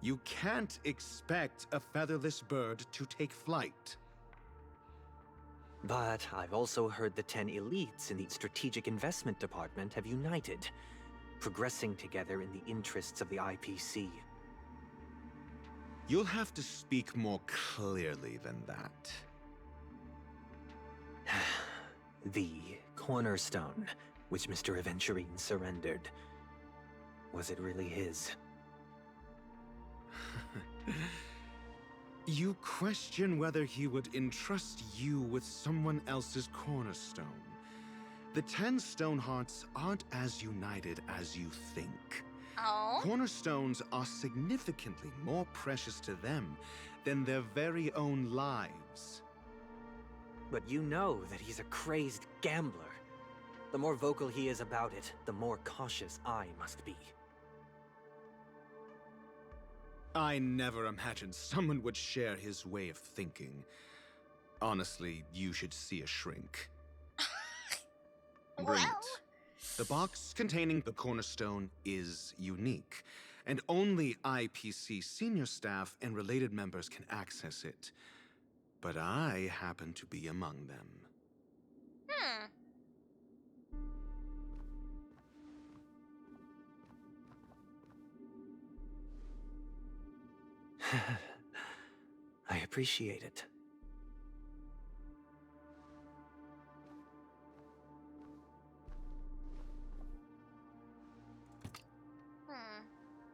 You can't expect a featherless bird to take flight. But I've also heard the 10 elites in the Strategic Investment Department have united, progressing together in the interests of the IPC. You'll have to speak more clearly than that. The cornerstone, which Mr. Aventurine surrendered. Was it really his? You question whether he would entrust you with someone else's cornerstone. The 10 Stonehearts aren't as united as you think. Oh? Cornerstones are significantly more precious to them than their very own lives. But you know that he's a crazed gambler. The more vocal he is about it, the more cautious I must be. I never imagined someone would share his way of thinking. Honestly, you should see a shrink. Bring it. The box containing the cornerstone is unique, and only IPC senior staff and related members can access it. But I happen to be among them. I appreciate it.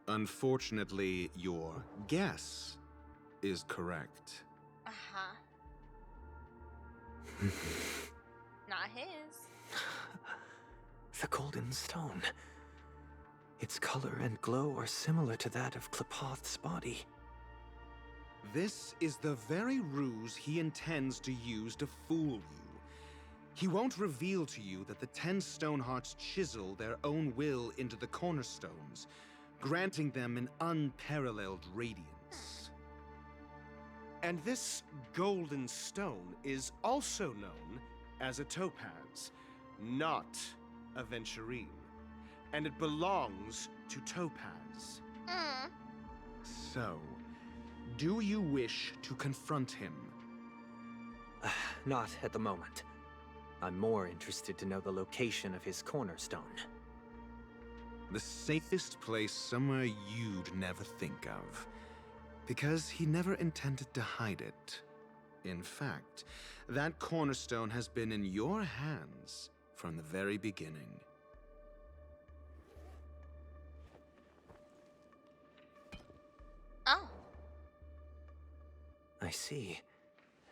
Unfortunately, your guess is correct. Uh-huh. Not his. The Golden Stone. Its color and glow are similar to that of Klepoth's body. This is the very ruse he intends to use to fool you. He won't reveal to you that the 10 Stonehearts chisel their own will into the cornerstones, granting them an unparalleled radiance. And this golden stone is also known as a topaz, not Aventurine. And it belongs to Topaz. So, do you wish to confront him? Not at the moment. I'm more interested to know the location of his cornerstone. The safest place somewhere you'd never think of. Because he never intended to hide it. In fact, that cornerstone has been in your hands from the very beginning. Oh. I see.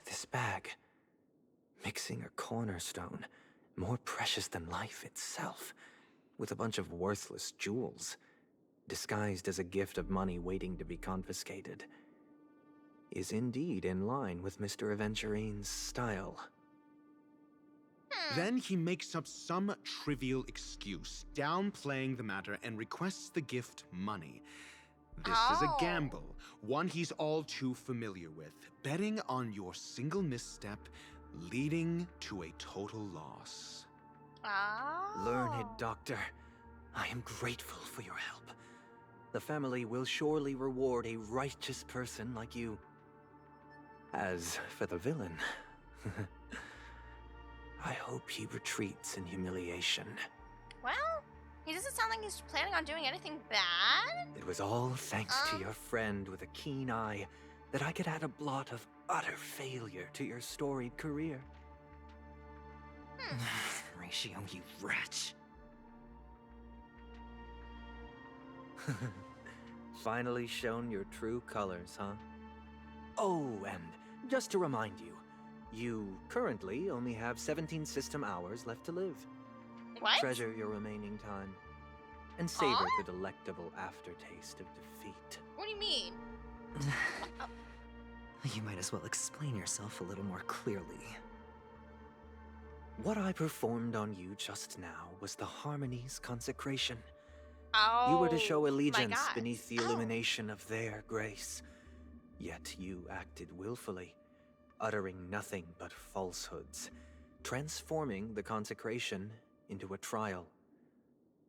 This bag. Mixing a cornerstone, more precious than life itself, with a bunch of worthless jewels, disguised as a gift of money waiting to be confiscated, is indeed in line with Mr. Aventurine's style. Then he makes up some trivial excuse, downplaying the matter, and requests the gift money. This is a gamble, one he's all too familiar with, betting on your single misstep, leading to a total loss. Learned doctor, I am grateful for your help. The family will surely reward a righteous person like you. As for the villain, I hope he retreats in humiliation. Well, he doesn't sound like he's planning on doing anything bad. It was all thanks to your friend with a keen eye that I could add a blot of utter failure to your storied career. Ratio, you wretch. Finally shown your true colors, huh? Oh, and just to remind you, you currently only have 17 system hours left to live. What? Treasure your remaining time, and savor the delectable aftertaste of defeat. What do you mean? You might as well explain yourself a little more clearly. What I performed on you just now was the Harmony's consecration. Oh, you were to show my allegiance God. beneath the illumination of their grace. Yet you acted willfully, uttering nothing but falsehoods, transforming the consecration into a trial.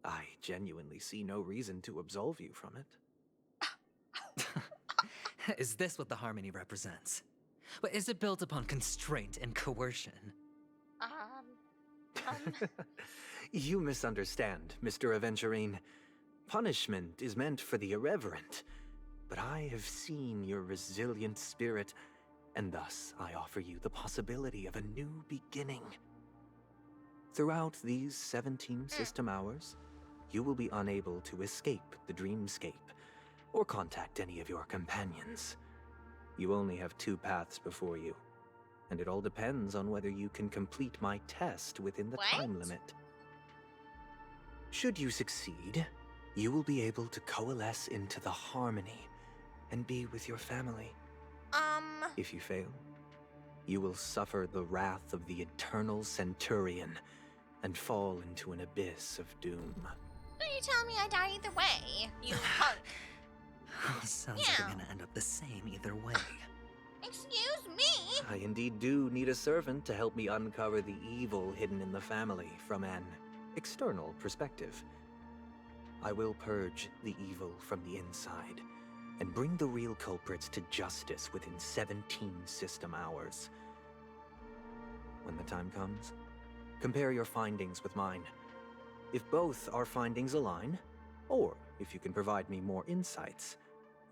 I genuinely see no reason to absolve you from it. Is this what the Harmony represents? But is it built upon constraint and coercion? You misunderstand, Mr. Aventurine. Punishment is meant for the irreverent, but I have seen your resilient spirit, and thus I offer you the possibility of a new beginning. Throughout these 17 system hours, you will be unable to escape the dreamscape or contact any of your companions. You only have 2 paths before you, and it all depends on whether you can complete my test within the time limit. Should you succeed, you will be able to coalesce into the Harmony and be with your family. If you fail, you will suffer the wrath of the Eternal Centurion and fall into an abyss of doom. So you telling me I die either way, you punk? Sounds like I'm gonna end up the same either way. Excuse me? I indeed do need a servant to help me uncover the evil hidden in the family from an external perspective. I will purge the evil from the inside and bring the real culprits to justice within 17 system hours. When the time comes, compare your findings with mine. If both our findings align, or if you can provide me more insights,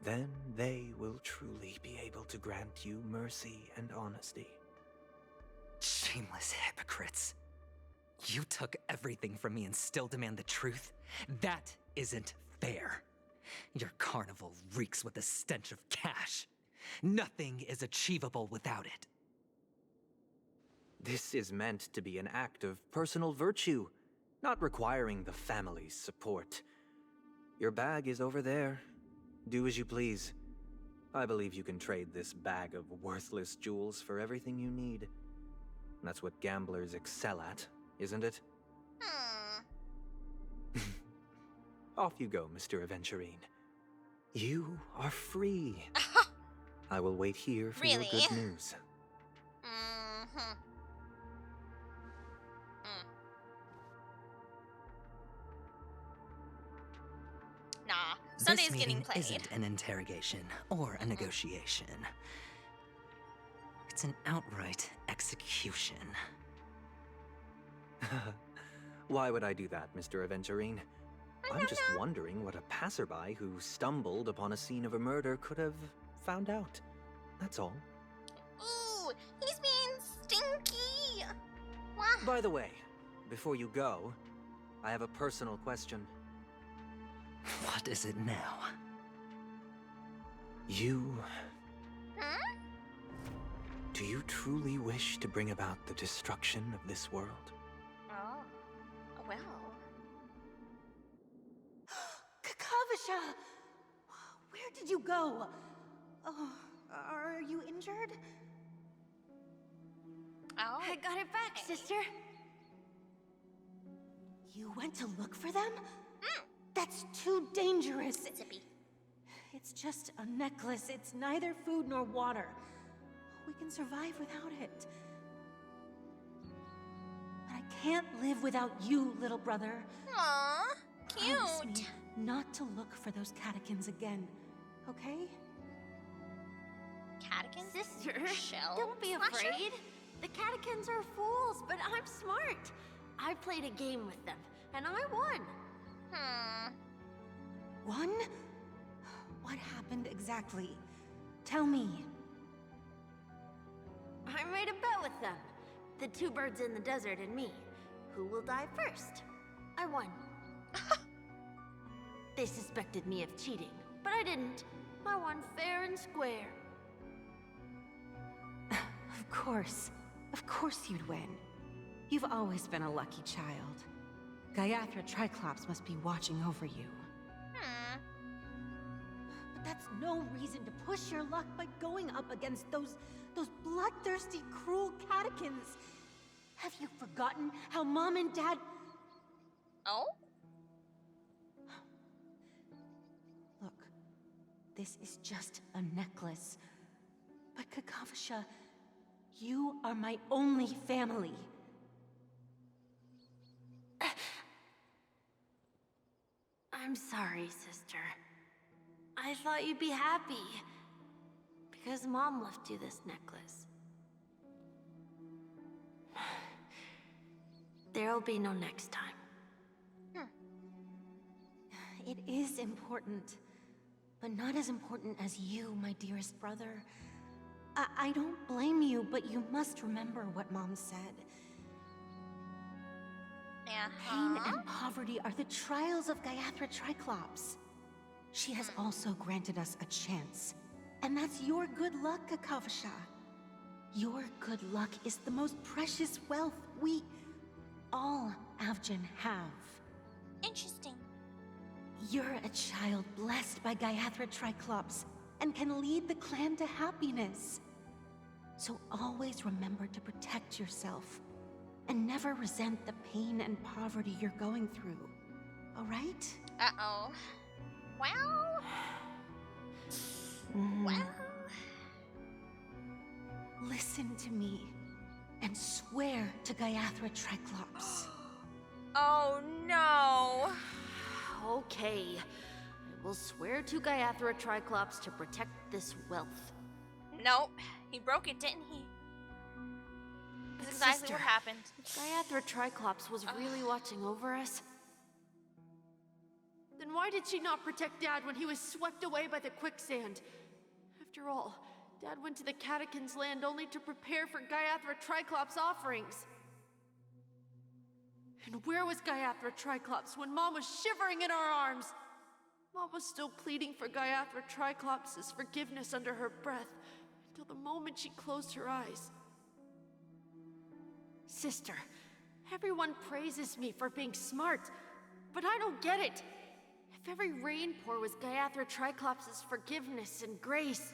then they will truly be able to grant you mercy and honesty. Shameless hypocrites. You took everything from me and still demand the truth? That isn't fair. Your carnival reeks with the stench of cash. Nothing is achievable without it. This is meant to be an act of personal virtue, not requiring the family's support. Your bag is over there. Do as you please. I believe you can trade this bag of worthless jewels for everything you need. That's what gamblers excel at, isn't it? Off you go, Mr. Aventurine. You are free. I will wait here for your good news. Nah, Sunday's This getting meeting played. isn't an interrogation or a negotiation. It's an outright execution. Why would I do that, Mr. Aventurine? I'm just wondering what a passerby who stumbled upon a scene of a murder could have found out. That's all. Ooh, he's being stinky. Wow. By the way, before you go, I have a personal question. What is it now? You... Huh? Do you truly wish to bring about the destruction of this world? Oh, well. Kakavasha! Where did you go? Oh, are you injured? Oh. I got it back, sister. You went to look for them? That's too dangerous. Zippy. It's just a necklace. It's neither food nor water. We can survive without it. But I can't live without you, little brother. Aww, Promise cute. me not to look for those catechins again, okay? Catechins? Sister, Shell don't be slasher? afraid. The catechins are fools, but I'm smart. I played a game with them, and I won. One? What happened exactly? Tell me. I made a bet with them. The two birds in the desert and me. Who will die first? I won. They suspected me of cheating, but I didn't. I won fair and square. Of course you'd win. You've always been a lucky child. Gaiathra Triclops must be watching over you. But that's no reason to push your luck by going up against those bloodthirsty, cruel catechins. Have you forgotten how Mom and Dad... Oh? Look, this is just a necklace. But Kakavasha, you are my only family. I'm sorry, sister. I thought you'd be happy. Because Mom left you this necklace. There'll be no next time. It is important, but not as important as you, my dearest brother. I don't blame you, but you must remember what Mom said. Pain and poverty are the trials of Gaiathra Triclops. She has also granted us a chance. And that's your good luck, Kakavasha. Your good luck is the most precious wealth we, all Avgin, have. Interesting. You're a child blessed by Gaiathra Triclops and can lead the clan to happiness. So always remember to protect yourself and never resent the pain and poverty you're going through. All right? Uh-oh. Well... Well... Listen to me and swear to Gaiathra Triclops. Oh no! Okay. I will swear to Gaiathra Triclops to protect this wealth. Nope. He broke it, didn't he? That's exactly Sister, what happened. If Gaiathra Triclops was really watching over us, then why did she not protect Dad when he was swept away by the quicksand? After all, Dad went to the Catechins' land only to prepare for Gaiathra Triclops' offerings. And where was Gaiathra Triclops when Mom was shivering in our arms? Mom was still pleading for Gaiathra Triclops' forgiveness under her breath until the moment she closed her eyes. Sister, everyone praises me for being smart, but I don't get it. If If every rain pour was Gaiathra Triclops' forgiveness and grace,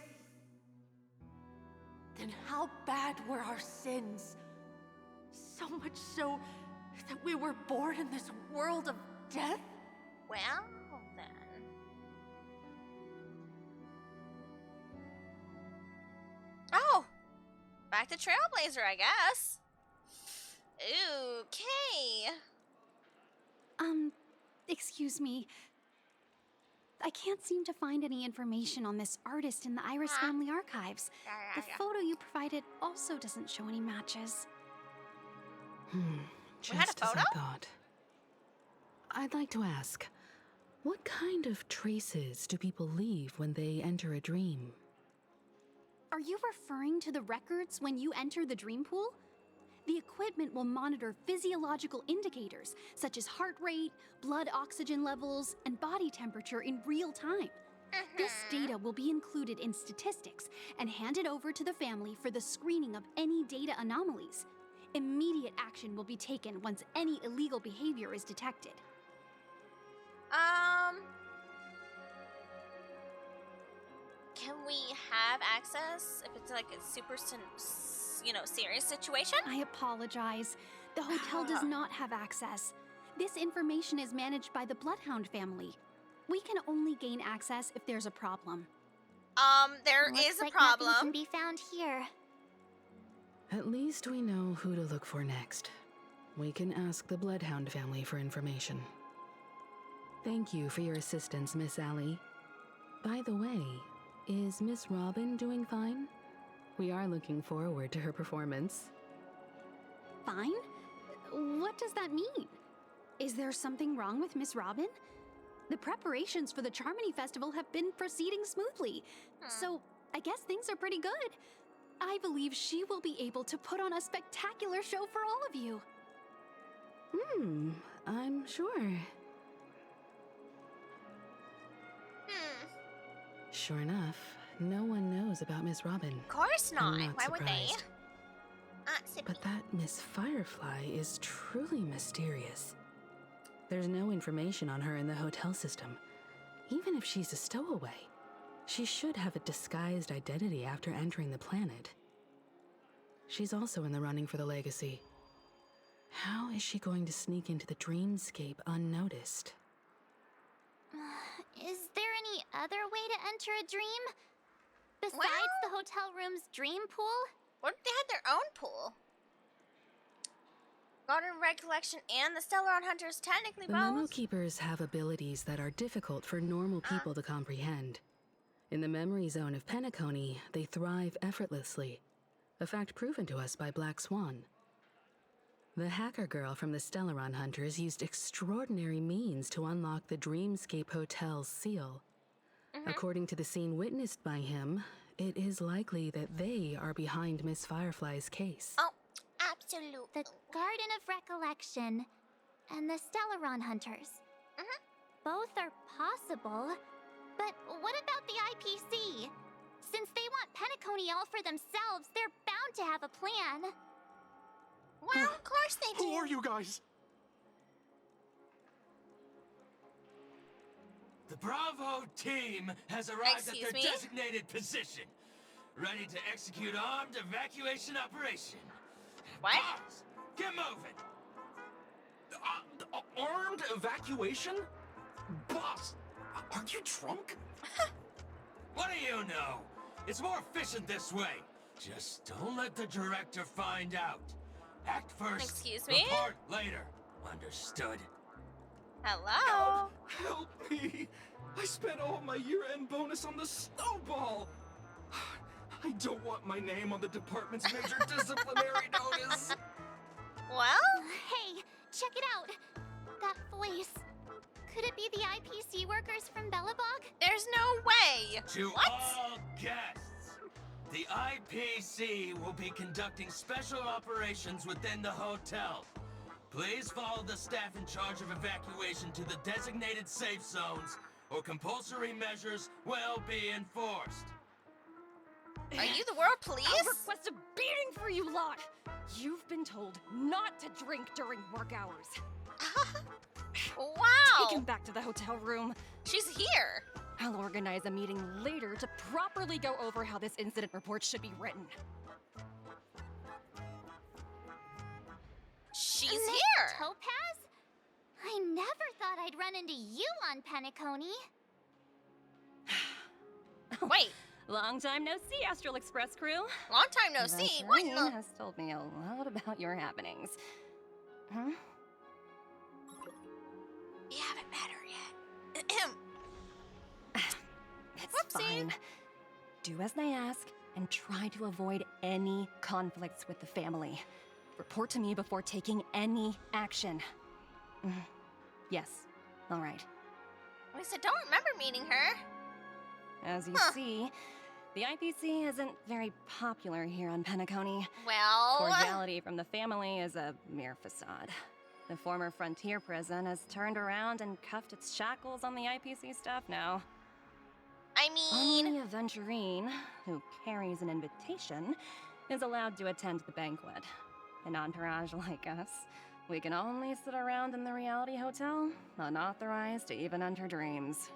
then how bad were our sins? So much so that we were born in this world of death? Well, then. Oh! Back to Trailblazer, I guess. Okay. Excuse me. I can't seem to find any information on this artist in the Iris family archives. The photo you provided also doesn't show any matches. Just as I thought. I'd like to ask, what kind of traces do people leave when they enter a dream? Are you referring to the records when you enter the dream pool? The equipment will monitor physiological indicators such as heart rate, blood oxygen levels, and body temperature in real time. This data will be included in statistics and handed over to the family for the screening of any data anomalies. Immediate action will be taken once any illegal behavior is detected. Can we have access if it's like a super, serious situation? I apologize. The hotel does not have access. This information is managed by the Bloodhound family. We can only gain access if there's a problem. There is a problem. Nothing can be found here. At least we know who to look for next. We can ask the Bloodhound family for information. Thank you for your assistance, Miss Allie. By the way, is Miss Robin doing fine? We are looking forward to her performance. Fine? What does that mean? Is there something wrong with Miss Robin? The preparations for the Charmony Festival have been proceeding smoothly, so I guess things are pretty good. I believe she will be able to put on a spectacular show for all of you. I'm sure. Sure enough, no one knows about Miss Robin. Of course not. I'm not Why would they? surprised. But that Miss Firefly is truly mysterious. There's no information on her in the hotel system. Even if she's a stowaway, she should have a disguised identity after entering the planet. She's also in the running for the legacy. How is she going to sneak into the dreamscape unnoticed? Is there any other way to enter a dream? Besides the hotel room's dream pool? What if they had their own pool? Garden Red Collection and the Stellaron Hunters technically The Memo Keepers have abilities that are difficult for normal people to comprehend. In the memory zone of Penacony, they thrive effortlessly, a fact proven to us by Black Swan. The hacker girl from the Stellaron Hunters used extraordinary means to unlock the Dreamscape Hotel's seal. According to the scene witnessed by him, it is likely that they are behind Miss Firefly's case. Oh, absolutely. The Garden of Recollection and the Stellaron Hunters. Both are possible, but what about the IPC? Since they want Penacony all for themselves, they're bound to have a plan. Well, of course they do. Who are you guys? The Bravo team has arrived at their designated position, ready to execute armed evacuation operation. What? Boss, get moving! Armed evacuation? Boss, are you drunk? What do you know? It's more efficient this way. Just don't let the director find out. Act first. Excuse me? Report later. Understood? Hello? Help me! I spent all my year-end bonus on the snowball! I don't want my name on the department's major disciplinary notice! Well? Hey, check it out! That voice. Could it be the IPC workers from Bellabog? There's no way! To What? all guests, the IPC will be conducting special operations within the hotel. Please follow the staff in charge of evacuation to the designated safe zones, or compulsory measures will be enforced. Are you the world police? I'll request a beating for you lot! You've been told not to drink during work hours. Wow! Take him back to the hotel room. She's here. I'll organize a meeting later to properly go over how this incident report should be written. She's Miss here. Topaz? I never thought I'd run into you on Penacony. Wait. Long time no see, Astral Express crew. Long time no see. What in the... has told me a lot about your happenings. Huh? You haven't met her yet. It's fine. Do as they ask and try to avoid any conflicts with the family. Report to me before taking any action. Yes. All right. Lisa, don't remember meeting her. As you see, the IPC isn't very popular here on Penacony. Well... Cordiality from the family is a mere facade. The former frontier prison has turned around and cuffed its shackles on the IPC staff now. I mean... Only Aventurine, who carries an invitation, is allowed to attend the banquet. An entourage like us, we can only sit around in the reality hotel, unauthorized to even enter dreams.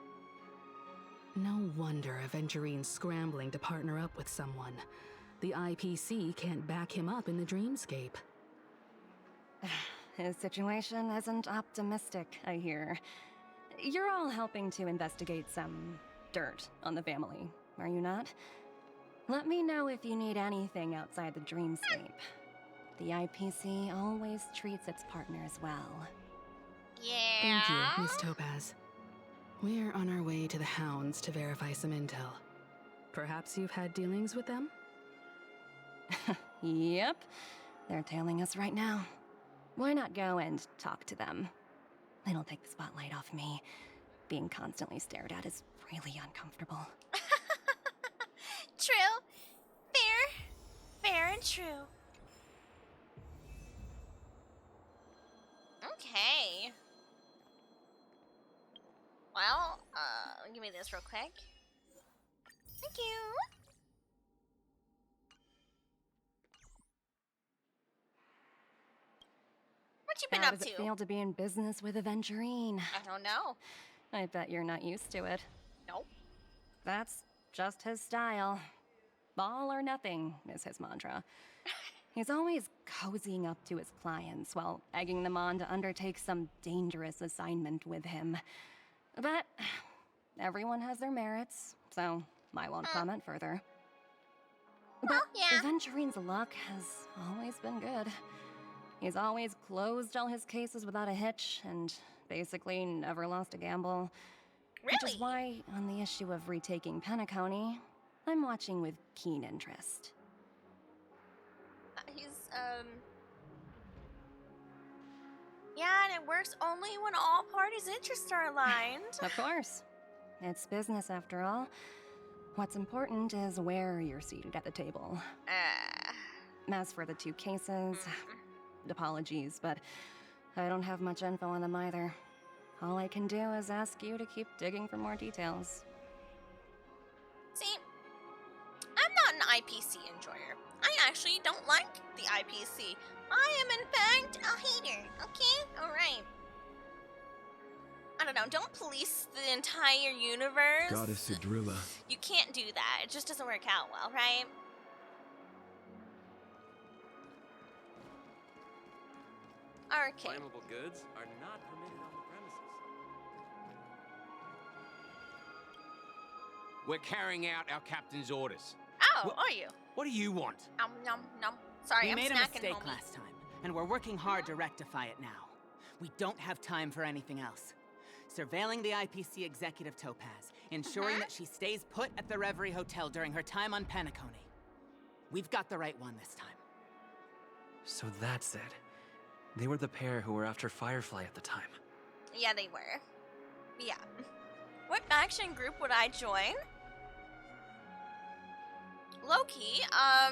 No wonder Aventurine's scrambling to partner up with someone. The IPC can't back him up in the dreamscape. His situation isn't optimistic, I hear. You're all helping to investigate some dirt on the family, are you not? Let me know if you need anything outside the dreamscape. The IPC always treats its partners well. Yeah. Thank you, Miss Topaz. We're on our way to the Hounds to verify some intel. Perhaps you've had dealings with them? Yep. They're tailing us right now. Why not go and talk to them? It'll take the spotlight off me. Being constantly stared at is really uncomfortable. True. Fair and true. Okay. Well, give me this real quick. Thank you. What you been How up does to? it feel to be in business with Aventurine? I don't know. I bet you're not used to it. Nope. That's just his style. All or nothing is his mantra. He's always cozying up to his clients while egging them on to undertake some dangerous assignment with him. But everyone has their merits, so I won't comment further. But Aventurine's luck has always been good. He's always closed all his cases without a hitch and basically never lost a gamble. Really? Which is why, on the issue of retaking Penacony, I'm watching with keen interest. He's, yeah, and it works only when all parties' interests are aligned. Of course. It's business after all. What's important is where you're seated at the table. As for the two cases, apologies, but I don't have much info on them either. All I can do is ask you to keep digging for more details. See, I'm not an IPC enjoyer. I actually don't like the IPC. I am, in fact, a hater, okay? Alright. I don't know, don't police the entire universe. Goddess Cedrilla. You can't do that. It just doesn't work out well, right? Okay. Flammable goods are not permitted on the premises. We're carrying out our captain's orders. Oh, are you? What do you want? Nom. Sorry, we I'm made a snacking, mistake homie. last time, and we're working hard to rectify it now. We don't have time for anything else. Surveilling the IPC executive Topaz, ensuring that she stays put at the Reverie Hotel during her time on Penacony. We've got the right one this time. So that's it. They were the pair who were after Firefly at the time. Yeah, they were. Yeah. What faction group would I join? Loki, I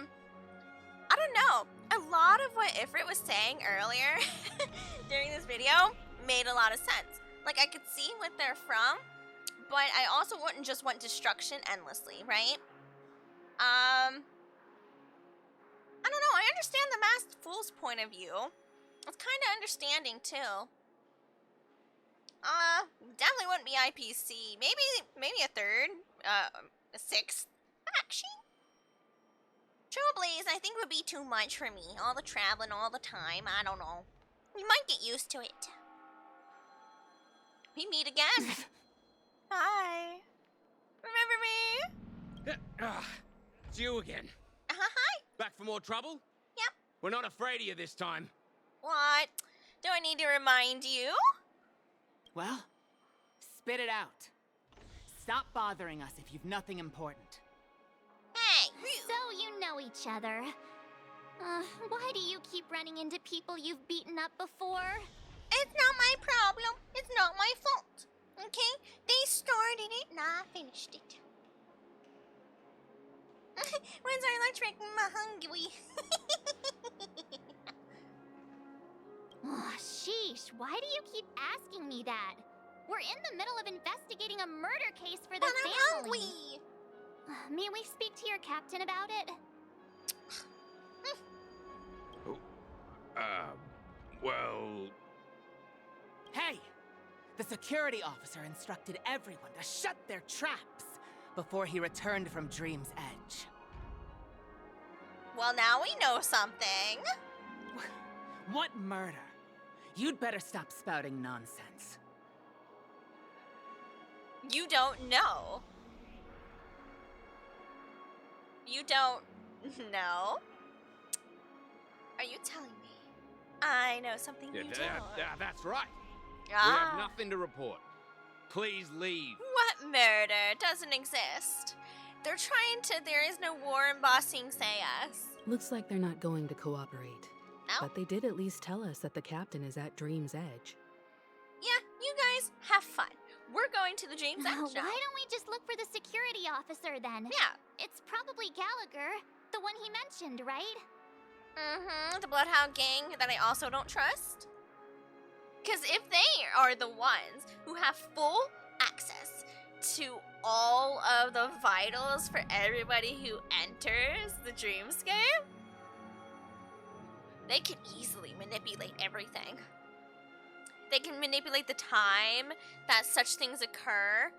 don't know. A lot of what Ifrit was saying earlier during this video made a lot of sense. Like, I could see what they're from, but I also wouldn't just want destruction endlessly, right? I don't know. I understand the Masked Fool's point of view. It's kind of understanding, too. Definitely wouldn't be IPC. Maybe a third, a sixth faction? Trailblaze, I think, would be too much for me. All the traveling all the time. I don't know. We might get used to it. We meet again. Hi. Remember me? It's you again. Hi. Back for more trouble? Yep. We're not afraid of you this time. What? Do I need to remind you? Well, spit it out. Stop bothering us if you've nothing important. Hey! So you know each other. Why do you keep running into people you've beaten up before? It's not my problem. It's not my fault. Okay? They started it and I finished it. When's our lunch break? I'm hungry. Oh, sheesh, why do you keep asking me that? We're in the middle of investigating a murder case for the But family. I'm hungry. May we speak to your captain about it? Well... Hey! The security officer instructed everyone to shut their traps before he returned from Dream's Edge. Well, now we know something. What murder? You'd better stop spouting nonsense. You don't know. You don't know? Are you telling me I know something you don't? That's right. We Ah. have nothing to report. Please leave. What murder doesn't exist? There is no war in Ba Sing Se us. Looks like they're not going to cooperate. No? But they did at least tell us that the captain is at Dream's Edge. Yeah, you guys have fun. We're going to the Dream's Edge Why now. don't we just look for the security officer then? Yeah. It's probably Gallagher, the one he mentioned, right? Mm-hmm, the Bloodhound gang that I also don't trust. Because if they are the ones who have full access to all of the vitals for everybody who enters the dreamscape, they can easily manipulate everything. They can manipulate the time that such things occur,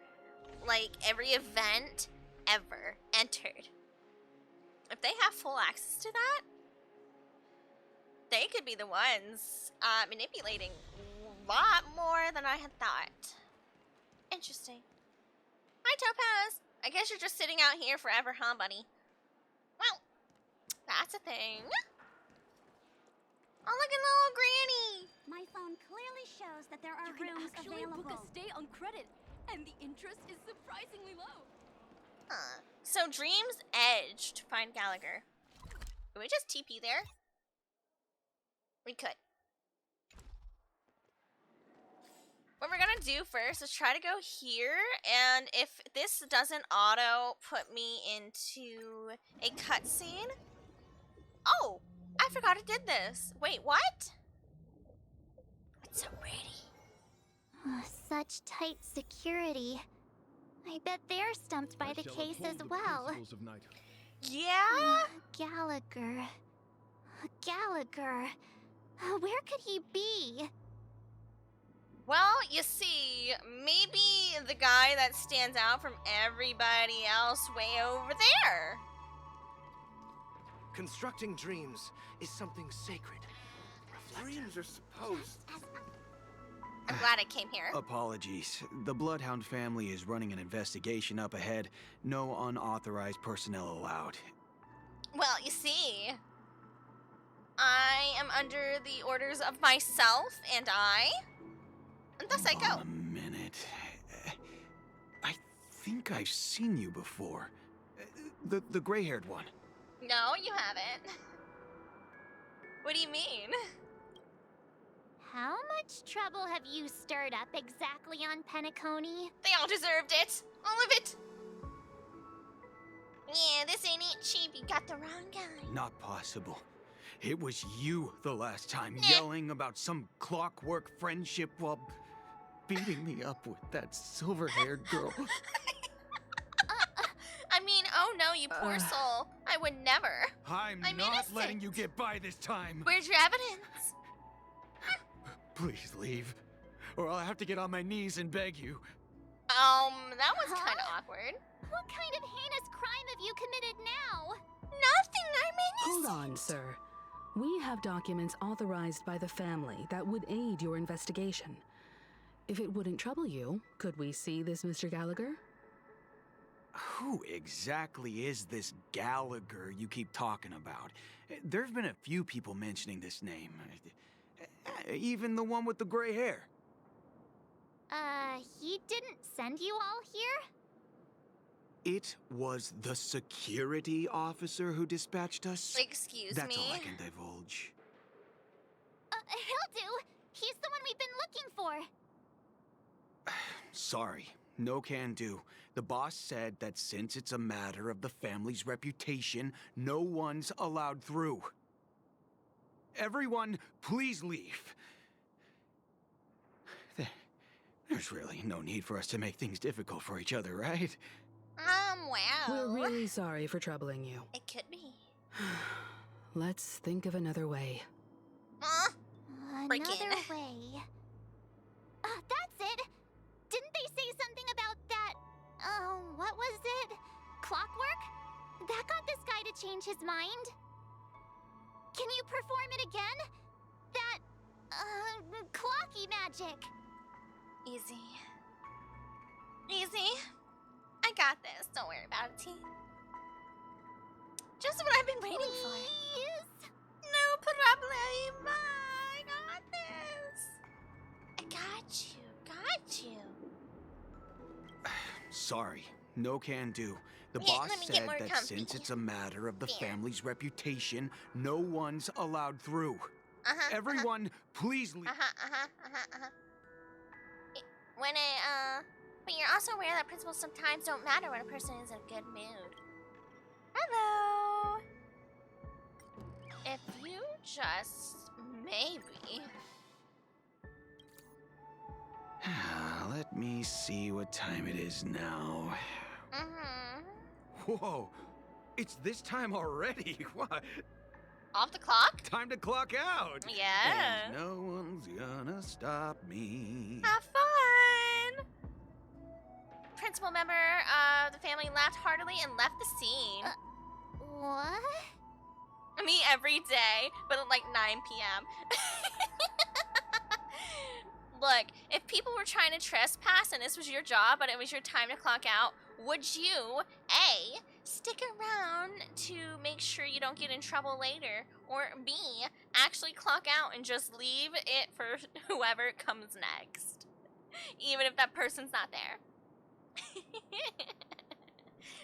like every event ever entered. If they have full access to that, they could be the ones manipulating a lot more than I had thought. Interesting. Hi, Topaz. I guess you're just sitting out here forever, huh, buddy? Well, that's a thing. Oh, look at little Granny. My phone clearly shows that there are rooms available. Book a stay on credit, and the interest is surprisingly low. Huh. So Dream's Edge to find Gallagher. Can we just TP there? We could. What we're gonna do first is try to go here, and if this doesn't auto put me into a cutscene. Oh, I forgot it did this. Wait, what? It's so pretty. Such tight security. I bet they're stumped by the case as well. Yeah? Gallagher. Gallagher. Where could he be? Well, you see, maybe the guy that stands out from everybody else way over there. Constructing dreams is something sacred. Dreams are supposed... I'm glad I came here. Apologies. The Bloodhound family is running an investigation up ahead. No unauthorized personnel allowed. Well, you see, I am under the orders of myself and thus I go. A minute. I think I've seen you before. The gray-haired one. No, you haven't. What do you mean? How much trouble have you stirred up exactly on Penacony? They all deserved it. All of it. Yeah, this ain't it, Cheap. You got the wrong guy. Not possible. It was you the last time, yelling about some clockwork friendship while beating me up with that silver-haired girl. I mean, oh no, you poor soul. I would never. I'm not innocent. letting you get by this time. Where's your evidence? Please leave, or I'll have to get on my knees and beg you. That was kind of awkward. What kind of heinous crime have you committed now? Nothing, I'm innocent. Hold on, sir. We have documents authorized by the family that would aid your investigation. If it wouldn't trouble you, could we see this Mr. Gallagher? Who exactly is this Gallagher you keep talking about? There've been a few people mentioning this name. Even the one with the gray hair. He didn't send you all here? It was the security officer who dispatched us. Excuse That's me? all I can divulge. He'll do. He's the one we've been looking for. Sorry, no can do. The boss said that since it's a matter of the family's reputation, no one's allowed through. Everyone, please leave. There's really no need for us to make things difficult for each other, right? Well. We're really sorry for troubling you. It could be. Let's think of another way. Another way. That's it! Didn't they say something about that, what was it? Clockwork? That got this guy to change his mind. Can you perform it again? That, clocky magic. Easy. Easy. I got this. Don't worry about it, T. Just what I've been waiting for. No problem. I got this. I got you. Got you. Sorry, no can do. The Yeah, boss let me get said more that comfy. since it's a matter of the There. family's reputation, no one's allowed through. Everyone, please leave. But you're also aware that principles sometimes don't matter when a person is in a good mood. Hello. If you just maybe. Let me see what time it is now. Whoa, it's this time already. What? Off the clock? Time to clock out. Yeah. And no one's gonna stop me. Have fun. Principal member of the family laughed heartily and left the scene. What? Me every day, but at like 9 p.m. Look, if people were trying to trespass and this was your job, but it was your time to clock out, would you, A, stick around to make sure you don't get in trouble later, or B, actually clock out and just leave it for whoever comes next, even if that person's not there?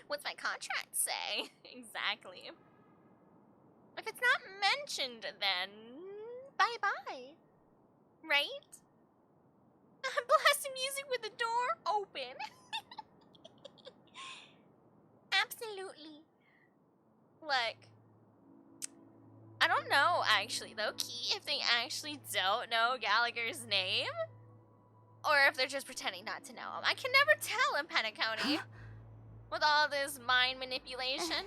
What's my contract say? Exactly. If it's not mentioned, then bye-bye. Right? Blasting music with the door open. Absolutely. Look, I don't know actually though, Key, if they actually don't know Gallagher's name, or if they're just pretending not to know him. I can never tell in Penacony with all this mind manipulation.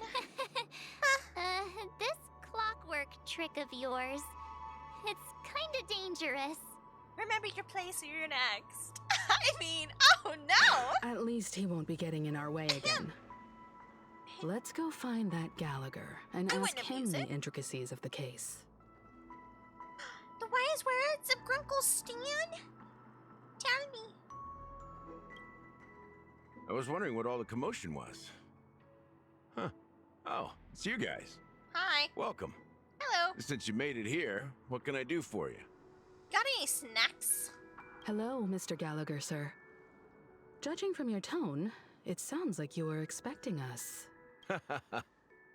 This clockwork trick of yours, it's kinda dangerous. Remember your place or you're next. I mean, oh no! At least he won't be getting in our way again. Let's go find that Gallagher and ask him the intricacies of the case. The wise words of Grunkle Stan? Tell me. I was wondering what all the commotion was. Huh. Oh, it's you guys. Hi. Welcome. Hello. Since you made it here, what can I do for you? Got any snacks? Hello, Mr. Gallagher, sir. Judging from your tone, it sounds like you were expecting us.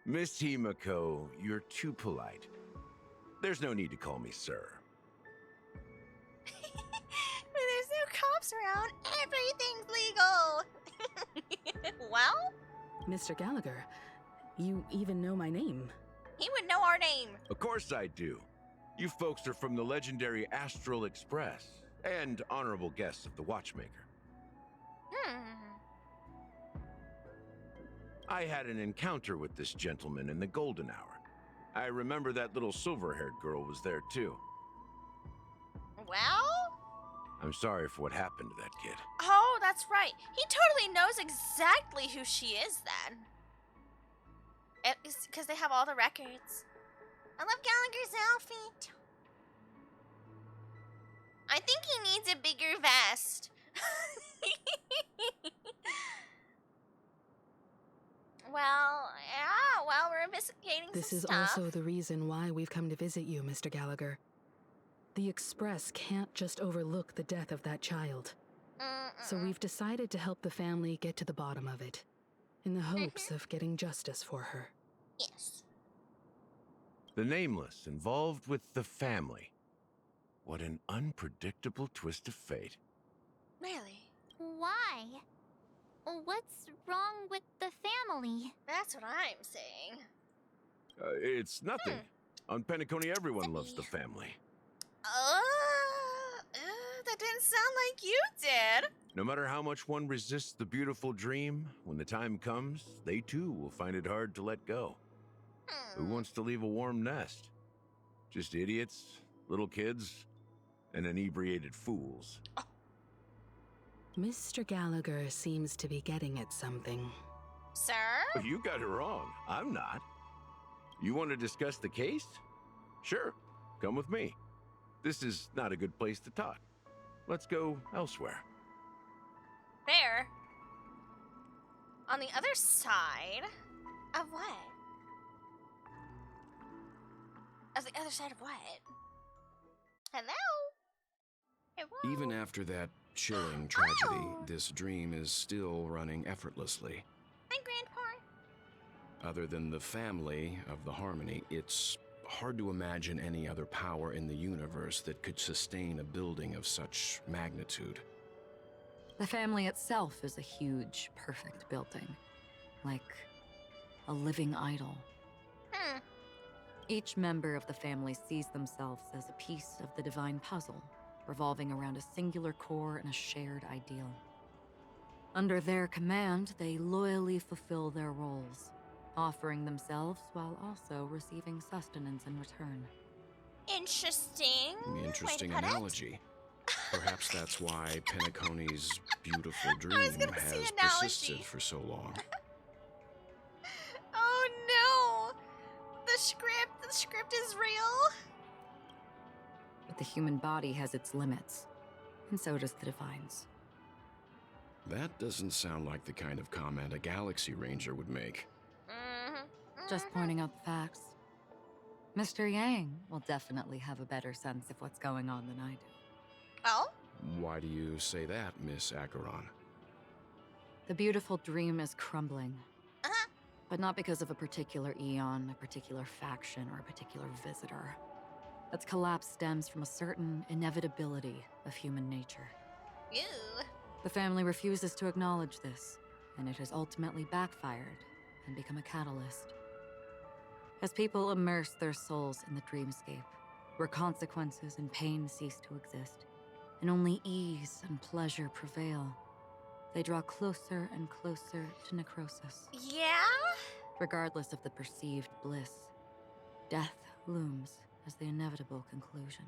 Miss Himiko, you're too polite. There's no need to call me sir. When there's no cops around, everything's legal. Well? Mr. Gallagher, you even know my name. He would know our name. Of course I do. You folks are from the legendary Astral Express and honorable guests of the Watchmaker. I had an encounter with this gentleman in the golden hour. I remember that little silver-haired girl was there too. Well? I'm sorry for what happened to that kid. Oh, that's right. He totally knows exactly who she is then. It's because they have all the records. I love Gallagher's outfit. I think he needs a bigger vest. Well, yeah, well, we're investigating This some is stuff. also the reason why we've come to visit you, Mr. Gallagher. The Express can't just overlook the death of that child. So we've decided to help the family get to the bottom of it, in the hopes of getting justice for her. Yes. The Nameless involved with the family. What an unpredictable twist of fate. Really? Why? What's wrong with the family? That's what I'm saying. It's nothing. On Penacony, everyone loves the family. That didn't sound like you did. No matter how much one resists the beautiful dream, when the time comes, they too will find it hard to let go. Who wants to leave a warm nest? Just idiots, little kids, and inebriated fools. Mr. Gallagher seems to be getting at something. Sir? You got it wrong. I'm not. You want to discuss the case? Sure, come with me. This is not a good place to talk. Let's go elsewhere. There. On the other side of what? Of the other side of what? Hello? Hello? Even after that chilling tragedy, this dream is still running effortlessly. Hi, Grandpa. Other than the family of the Harmony, it's hard to imagine any other power in the universe that could sustain a building of such magnitude. The family itself is a huge, perfect building. Like a living idol. Each member of the family sees themselves as a piece of the divine puzzle, revolving around a singular core and a shared ideal. Under their command, they loyally fulfill their roles, offering themselves while also receiving sustenance in return. Interesting. Interesting way to put analogy. Perhaps that's why Penacony's beautiful dream I was gonna say has analogy. persisted for so long. Oh no! The script is real. But the human body has its limits, and so does the divine's. That doesn't sound like the kind of comment a Galaxy Ranger would make. Just pointing out the facts. Mr. Yang will definitely have a better sense of what's going on than I do. Oh? Why do you say that, Miss Acheron? The beautiful dream is crumbling. But not because of a particular eon, a particular faction, or a particular visitor. Its collapse stems from a certain inevitability of human nature. Ew. The family refuses to acknowledge this, and it has ultimately backfired and become a catalyst. As people immerse their souls in the dreamscape, where consequences and pain cease to exist, and only ease and pleasure prevail, they draw closer and closer to necrosis. Yeah? Regardless of the perceived bliss, death looms as the inevitable conclusion.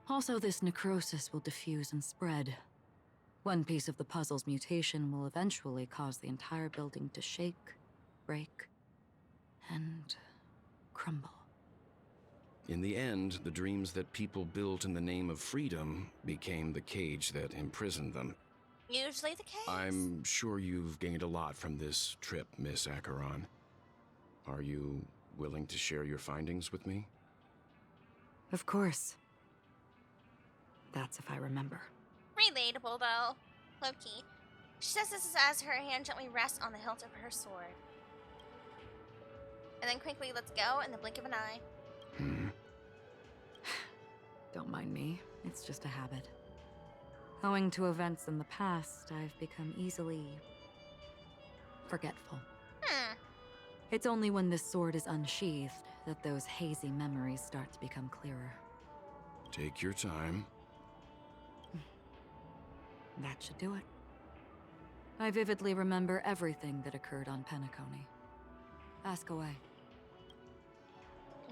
Also, this necrosis will diffuse and spread. One piece of the puzzle's mutation will eventually cause the entire building to shake, break, and crumble. In the end, the dreams that people built in the name of freedom became the cage that imprisoned them. Usually the case. I'm sure you've gained a lot from this trip, Miss Acheron. Are you willing to share your findings with me? Of course. That's if I remember. Relatable, though. Low-key. She says this is as her hand gently rests on the hilt of her sword. And then quickly lets go in the blink of an eye. Don't mind me. It's just a habit. Owing to events in the past, I've become easily forgetful. It's only when this sword is unsheathed that those hazy memories start to become clearer. Take your time. That should do it. I vividly remember everything that occurred on Penacony. Ask away.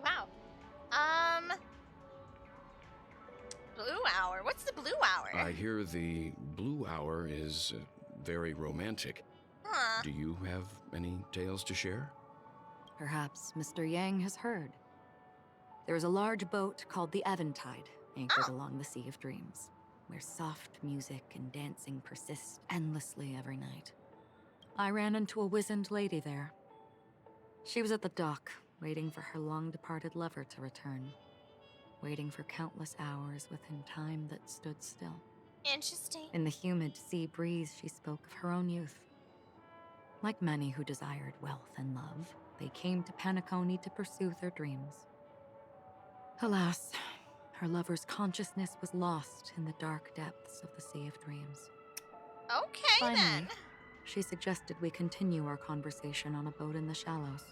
Wow. Blue hour? What's the blue hour? I hear the blue hour is very romantic. Huh. Do you have any tales to share? Perhaps Mr. Yang has heard. There is a large boat called the Aventurine anchored along the Sea of Dreams, where soft music and dancing persist endlessly every night. I ran into a wizened lady there. She was at the dock, waiting for her long-departed lover to return, waiting for countless hours within time that stood still. Interesting. In the humid sea breeze, she spoke of her own youth. Like many who desired wealth and love, they came to Penacony to pursue their dreams. Alas, her lover's consciousness was lost in the dark depths of the Sea of Dreams. Okay, Finally, then. she suggested we continue our conversation on a boat in the shallows.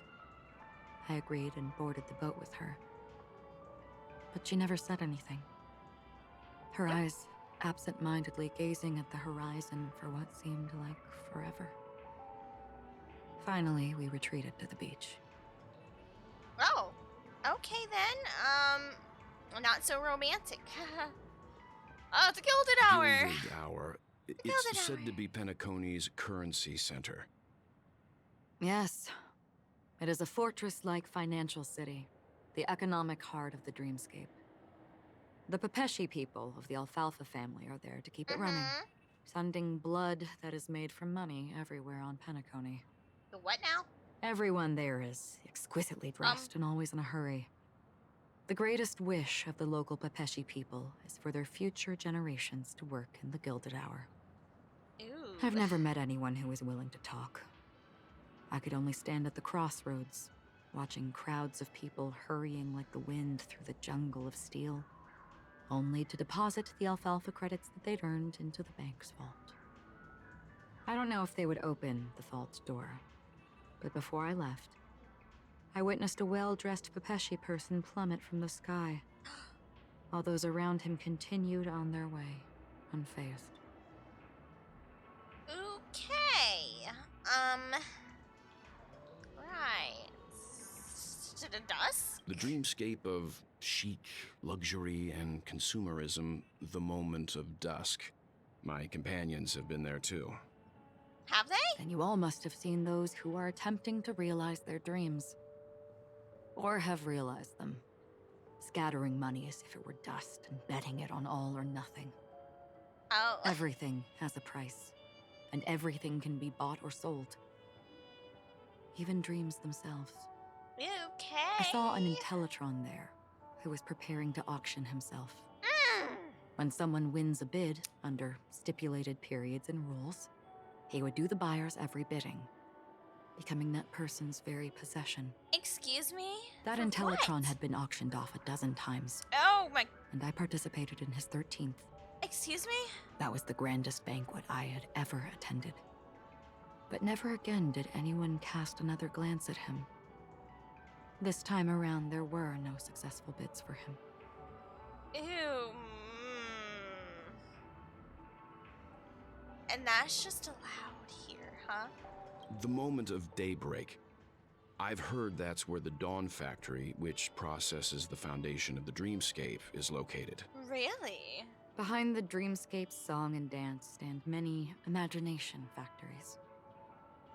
I agreed and boarded the boat with her. But she never said anything. Her eyes absent-mindedly gazing at the horizon for what seemed like forever. Finally, we retreated to the beach. Oh, okay then. Not so romantic. Oh, it's a Gilded Hour. Gilded Hour. It's said to be Penacony's currency center. Yes. It is a fortress-like financial city, the economic heart of the dreamscape. The Pepeshi people of the Alfalfa family are there to keep it running, sending blood that is made from money everywhere on Penacony. The what now? Everyone there is exquisitely dressed and always in a hurry. The greatest wish of the local Pepeshi people is for their future generations to work in the Gilded Hour. Ooh. I've never met anyone who was willing to talk. I could only stand at the crossroads, watching crowds of people hurrying like the wind through the jungle of steel, only to deposit the alfalfa credits that they'd earned into the bank's vault. I don't know if they would open the vault door, but before I left, I witnessed a well-dressed Pepeshi person plummet from the sky, while those around him continued on their way, unfazed. Okay. Right. Did it dust? The dreamscape of chic, luxury, and consumerism, the moment of dusk. My companions have been there too. Have they? Then you all must have seen those who are attempting to realize their dreams. Or have realized them, scattering money as if it were dust and betting it on all or nothing. Oh. Everything has a price, and everything can be bought or sold. Even dreams themselves. Okay. I saw an Intellitron there, who was preparing to auction himself. When someone wins a bid under stipulated periods and rules, he would do the buyer's every bidding, becoming that person's very possession. Excuse me? That For Intellitron what? had been auctioned off a dozen times. Oh my... And I participated in his 13th. Excuse me? That was the grandest banquet I had ever attended. But never again did anyone cast another glance at him. This time around, there were no successful bids for him. Ew. And that's just allowed here, huh? The moment of daybreak. I've heard that's where the Dawn Factory, which processes the foundation of the dreamscape, is located. Really? Behind the dreamscape's song and dance stand many imagination factories.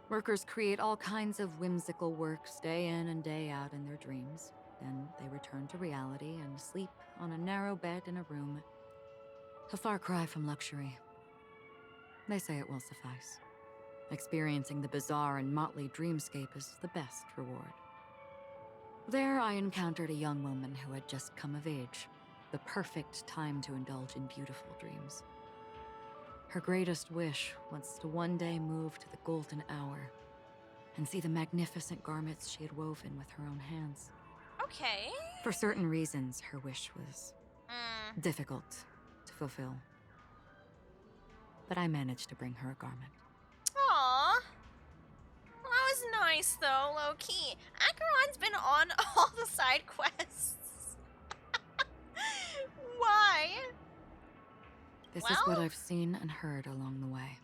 Workers create all kinds of whimsical works day in and day out in their dreams. Then they return to reality and sleep on a narrow bed in a room. A far cry from luxury. They say it will suffice. Experiencing the bizarre and motley dreamscape is the best reward. There I encountered a young woman who had just come of age. The perfect time to indulge in beautiful dreams. Her greatest wish was to one day move to the golden hour and see the magnificent garments she had woven with her own hands. Okay. For certain reasons, her wish was difficult to fulfill. But I managed to bring her a garment. Aww. Well, that was nice, though, low-key. Acheron's been on all the side quests. Why? This is what I've seen and heard along the way.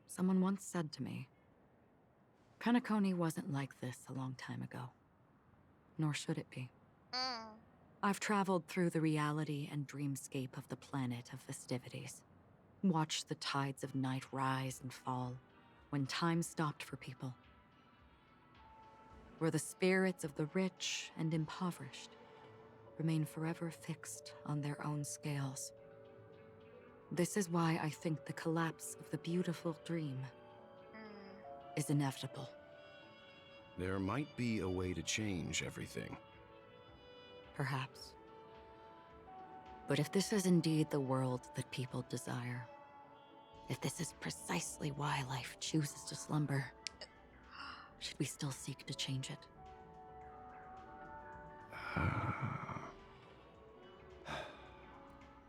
Someone once said to me, Penacony wasn't like this a long time ago. Nor should it be. I've traveled through the reality and dreamscape of the planet of festivities. Watched the tides of night rise and fall when time stopped for people. Where the spirits of the rich and impoverished remain forever fixed on their own scales. This is why I think the collapse of the beautiful dream is inevitable. There might be a way to change everything. Perhaps. But if this is indeed the world that people desire, if this is precisely why life chooses to slumber, should we still seek to change it?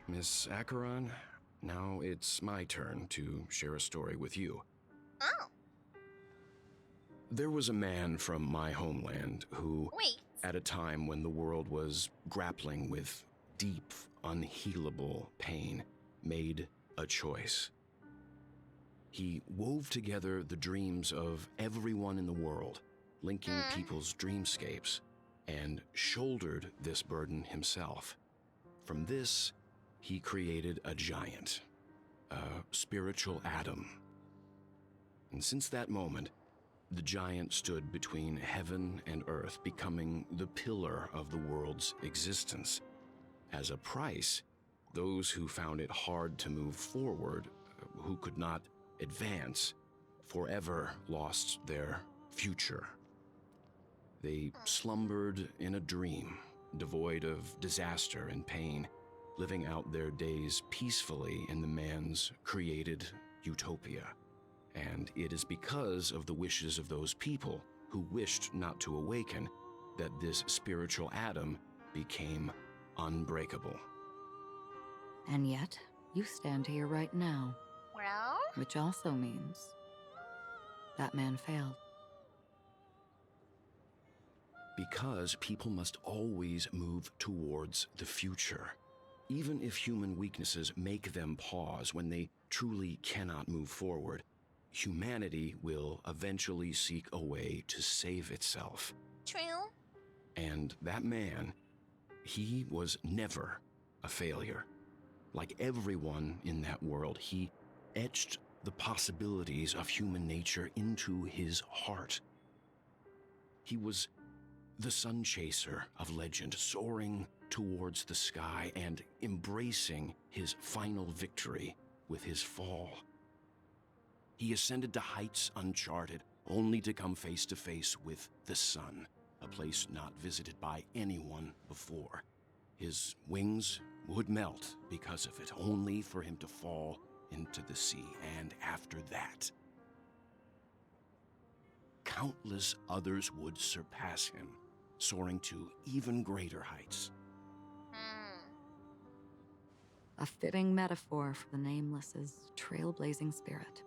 Miss Acheron, now it's my turn to share a story with you. Oh. There was a man from my homeland who, at a time when the world was grappling with deep, unhealable pain, made a choice. He wove together the dreams of everyone in the world, linking people's dreamscapes, and shouldered this burden himself. From this, he created a giant, a spiritual atom. And since that moment, the giant stood between heaven and earth, becoming the pillar of the world's existence. As a price, those who found it hard to move forward, who could not advance, forever lost their future. They slumbered in a dream, devoid of disaster and pain, living out their days peacefully in the man's created utopia. And it is because of the wishes of those people who wished not to awaken that this spiritual atom became unbreakable. And yet, you stand here right now. Well? Which also means that man failed. Because people must always move towards the future. Even if human weaknesses make them pause when they truly cannot move forward, humanity will eventually seek a way to save itself. True. And that man, he was never a failure. Like everyone in that world, he etched the possibilities of human nature into his heart. He was the sun chaser of legend, soaring towards the sky and embracing his final victory with his fall. He ascended to heights uncharted, only to come face to face with the sun, a place not visited by anyone before. His wings would melt because of it, only for him to fall into the sea. And after that, countless others would surpass him, soaring to even greater heights. A fitting metaphor for the Nameless's trailblazing spirit.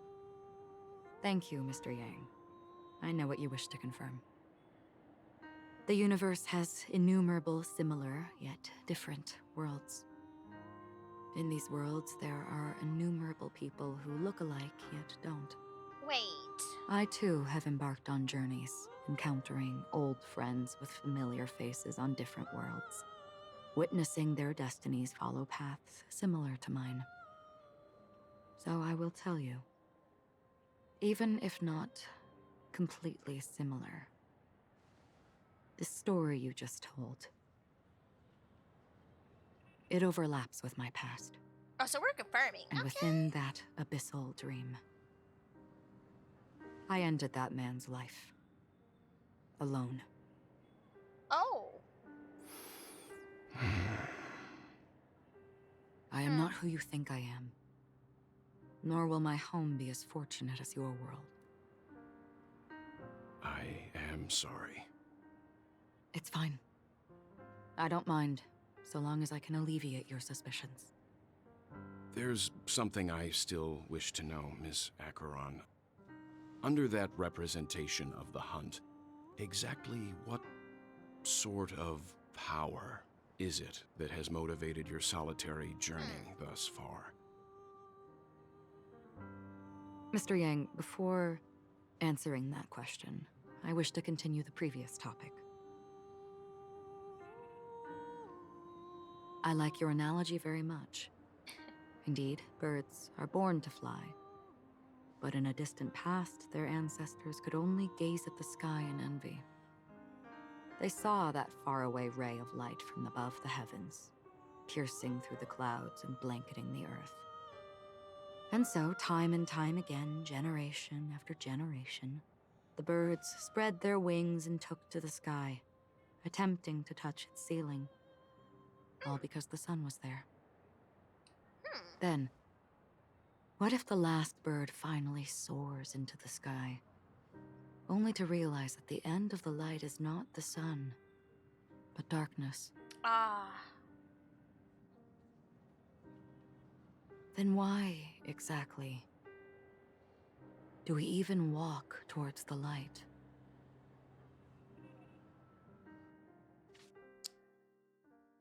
Thank you, Mr. Yang. I know what you wish to confirm. The universe has innumerable similar, yet different worlds. In these worlds, there are innumerable people who look alike, yet don't. Wait. I too have embarked on journeys, encountering old friends with familiar faces on different worlds, witnessing their destinies follow paths similar to mine. So I will tell you, even if not completely similar, the story you just told, it overlaps with my past. Oh, so we're confirming. And within that abyssal dream, I ended that man's life. Alone. Oh. I am not who you think I am. Nor will my home be as fortunate as your world. I am sorry. It's fine. I don't mind, so long as I can alleviate your suspicions. There's something I still wish to know, Miss Acheron. Under that representation of the hunt, exactly what sort of power is it that has motivated your solitary journey thus far? Mr. Yang, before answering that question, I wish to continue the previous topic. I like your analogy very much. Indeed, birds are born to fly. But in a distant past, their ancestors could only gaze at the sky in envy. They saw that faraway ray of light from above the heavens, piercing through the clouds and blanketing the earth. And so, time and time again, generation after generation, the birds spread their wings and took to the sky, attempting to touch its ceiling, all because the sun was there. Then, what if the last bird finally soars into the sky, only to realize that the end of the light is not the sun, but darkness? Then why, exactly, do we even walk towards the light?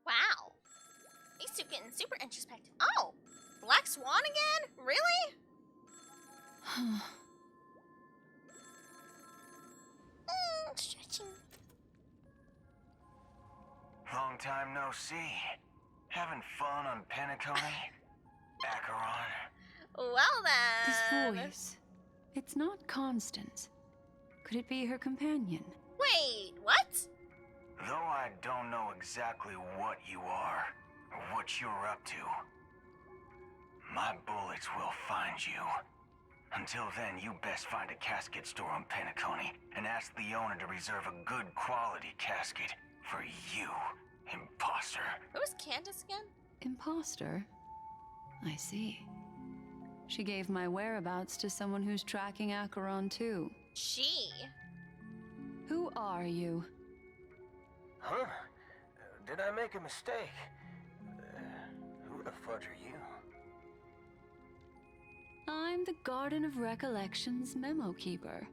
Wow. He's getting super introspective. Oh, Black Swan again? Really? Stretching. Long time no see. Having fun on Penacony? Acheron? Well then. This voice. It's not Constance. Could it be her companion? Wait, what? Though I don't know exactly what you are, or what you're up to, my bullets will find you. Until then, you best find a casket store on Penacony and ask the owner to reserve a good quality casket for you, imposter. Who's Candace again? Imposter? I see. She gave my whereabouts to someone who's tracking Acheron too. She? Who are you? Huh? Did I make a mistake? Who the fudge are you? I'm the Garden of Recollection's memo keeper.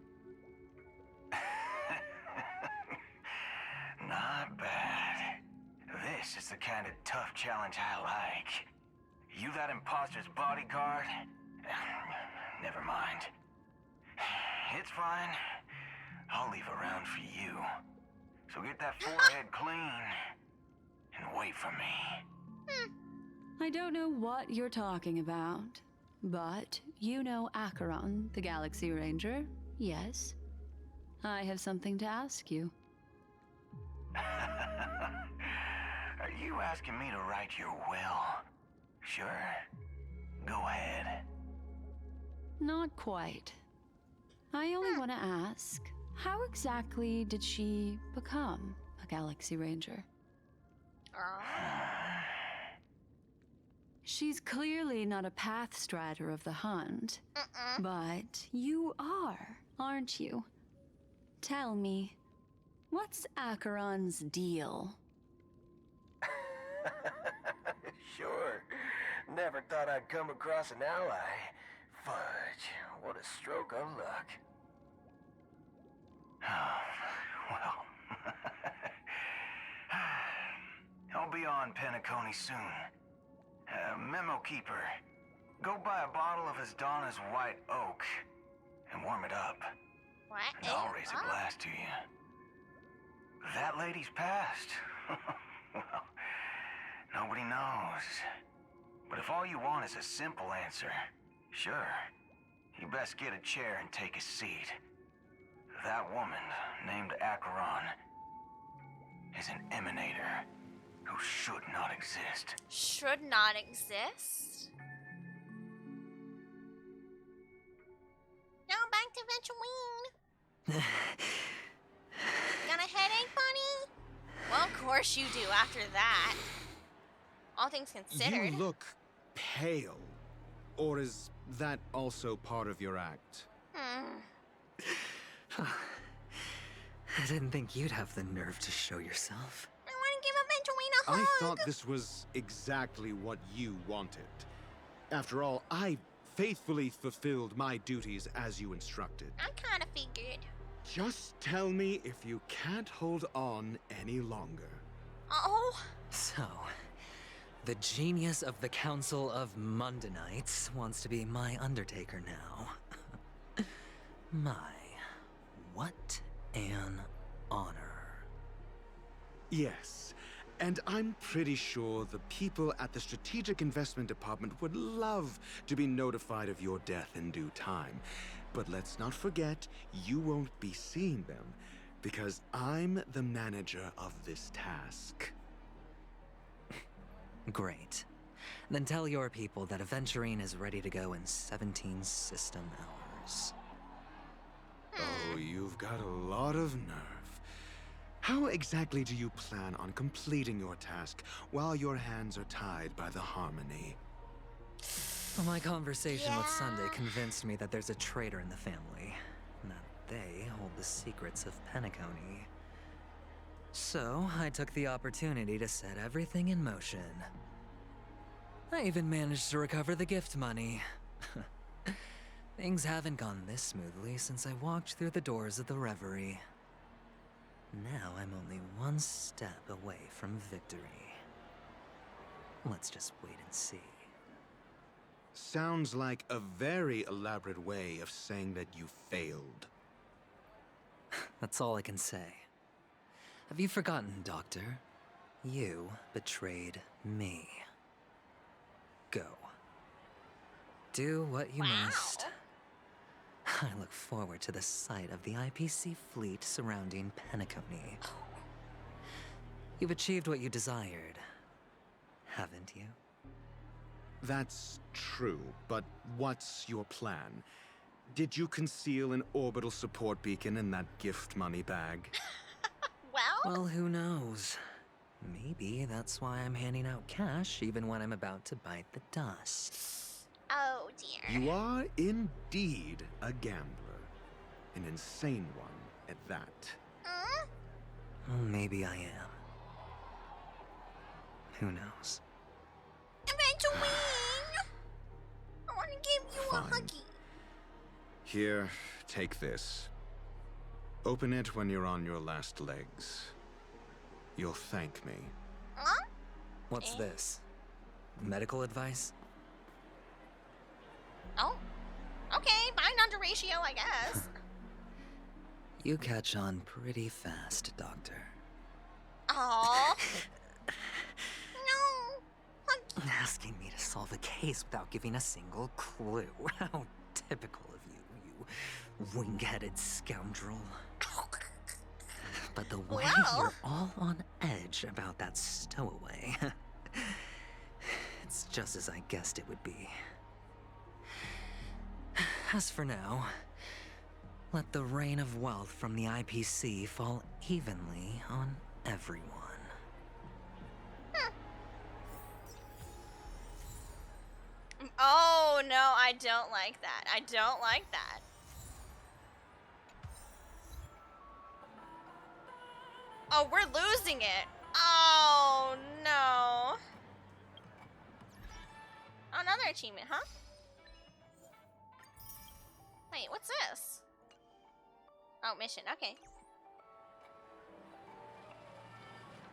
Not bad. This is the kind of tough challenge I like. You that imposter's bodyguard? Never mind. It's fine. I'll leave a round for you. So get that forehead clean and wait for me. I don't know what you're talking about, but you know Acheron, the Galaxy Ranger, yes? I have something to ask you. Are you asking me to write your will? Sure. Go ahead. Not quite. I only want to ask, how exactly did she become a Galaxy Ranger? She's clearly not a path strider of the hunt, but you are, aren't you? Tell me, what's Acheron's deal? Sure. Never thought I'd come across an ally. Fudge, what a stroke of luck. Well, I'll be on Penacony soon. Memo keeper, go buy a bottle of Asdana's White Oak and warm it up. What? And I'll raise a glass to you. That lady's passed. Well, nobody knows. But if all you want is a simple answer, sure, you best get a chair and take a seat. That woman, named Acheron, is an emanator who should not exist. Should not exist? Now back to Aventurine. Got a headache, bunny? Well, of course you do after that. All things considered. You look pale. Or is that also part of your act? I didn't think you'd have the nerve to show yourself. I want to give Aventurine a hug. I thought this was exactly what you wanted. After all, I faithfully fulfilled my duties as you instructed. I kind of figured. Just tell me if you can't hold on any longer. Oh. So, the genius of the Council of Mundanites wants to be my Undertaker now. My, what an honor. Yes, And I'm pretty sure the people at the Strategic Investment Department would love to be notified of your death in due time. But let's not forget, you won't be seeing them, because I'm the manager of this task. Great. Then tell your people that Aventurine is ready to go in 17 system hours. Oh, you've got a lot of nerve. How exactly do you plan on completing your task while your hands are tied by the harmony? Well, my conversation with Sunday convinced me that there's a traitor in the family, and that they hold the secrets of Penacony. So, I took the opportunity to set everything in motion. I even managed to recover the gift money. Things haven't gone this smoothly since I walked through the doors of the Reverie. Now I'm only one step away from victory. Let's just wait and see. Sounds like a very elaborate way of saying that you failed. That's all I can say. Have you forgotten, Doctor? You betrayed me. Go. Do what you must. I look forward to the sight of the IPC fleet surrounding Penacony. You've achieved what you desired, haven't you? That's true, but what's your plan? Did you conceal an orbital support beacon in that gift money bag? Well, who knows? Maybe that's why I'm handing out cash even when I'm about to bite the dust. Oh dear. You are indeed a gambler. An insane one at that. Well, maybe I am. Who knows? Aventurine! I want to give you a huggy. Here, take this. Open it when you're on your last legs. You'll thank me. Huh? What's this? Medical advice? Oh. Okay, bind under ratio, I guess. You catch on pretty fast, Doctor. Aww. No. Asking me to solve a case without giving a single clue. How typical of you, you wing-headed scoundrel. But the way you're all on edge about that stowaway, it's just as I guessed it would be. As for now, let the rain of wealth from the IPC fall evenly on everyone. Oh, no, I don't like that. I don't like that. Oh, we're losing it. Oh, no. Another achievement, huh? Wait, what's this? Oh, mission, okay.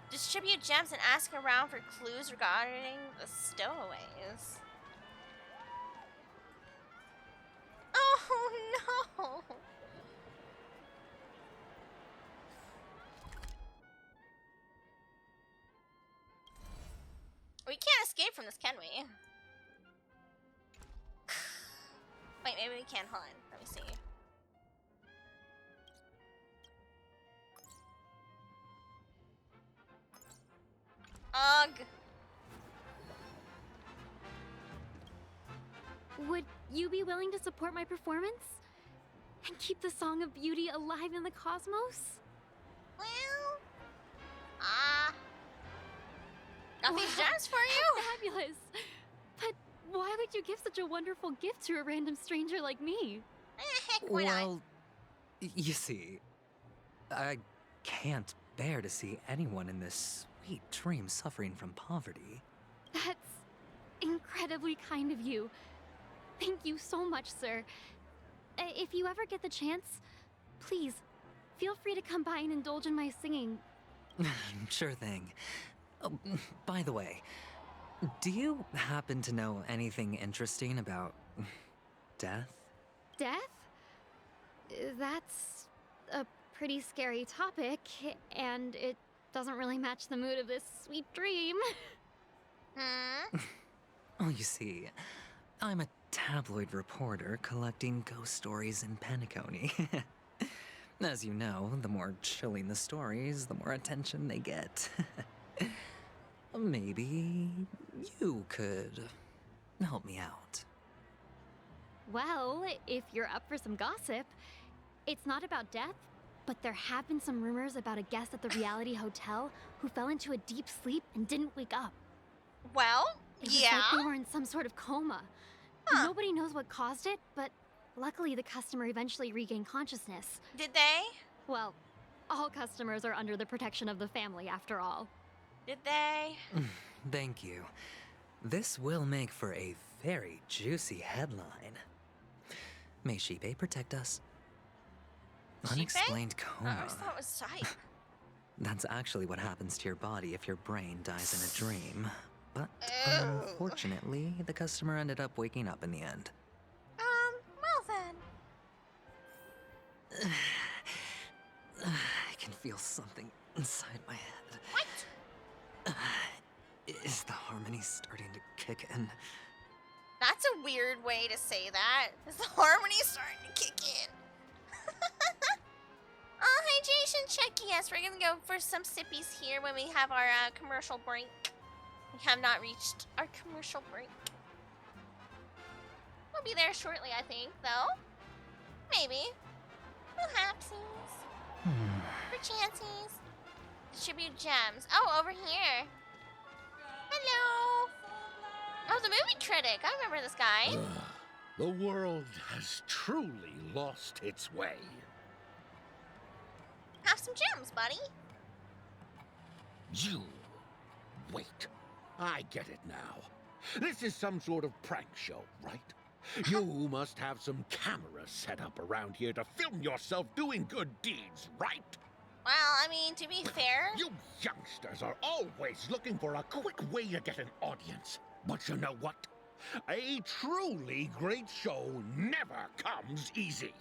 Distribute gems and ask around for clues regarding the stowaways. Oh, no. We can't escape from this, can we? Wait, maybe we can. Hold on. Let me see. Ugh. Would you be willing to support my performance? And keep the Song of Beauty alive in the cosmos? Well... got these gems for you? Fabulous! But why would you give such a wonderful gift to a random stranger like me? Heck, why not? You see, I can't bear to see anyone in this sweet dream suffering from poverty. That's incredibly kind of you. Thank you so much, sir. If you ever get the chance, please, feel free to come by and indulge in my singing. Sure thing. Oh, by the way, do you happen to know anything interesting about death? Death? That's a pretty scary topic, and it doesn't really match the mood of this sweet dream. Oh, you see, I'm a tabloid reporter collecting ghost stories in Penacony. As you know, the more chilling the stories, the more attention they get. Maybe you could help me out. Well, if you're up for some gossip, it's not about death, but there have been some rumors about a guest at the reality hotel who fell into a deep sleep and didn't wake up. Well, It was like they were in some sort of coma. Nobody knows what caused it, but luckily the customer eventually regained consciousness. Did they? Well, all customers are under the protection of the family, after all. Did they? Thank you. This will make for a very juicy headline. May Shibe protect us. Unexplained coma. I thought it was type. That's actually what happens to your body if your brain dies in a dream. But unfortunately, the customer ended up waking up in the end. Well then. I can feel something inside my head. What? Is the harmony starting to kick in? That's a weird way to say that. Is the harmony starting to kick in? Hydration check. Yes, we're gonna go for some sippies here when we have our commercial break. We have not reached our commercial break. We'll be there shortly, I think, though. Maybe. Perhapsies. Perchances. Distribute gems. Oh, over here. Hello. Oh, the movie critic. I remember this guy. The world has truly lost its way. Have some gems, buddy. You. Wait. I get it now. This is some sort of prank show, right? You must have some cameras set up around here to film yourself doing good deeds, right? Well, I mean, to be fair... You youngsters are always looking for a quick way to get an audience. But you know what? A truly great show never comes easy.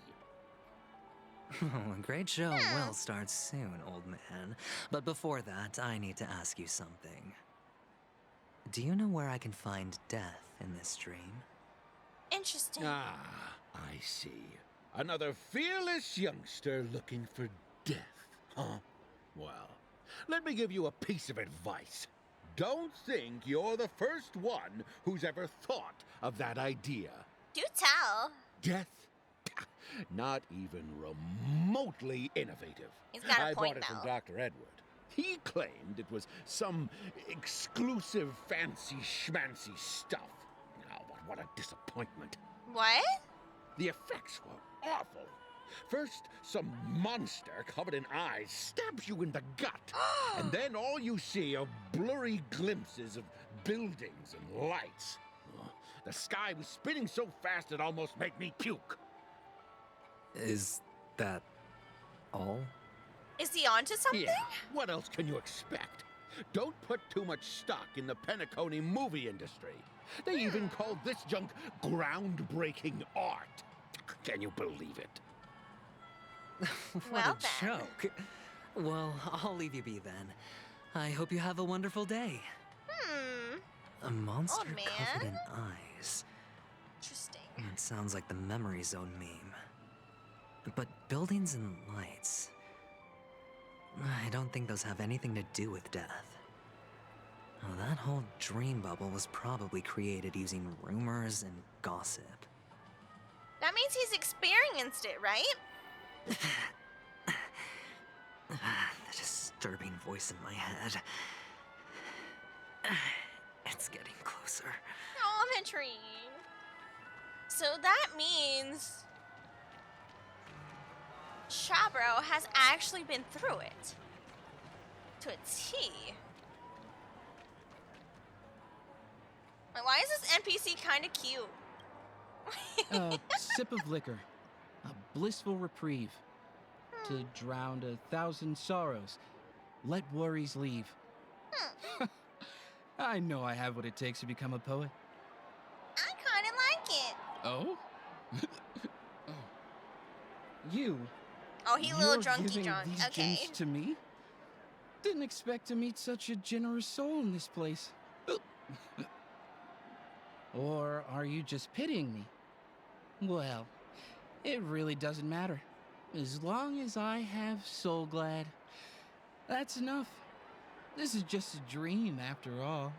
A great show will start soon, old man. But before that, I need to ask you something. Do you know where I can find death in this dream? Interesting. Ah, I see. Another fearless youngster looking for death, huh? Well, let me give you a piece of advice. Don't think you're the first one who's ever thought of that idea. Do tell. Death? Not even remotely innovative. He's got a I point, bought it from though. Dr. Edward. He claimed it was some exclusive fancy schmancy stuff. Oh, but what a disappointment. What? The effects were awful. First, some monster covered in eyes stabs you in the gut. And then all you see are blurry glimpses of buildings and lights. The sky was spinning so fast it almost made me puke. Is that all? Is he onto something? Yeah, what else can you expect? Don't put too much stock in the Penacony movie industry. They even called this junk groundbreaking art. Can you believe it? What a joke. Well, I'll leave you be then. I hope you have a wonderful day. A monster covered in eyes. Interesting. It sounds like the Memory Zone meme. But buildings and lights... I don't think those have anything to do with death. Oh, that whole dream bubble was probably created using rumors and gossip. That means he's experienced it, right? The disturbing voice in my head. It's getting closer. Oh, Aventurine. So that means... Shabro has actually been through it. To a T. Like, why is this NPC kind of cute? A sip of liquor. A blissful reprieve. To drown 1,000 sorrows. Let worries leave. I know I have what it takes to become a poet. I kind of like it. Oh? Oh. You? Oh, he a little You're drunky giving drunk. These Okay. gems to me? Didn't expect to meet such a generous soul in this place. Or are you just pitying me? Well, it really doesn't matter. As long as I have Soul Glad, that's enough. This is just a dream after all.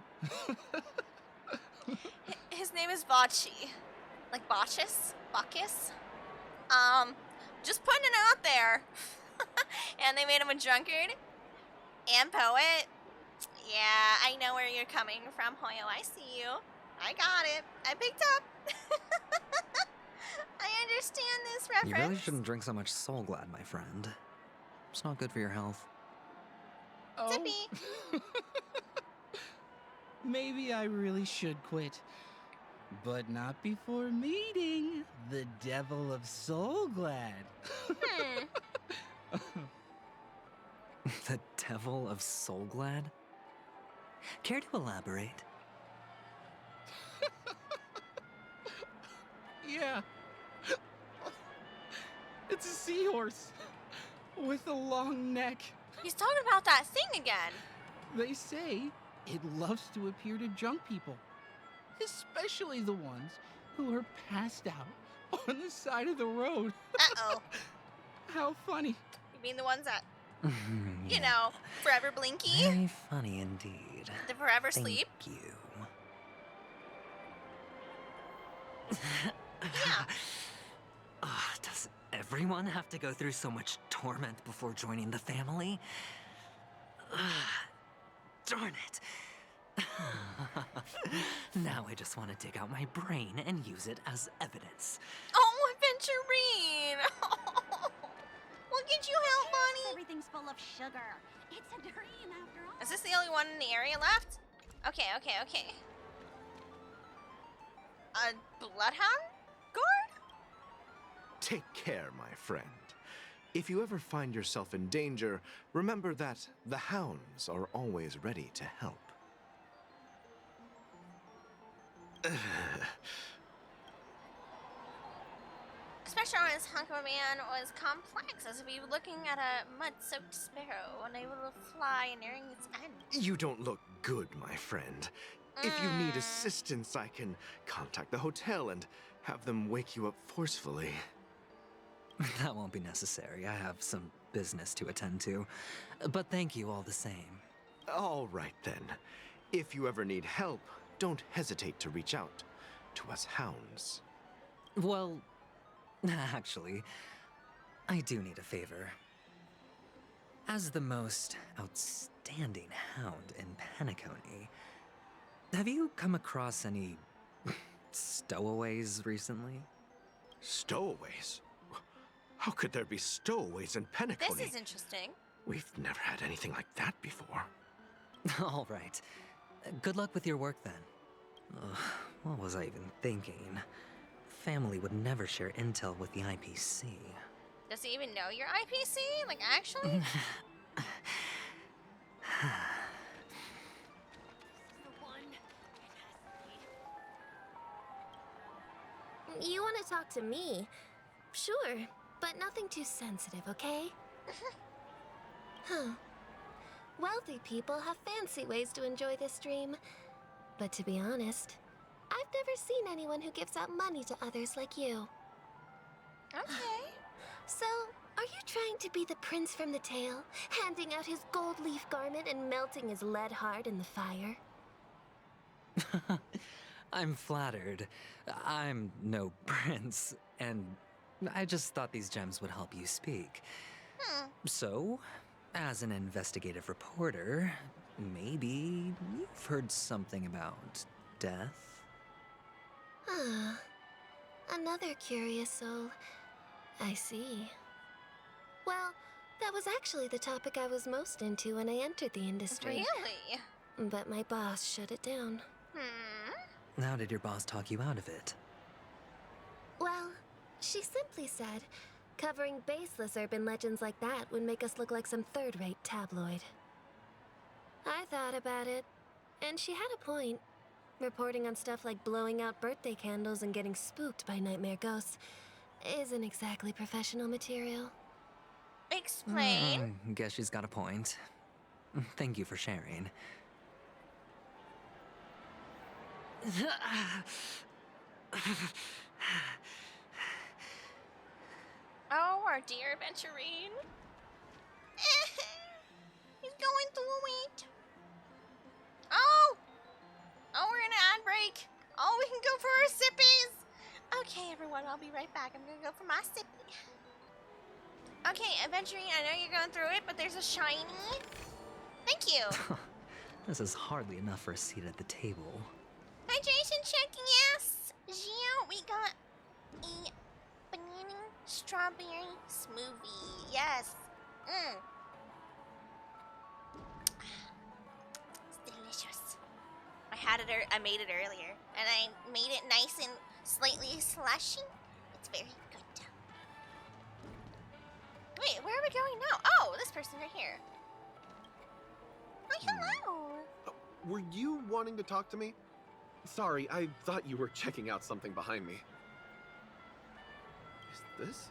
His name is Bocce. Like Bacchus? Bacchus? Just putting it out there. And they made him a drunkard and poet. Yeah, I know where you're coming from, Hoyo. I see you. I got it. I picked up. I understand this reference. You really shouldn't drink so much Soul Glad, my friend. It's not good for your health. Zippy. Maybe I really should quit. But not before meeting the Devil of Soul Glad. The Devil of Soul Glad? Care to elaborate? Yeah. It's a seahorse with a long neck. He's talking about that thing again. They say it loves to appear to drunk people, especially the ones who are passed out on the side of the road. Uh-oh. How funny. You mean the ones that, you know, forever blinky? Very funny indeed. The forever Thank sleep? you. Yeah. Does everyone have to go through so much torment before joining the family? Darn it. Now I just want to dig out my brain and use it as evidence. Oh, Aventurine! Well, could you help, Bonnie? Everything's full of sugar. It's a dream after all. Is this the only one in the area left? Okay. A bloodhound guard? Take care, my friend. If you ever find yourself in danger, remember that the hounds are always ready to help. Especially when his hunk of a man was complex, as if he was looking at a mud-soaked sparrow, unable to fly and nearing its end. You don't look good, my friend. If you need assistance, I can contact the hotel and have them wake you up forcefully. That won't be necessary. I have some business to attend to. But thank you all the same. All right, then. If you ever need help, don't hesitate to reach out to us hounds. Well, actually, I do need a favor. As the most outstanding hound in Penacony, have you come across any stowaways recently? Stowaways? How could there be stowaways in Penacony? This is interesting. We've never had anything like that before. All right. Good luck with your work, then. What was I even thinking? Family would never share intel with the IPC. Does he even know your IPC? Like, actually? You want to talk to me? Sure, but nothing too sensitive, okay? Huh. Wealthy people have fancy ways to enjoy this dream. But to be honest, I've never seen anyone who gives out money to others like you. Okay. So, are you trying to be the prince from the tale, handing out his gold leaf garment and melting his lead heart in the fire? I'm flattered. I'm no prince, and I just thought these gems would help you speak. So, as an investigative reporter, maybe you've heard something about death? Ah, another curious soul. I see. Well, that was actually the topic I was most into when I entered the industry. Really? But my boss shut it down. How did your boss talk you out of it? Well, she simply said, covering baseless urban legends like that would make us look like some third-rate tabloid. I thought about it, and she had a point. Reporting on stuff like blowing out birthday candles and getting spooked by nightmare ghosts isn't exactly professional material. Explain. Guess she's got a point. Thank you for sharing. Oh, our dear Aventurine. He's going through it. Oh! Oh, we're in an ad break. Oh, we can go for our sippies. Okay, everyone, I'll be right back. I'm gonna go for my sippy. Okay, Aventurine, I know you're going through it, but there's a shiny. Thank you. This is hardly enough for a seat at the table. Hydration check, yes. Gio, we got a banana strawberry smoothie. Yes. It's delicious. I made it earlier, and I made it nice and slightly slushy. It's very good. Wait, where are we going now? Oh, this person right here. Why, hello. Were you wanting to talk to me? Sorry, I thought you were checking out something behind me. Is this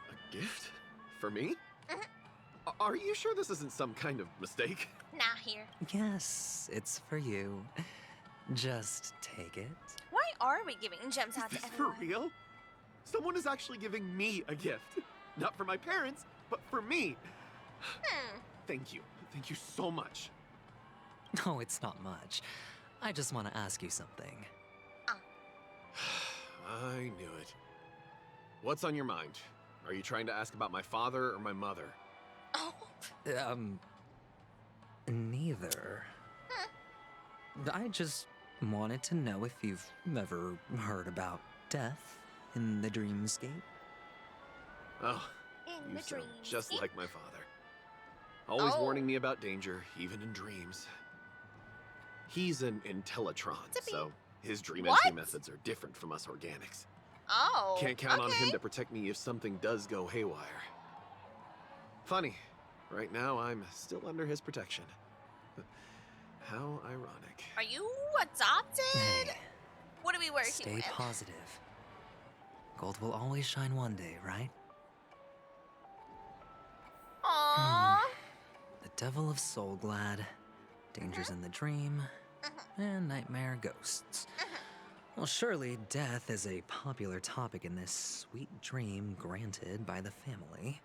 a gift for me? Are you sure this isn't some kind of mistake? Nah, here. Yes, it's for you. Just take it. Why are we giving gems out to everyone? For real? Someone is actually giving me a gift. Not for my parents, but for me. Thank you. Thank you so much. No, it's not much. I just want to ask you something. I knew it. What's on your mind? Are you trying to ask about my father or my mother? Oh. Neither. I just wanted to know if you've ever heard about death in the dreamscape. Oh, In you the sound dreams. just like my father. Always warning me about danger, even in dreams. He's an Intellitron, so his dream entry methods are different from us organics. Oh. Can't count on him to protect me if something does go haywire. Funny, right now I'm still under his protection. How ironic. Are you adopted? Hey, What are we working stay with? positive. Gold will always shine one day, right? Aww. The Devil of Soulglad, Dangers in the Dream, and Nightmare Ghosts. Well, surely death is a popular topic in this sweet dream granted by the family.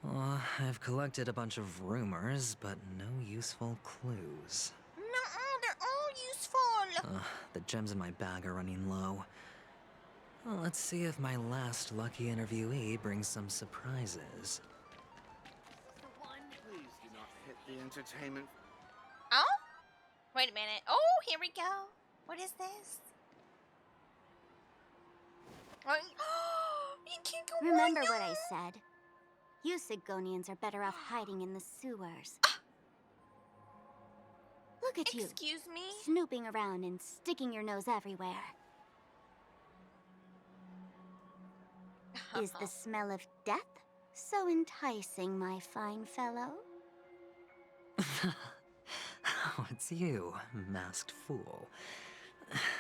Well, I've collected a bunch of rumors, but no useful clues. Nuh-uh, they're all useful. The gems in my bag are running low. Well, let's see if my last lucky interviewee brings some surprises. Please do not hit the entertainment. Oh? Wait a minute. Oh, here we go. What is this? Oh, you can't go Remember on. what I said. You Sigonians are better off hiding in the sewers. Look at you. Excuse me? Snooping around and sticking your nose everywhere. Is the smell of death so enticing, my fine fellow? Oh, it's you, masked fool.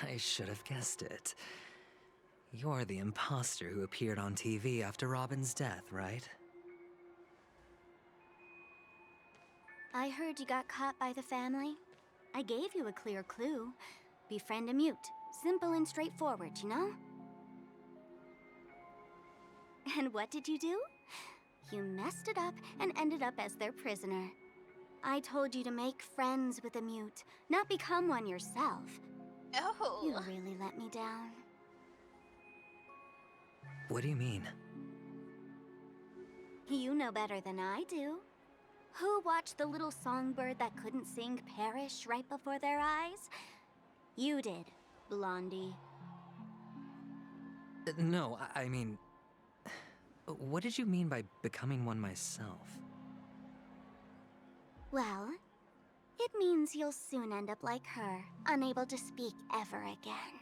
I should have guessed it. You're the imposter who appeared on TV after Robin's death, right? I heard you got caught by the family. I gave you a clear clue. Befriend a mute. Simple and straightforward, you know? And what did you do? You messed it up and ended up as their prisoner. I told you to make friends with a mute, not become one yourself. Oh. You really let me down. What do you mean? You know better than I do. Who watched the little songbird that couldn't sing perish right before their eyes? You did, Blondie. No, I mean... What did you mean by becoming one myself? Well, it means you'll soon end up like her, unable to speak ever again.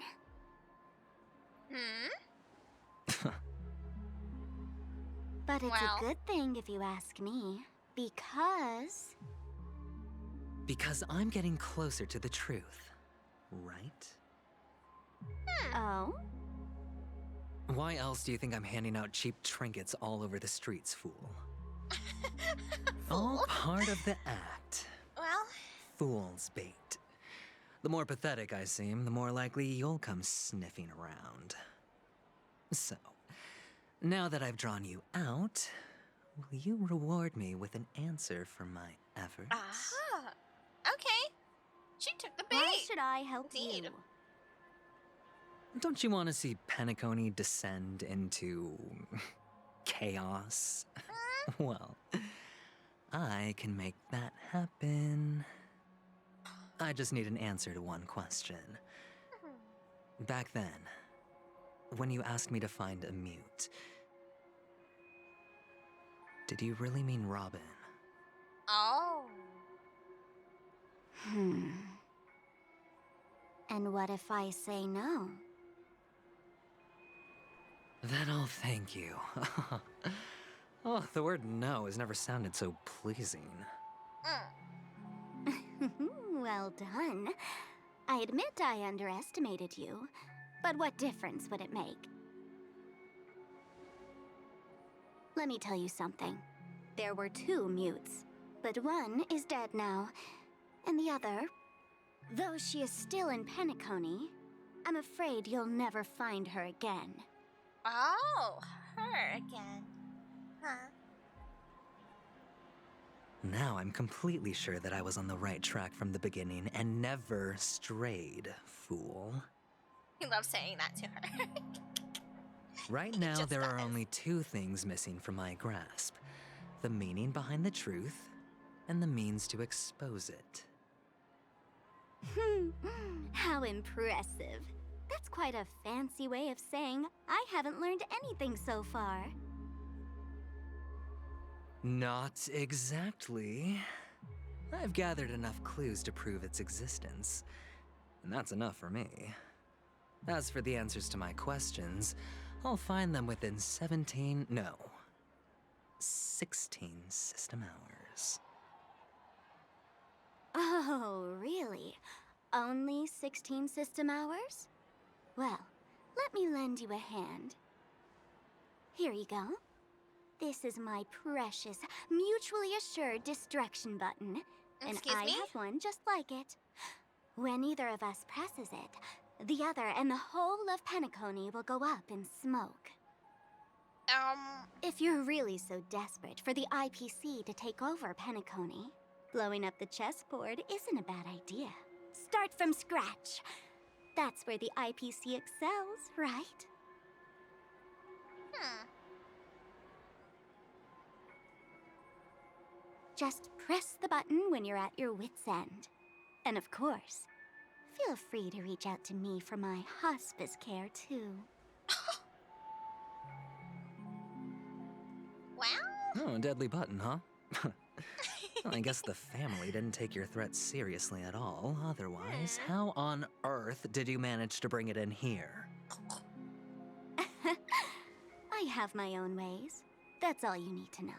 But it's a good thing if you ask me, because... Because I'm getting closer to the truth, right? Oh? Why else do you think I'm handing out cheap trinkets all over the streets, fool? All part of the act. Well, Fool's bait. The more pathetic I seem, the more likely you'll come sniffing around. So, now that I've drawn you out, will you reward me with an answer for my efforts? aha. Okay. She took the bait. Why should I help Indeed. you? Don't you want to see Penacony descend into chaos? Well, I can make that happen. I just need an answer to one question. Back then, when you asked me to find a mute, did you really mean Robin? Oh. And what if I say no? Then I'll thank you. Oh, the word no has never sounded so pleasing. Well done. I admit I underestimated you, but what difference would it make? Let me tell you something. There were 2 mutes, but one is dead now, and the other, though she is still in Penacony, I'm afraid you'll never find her again. Oh, her again. Huh. Now I'm completely sure that I was on the right track from the beginning and never strayed, fool. He loves saying that to her. Right now, there are only 2 things missing from my grasp. The meaning behind the truth, and the means to expose it. How impressive. That's quite a fancy way of saying I haven't learned anything so far. Not exactly. I've gathered enough clues to prove its existence, and that's enough for me. As for the answers to my questions, I'll find them within 16 system hours. Oh, really? Only 16 system hours? Well, let me lend you a hand. Here you go. This is my precious, mutually assured destruction button, and Excuse I me? have one just like it. When either of us presses it, the other and the whole of Penacony will go up in smoke. If you're really so desperate for the IPC to take over Penacony, blowing up the chessboard isn't a bad idea. Start from scratch. That's where the IPC excels, right? Just press the button when you're at your wit's end. And of course, feel free to reach out to me for my hospice care, too. Wow. Oh, a deadly button, huh? Well, I guess the family didn't take your threat seriously at all. Otherwise, how on earth did you manage to bring it in here? I have my own ways. That's all you need to know.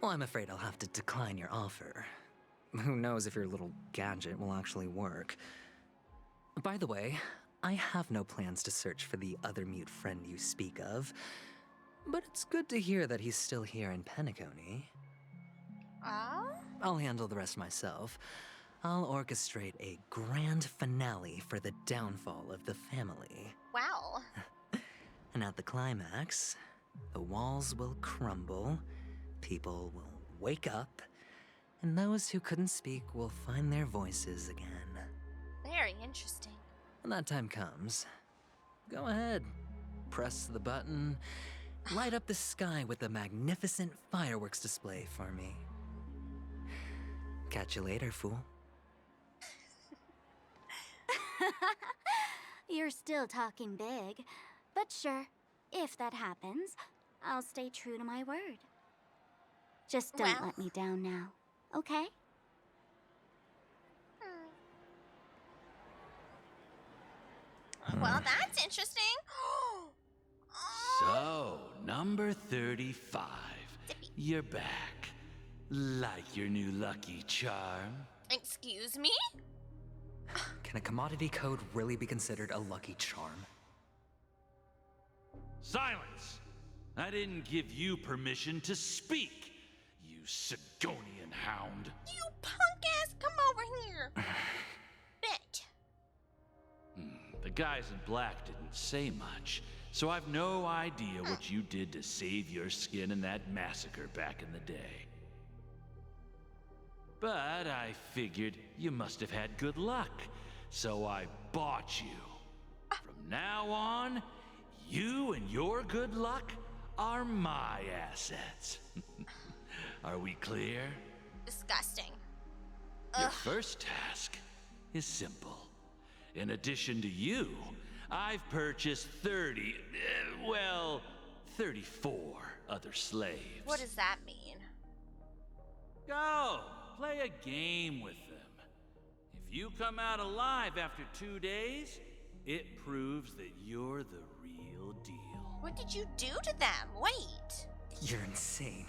Well, I'm afraid I'll have to decline your offer. Who knows if your little gadget will actually work. By the way, I have no plans to search for the other mute friend you speak of, but it's good to hear that he's still here in Penacony. Oh? I'll handle the rest myself. I'll orchestrate a grand finale for the downfall of the family. Wow. And at the climax, the walls will crumble, people will wake up, and those who couldn't speak will find their voices again. Very interesting. When that time comes, go ahead, press the button, light up the sky with a magnificent fireworks display for me. Catch you later, fool. You're still talking big, but sure, if that happens, I'll stay true to my word. Just don't let me down now, okay? Well, that's interesting. So, number 35. You're back. Like your new lucky charm? Excuse me? Can a commodity code really be considered a lucky charm? Silence! I didn't give you permission to speak, you Sigonian hound. You punk ass, come over here. Bitch. The guys in black didn't say much, so I've no idea what you did to save your skin in that massacre back in the day. But I figured you must have had good luck, so I bought you. From now on, you and your good luck are my assets. Are we clear? Disgusting. Your first task is simple. In addition to you, I've purchased 34 other slaves. What does that mean? Go, play a game with them. If you come out alive after 2 days, it proves that you're the real deal. What did you do to them? Wait. You're insane.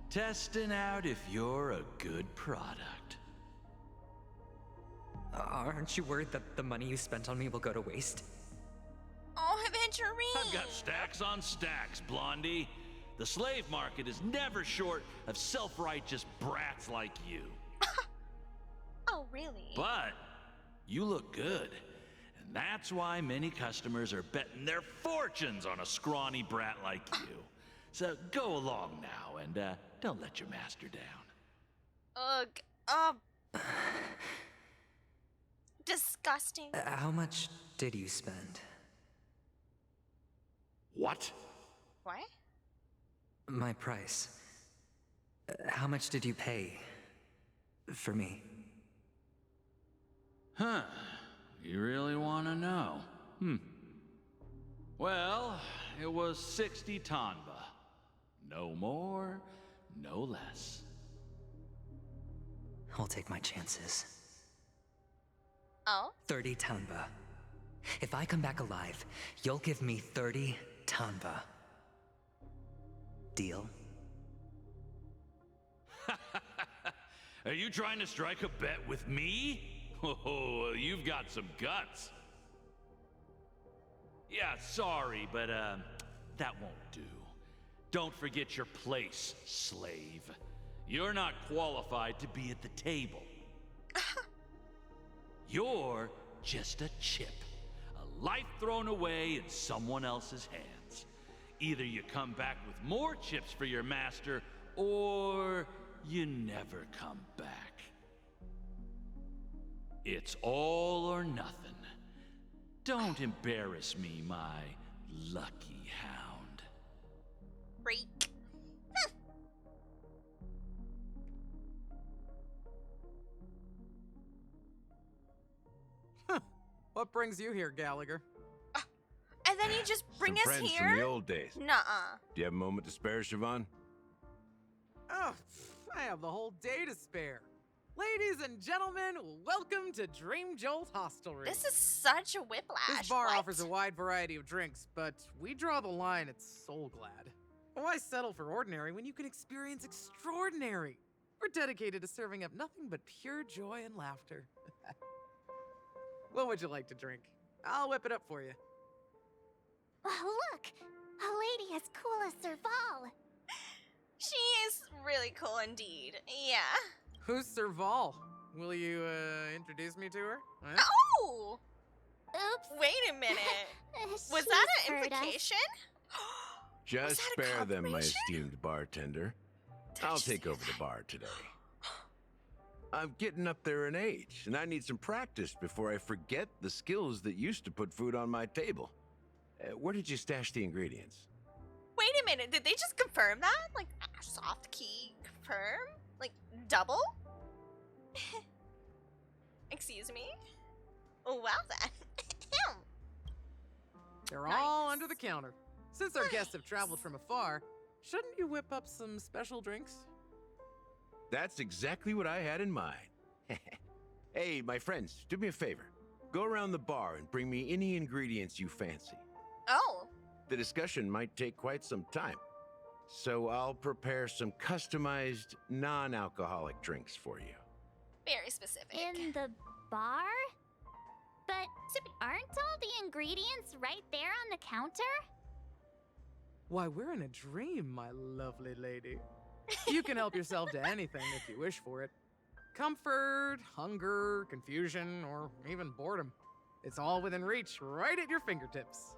Testing out if you're a good product. Aren't you worried that the money you spent on me will go to waste? Oh, Aventurine! I've got stacks on stacks, Blondie. The slave market is never short of self-righteous brats like you. Oh, really? But you look good. And that's why many customers are betting their fortunes on a scrawny brat like you. So go along now and don't let your master down. Ugh. Disgusting. How much did you spend? What? What? My price. How much did you pay for me? Huh. You really want to know? Well, it was 60 tanba. No more, no less. I'll take my chances. Oh? 30 tanba. If I come back alive, you'll give me 30 tanba. Deal? Are you trying to strike a bet with me? Oh, you've got some guts. Yeah, sorry, but that won't do. Don't forget your place, slave. You're not qualified to be at the table. You're just a chip. A life thrown away in someone else's hands. Either you come back with more chips for your master, or you never come back. It's all or nothing. Don't embarrass me, my lucky hound. Freak. What brings you here, Gallagher? And then you just bring Some us friends here? from the old days. Nuh-uh. Do you have a moment to spare, Siobhan? Oh, I have the whole day to spare. Ladies and gentlemen, welcome to Dream Jolt Hostelry. This is such a whiplash. This bar What? offers a wide variety of drinks, but we draw the line at Soul Glad. Why settle for ordinary when you can experience extraordinary? We're dedicated to serving up nothing but pure joy and laughter. What would you like to drink? I'll whip it up for you. Oh, look! A lady as cool as Serval. She is really cool indeed. Yeah. Who's Serval? Will you, introduce me to her? Huh? Oh! Oops. Wait a minute. Was She's that an heard us. implication? Just that a spare them, my confirmation? esteemed bartender. I'll take over the bar today. I'm getting up there in age, and I need some practice before I forget the skills that used to put food on my table. Where did you stash the ingredients? Wait a minute. Did they just confirm that? Like, soft key confirm? Like, double? Excuse me? Oh, well then. They're Nice. all under the counter. Since our guests have traveled from afar, shouldn't you whip up some special drinks? That's exactly what I had in mind. Hey, my friends, do me a favor. Go around the bar and bring me any ingredients you fancy. Oh. The discussion might take quite some time, so I'll prepare some customized, non-alcoholic drinks for you. Very specific. In the bar? But aren't all the ingredients right there on the counter? Why, we're in a dream, my lovely lady. You can help yourself to anything if you wish for it. Comfort, hunger, confusion, or even boredom. It's all within reach, right at your fingertips.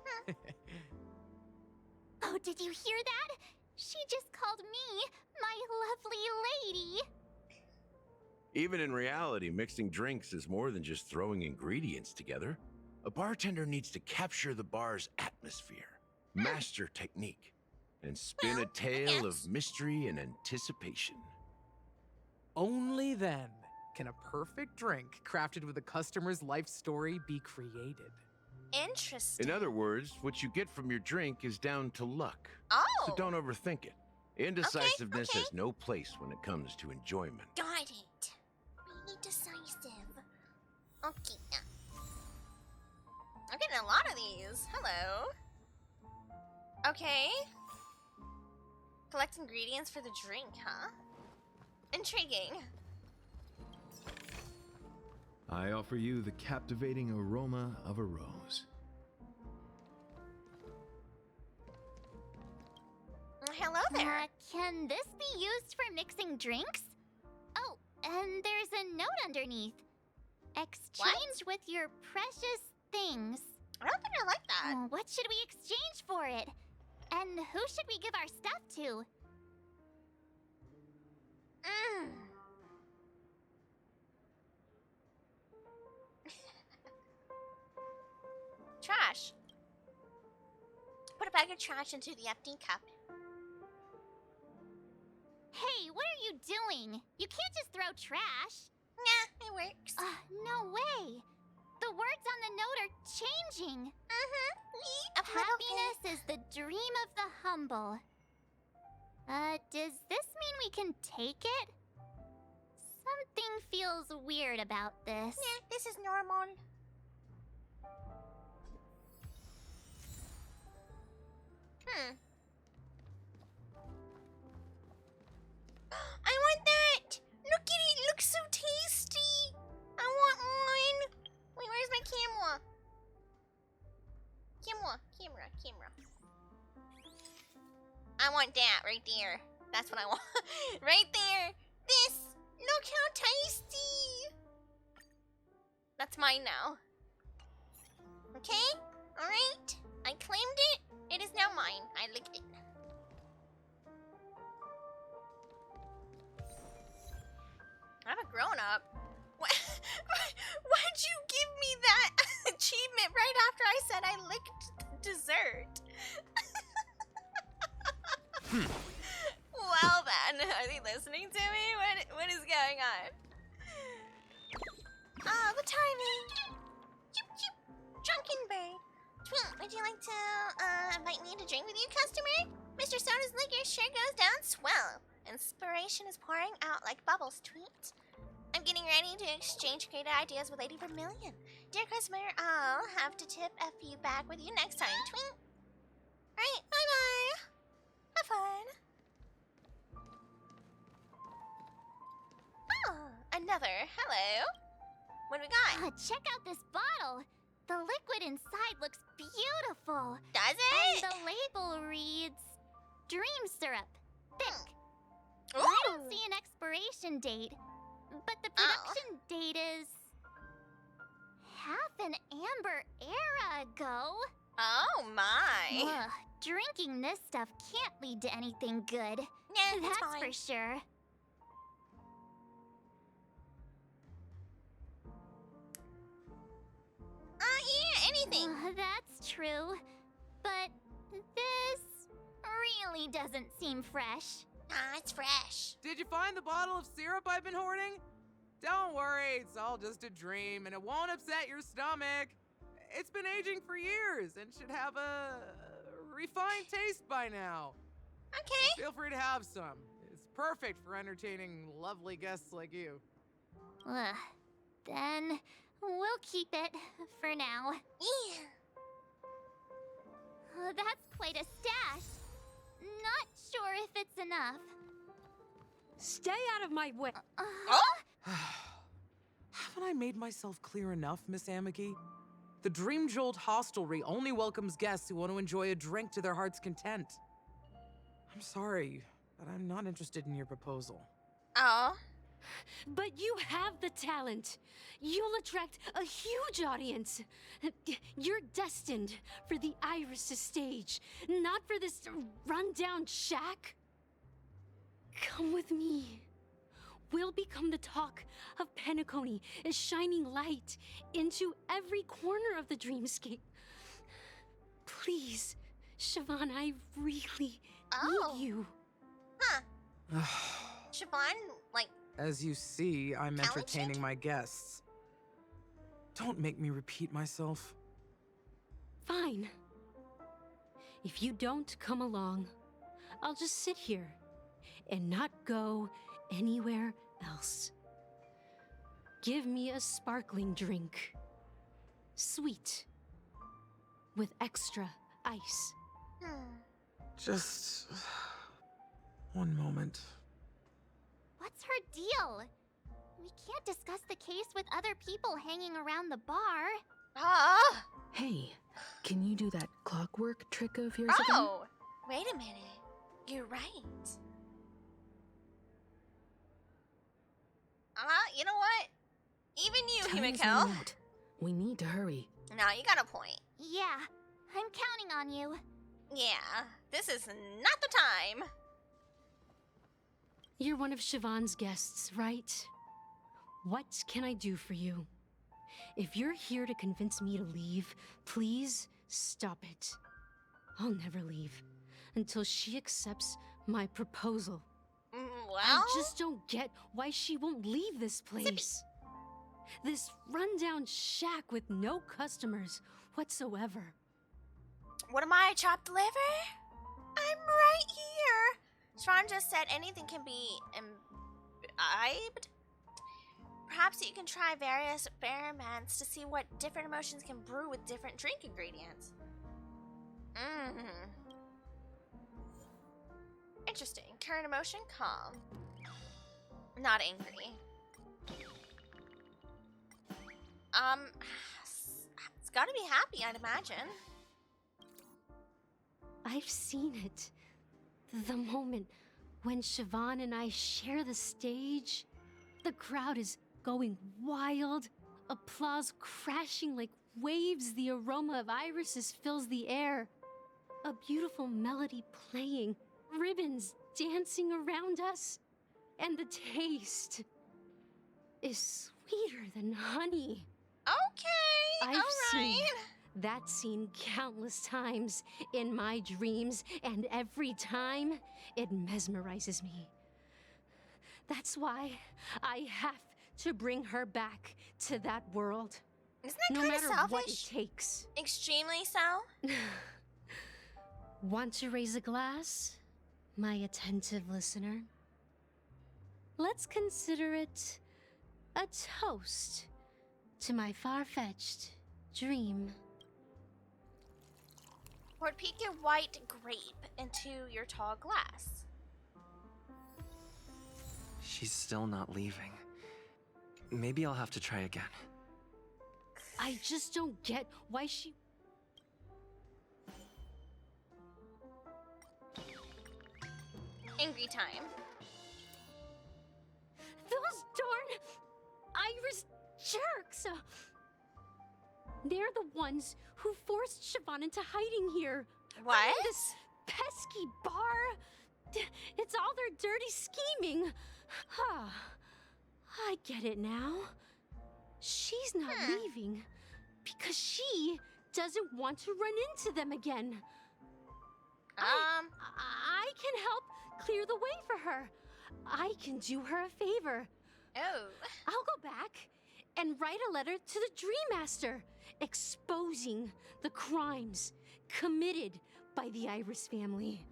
Oh, did you hear that? She just called me my lovely lady. Even in reality, mixing drinks is more than just throwing ingredients together. A bartender needs to capture the bar's atmosphere, master technique, and spin a tale of mystery and anticipation. Only then can a perfect drink crafted with a customer's life story be created. Interesting. In other words, what you get from your drink is down to luck. Oh. So don't overthink it. Indecisiveness has no place when it comes to enjoyment. Got it. Really decisive. Okay. I'm getting a lot of these. Hello. Okay. Collect ingredients for the drink, huh? Intriguing. I offer you the captivating aroma of a rose. Hello there. Can this be used for mixing drinks? Oh, and there's a note underneath. Exchange with your precious things. I don't think I like that. What should we exchange for it? And who should we give our stuff to? Trash. Put a bag of trash into the empty cup. Hey, what are you doing? You can't just throw trash. Nah, it works. No way. The words on the note are changing. Happiness is the dream of the humble. Does this mean we can take it? Something feels weird about this. Yeah, this is normal. I want that! Look at it, it looks so tasty! I want one! Wait, where's my camera? Camera. I want that right there. That's what I want. Right there! This! Look how tasty! That's mine now. Okay? Alright? I claimed it. It is now mine. I licked it. I'm a grown-up. Why'd you give me that achievement right after I said I licked dessert? Well then, are they listening to me? What is going on? Oh, the timing. Chip, chip. Drunken bird. Tweet, would you like to invite me to drink with you, customer? Mr. Soda's liquor sure goes down swell. Inspiration is pouring out like bubbles, Tweet. I'm getting ready to exchange creative ideas with Lady Vermilion. Dear customer, I'll have to tip a few back with you next time, Tweet. Alright, bye-bye. Have fun. Oh, another. Hello. What do we got? Check out this bottle. The liquid inside looks beautiful. Does it? And the label reads, Dream Syrup. Thick. Ooh. I don't see an expiration date, but the production date is half an amber era ago. Oh my. Ugh, drinking this stuff can't lead to anything good. Yeah, That's fine. for sure. Yeah, anything. That's true. But this really doesn't seem fresh. Ah, it's fresh. Did you find the bottle of syrup I've been hoarding? Don't worry, it's all just a dream and it won't upset your stomach. It's been aging for years and should have a refined taste by now. Okay. Feel free to have some. It's perfect for entertaining lovely guests like you. Then we'll keep it for now. Yeah. That's quite a stash. Not sure if it's enough. Stay out of my way. Haven't I made myself clear enough, Miss Amiki? The Dream Jolt hostelry only welcomes guests who want to enjoy a drink to their heart's content. I'm sorry, but I'm not interested in your proposal. Oh. But you have the talent. You'll attract a huge audience. You're destined for the Iris' stage, not for this rundown shack. Come with me. We'll become the talk of Penacony, a shining light into every corner of the dreamscape. Please, Siobhan, I really need you. Huh. Siobhan, like... As you see, I'm entertaining my guests. Don't make me repeat myself. Fine. If you don't come along, I'll just sit here and not go anywhere else. Give me a sparkling drink. Sweet. With extra ice. Just... one moment. What's her deal? We can't discuss the case with other people hanging around the bar. Hey, can you do that clockwork trick of yours again? Oh, wait a minute. You're right. You know what? Even you, Time's Himiko. running out. We need to hurry. No, you got a point. Yeah, I'm counting on you. Yeah, this is not the time. You're one of Siobhan's guests, right? What can I do for you? If you're here to convince me to leave, please stop it. I'll never leave until she accepts my proposal. Well? I just don't get why she won't leave this place. This rundown shack with no customers whatsoever. What am I, chopped liver? I'm right here. Siobhan just said anything can be imbibed. Perhaps you can try various experiments to see what different emotions can brew with different drink ingredients. Interesting. Current emotion, calm. Not angry. It's gotta be happy, I'd imagine. I've seen it. The moment when Siobhan and I share the stage, the crowd is going wild, applause crashing like waves, the aroma of irises fills the air, a beautiful melody playing, ribbons dancing around us, and the taste is sweeter than honey. Okay, I've seen alright. that scene countless times in my dreams, and every time it mesmerizes me. That's why I have to bring her back to that world. Isn't that no kind of matter selfish? what it takes. Extremely so. Want to raise a glass, my attentive listener? Let's consider it a toast to my far-fetched dream. Or peek your white grape into your tall glass. She's still not leaving. Maybe I'll have to try again. I just don't get why she... Angry time. Those darn Iris jerks! They're the ones who forced Siobhan into hiding here. What? Running this pesky bar. It's all their dirty scheming. I get it now. She's not leaving because she doesn't want to run into them again. I can help clear the way for her. I can do her a favor. Oh. I'll go back and write a letter to the Dream Master exposing the crimes committed by the Iris family.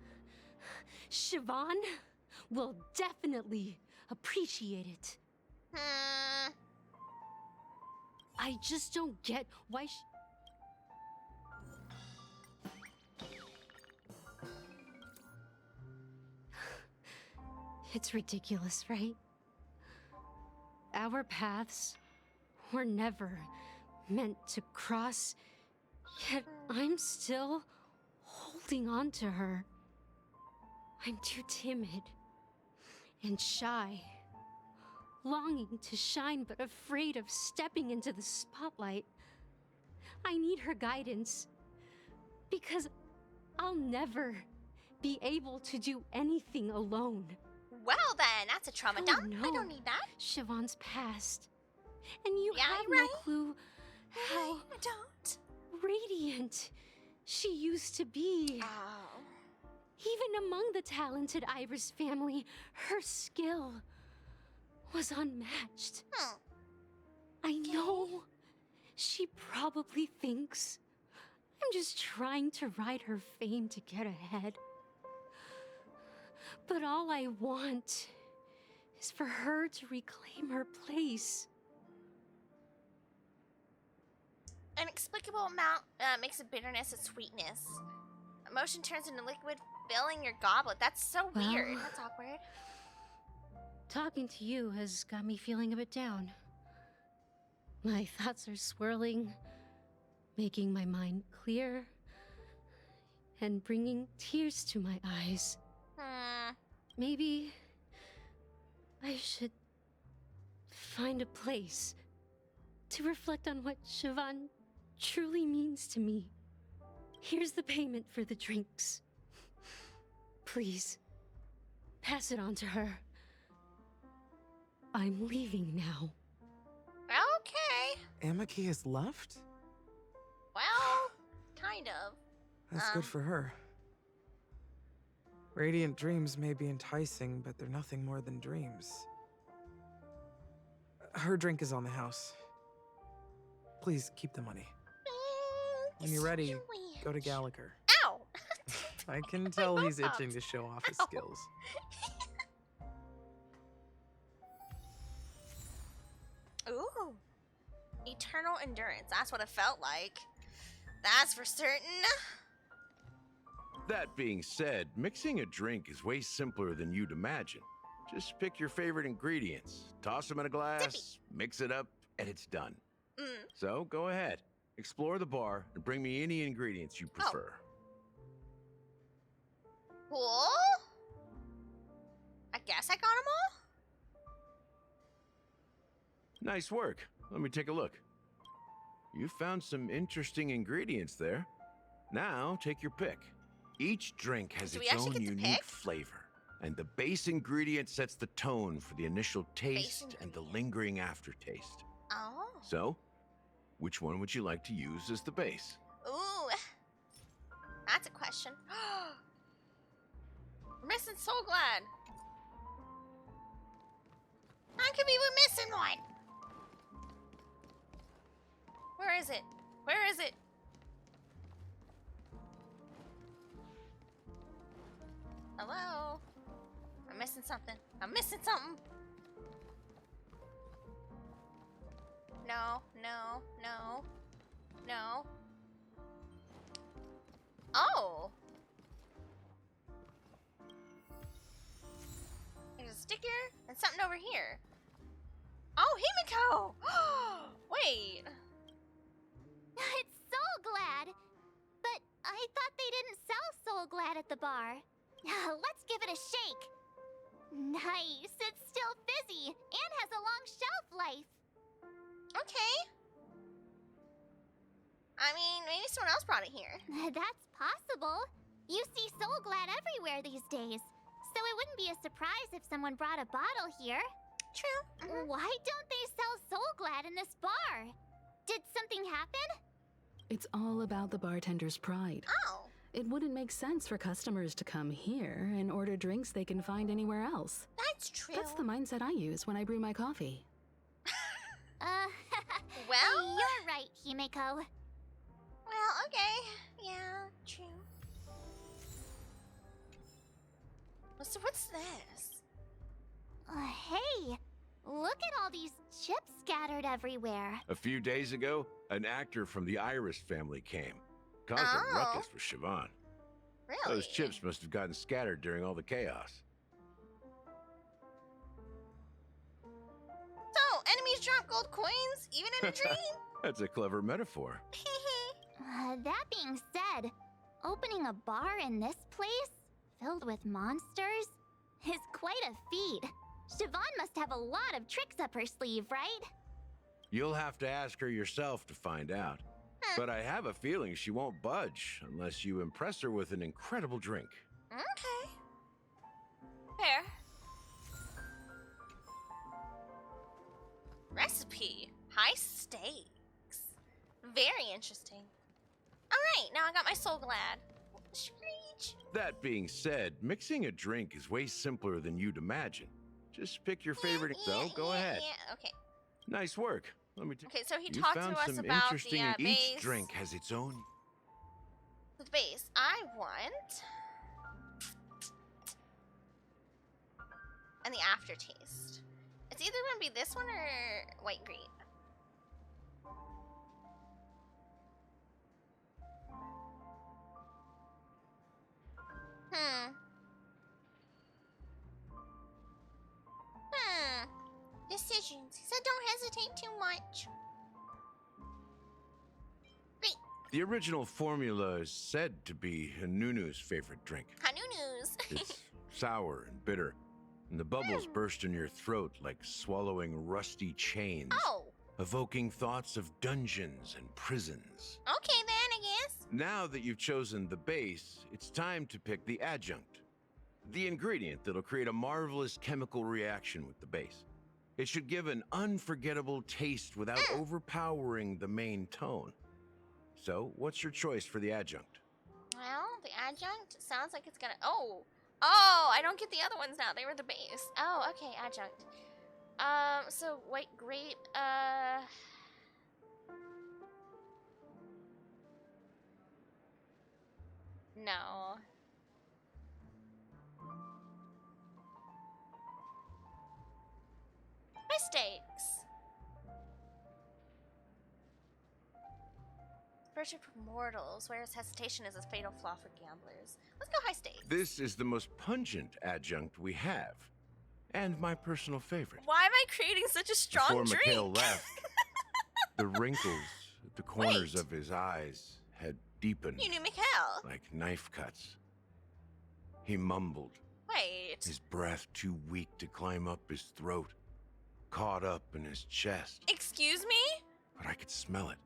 Siobhan will definitely appreciate it. I just don't get why It's ridiculous, right? Our paths were never meant to cross, yet I'm still holding on to her. I'm too timid and shy, longing to shine but afraid of stepping into the spotlight. I need her guidance, because I'll never be able to do anything alone. Well then, that's a trauma dump. I don't need that. Siobhan's past. And you Yeah, have you're no right. clue how I don't. radiant she used to be. Oh. Even among the talented Iris family, her skill was unmatched. I know she probably thinks I'm just trying to ride her fame to get ahead. But all I want is for her to reclaim her place. Inexplicable amount makes of bitterness a sweetness. Emotion turns into liquid, filling your goblet. That's so weird. That's awkward. Talking to you has got me feeling a bit down. My thoughts are swirling, making my mind clear, and bringing tears to my eyes. Maybe I should find a place to reflect on what Siobhan truly means to me. Here's the payment for the drinks. Please, pass it on to her. I'm leaving now. Okay. Amaki has left? Well, kind of. That's good for her. Radiant dreams may be enticing, but they're nothing more than dreams. Her drink is on the house. Please keep the money. When you're ready, go to Gallagher. Ow! I can tell he's itching to show off his skills. Ooh. Eternal endurance. That's what it felt like. That's for certain. That being said, mixing a drink is way simpler than you'd imagine. Just pick your favorite ingredients, toss them in a glass, mix it up, and it's done. So go ahead, explore the bar, and bring me any ingredients you prefer. Cool. I guess I got them all? Nice work. Let me take a look. You found some interesting ingredients there. Now take your pick. Each drink has Do we its actually own get to unique pick? flavor, and the base ingredient sets the tone for the initial taste and the lingering aftertaste. Oh. So, which one would you like to use as the base? Ooh. That's a question. We're missing Soul Glad. How could we be missing one? Where is it? Where is it? Hello? I'm missing something. I'm missing something. No, no, no, no. Oh! There's a sticker and something over here. Oh, Himiko! Wait. It's Soul Glad! But I thought they didn't sell Soul Glad at the bar. Let's give it a shake. Nice, it's still fizzy and has a long shelf life. Okay. I mean, maybe someone else brought it here. That's possible. You see Soul Glad everywhere these days. So it wouldn't be a surprise if someone brought a bottle here. True. Why don't they sell Soul Glad in this bar? Did something happen? It's all about the bartender's pride. Oh. It wouldn't make sense for customers to come here and order drinks they can find anywhere else. That's true. That's the mindset I use when I brew my coffee. Well? You're right, Himiko. Well, okay. Yeah, true. So what's this? Hey, look at all these chips scattered everywhere. A few days ago, an actor from the Iris family came. Caused a ruckus for Siobhan. Really? Those chips must have gotten scattered during all the chaos. So, enemies drop gold coins, even in a dream? That's a clever metaphor. That being said, opening a bar in this place, filled with monsters, is quite a feat. Siobhan must have a lot of tricks up her sleeve, right? You'll have to ask her yourself to find out. But I have a feeling she won't budge unless you impress her with an incredible drink. Okay. Fair. Recipe. High stakes. Very interesting. Alright, now I got my soul glad. Screech. That being said, mixing a drink is way simpler than you'd imagine. Just pick your favorite. So go ahead. Yeah, okay. Nice work. Let me Okay, so he you talked found to us some about interesting, the and base. each drink has its own. The base. I want... And the aftertaste. It's either going to be this one or white grape. Decisions. He said don't hesitate too much. Great. The original formula is said to be Hanunu's favorite drink. Hanunu's. It's sour and bitter, and the bubbles burst in your throat like swallowing rusty chains, evoking thoughts of dungeons and prisons. Okay then, I guess. Now that you've chosen the base, it's time to pick the adjunct. The ingredient that'll create a marvelous chemical reaction with the base. It should give an unforgettable taste without overpowering the main tone. So, what's your choice for the adjunct? Well, the adjunct sounds like it's gonna... Oh, I don't get the other ones now. They were the base. Oh, okay, adjunct. So white grape, no. High stakes. Virtue for mortals, whereas hesitation is a fatal flaw for gamblers. Let's go high stakes. This is the most pungent adjunct we have, and my personal favorite. Why am I creating such a strong Before drink? Mikhail left, the wrinkles at the corners of his eyes had deepened. You knew Mikhail. Like knife cuts. He mumbled, Wait. his breath too weak to climb up his throat, caught up in his chest. Excuse me? But I could smell it.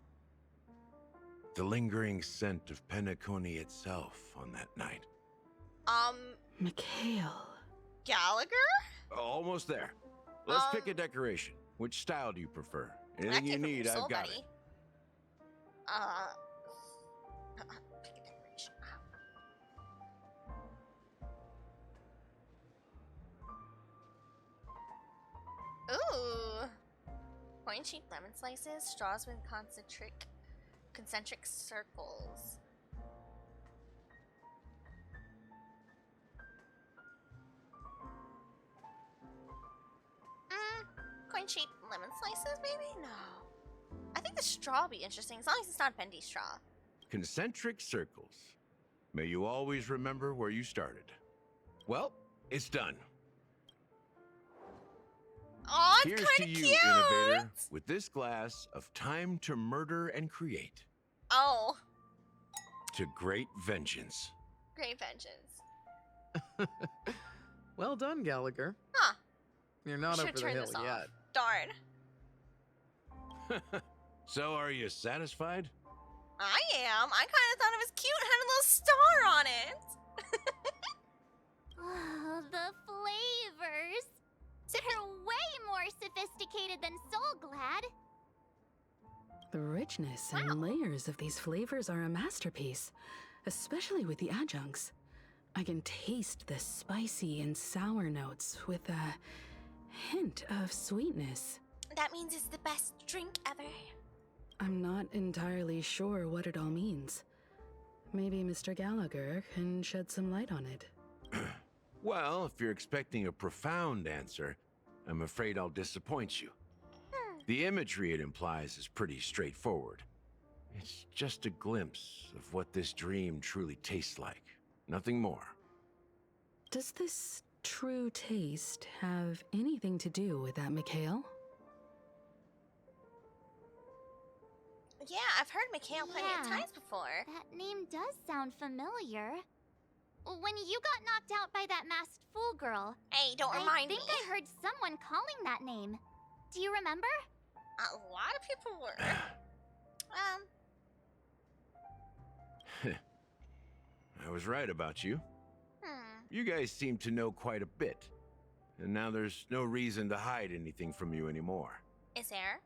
The lingering scent of Penacony itself on that night. Mikhail. Gallagher? Almost there. Let's pick a decoration. Which style do you prefer? Anything you need, I've got it. Pick a decoration. Ooh. Point-shaped lemon slices, straws with concentric circles. Coin-shaped lemon slices, maybe? No. I think the straw will be interesting, as long as it's not bendy straw. Concentric circles. May you always remember where you started. Well, it's done. Oh, Here's it's to kind of you, cute! innovator, with this glass of time to murder and create. Oh, To great vengeance. great vengeance. Well done, Gallagher. Huh. You're not Should over the turn hill this off. yet. Darn. So, are you satisfied? I am. I kind of thought it was cute. It had a little star on it. Oh, the flavors. They're way more sophisticated than Soul Glad. The richness and layers of these flavors are a masterpiece, especially with the adjuncts. I can taste the spicy and sour notes with a hint of sweetness. That means it's the best drink ever. I'm not entirely sure what it all means. Maybe Mr. Gallagher can shed some light on it. Well, if you're expecting a profound answer, I'm afraid I'll disappoint you. The imagery it implies is pretty straightforward. It's just a glimpse of what this dream truly tastes like. Nothing more. Does this true taste have anything to do with that, Mikhail? Yeah, I've heard Mikhail plenty of times before. That name does sound familiar. When you got knocked out by that masked fool girl, hey, don't remind me. I think I heard someone calling that name. Do you remember? A lot of people were. I was right about you. You guys seem to know quite a bit. And now there's no reason to hide anything from you anymore. Is there?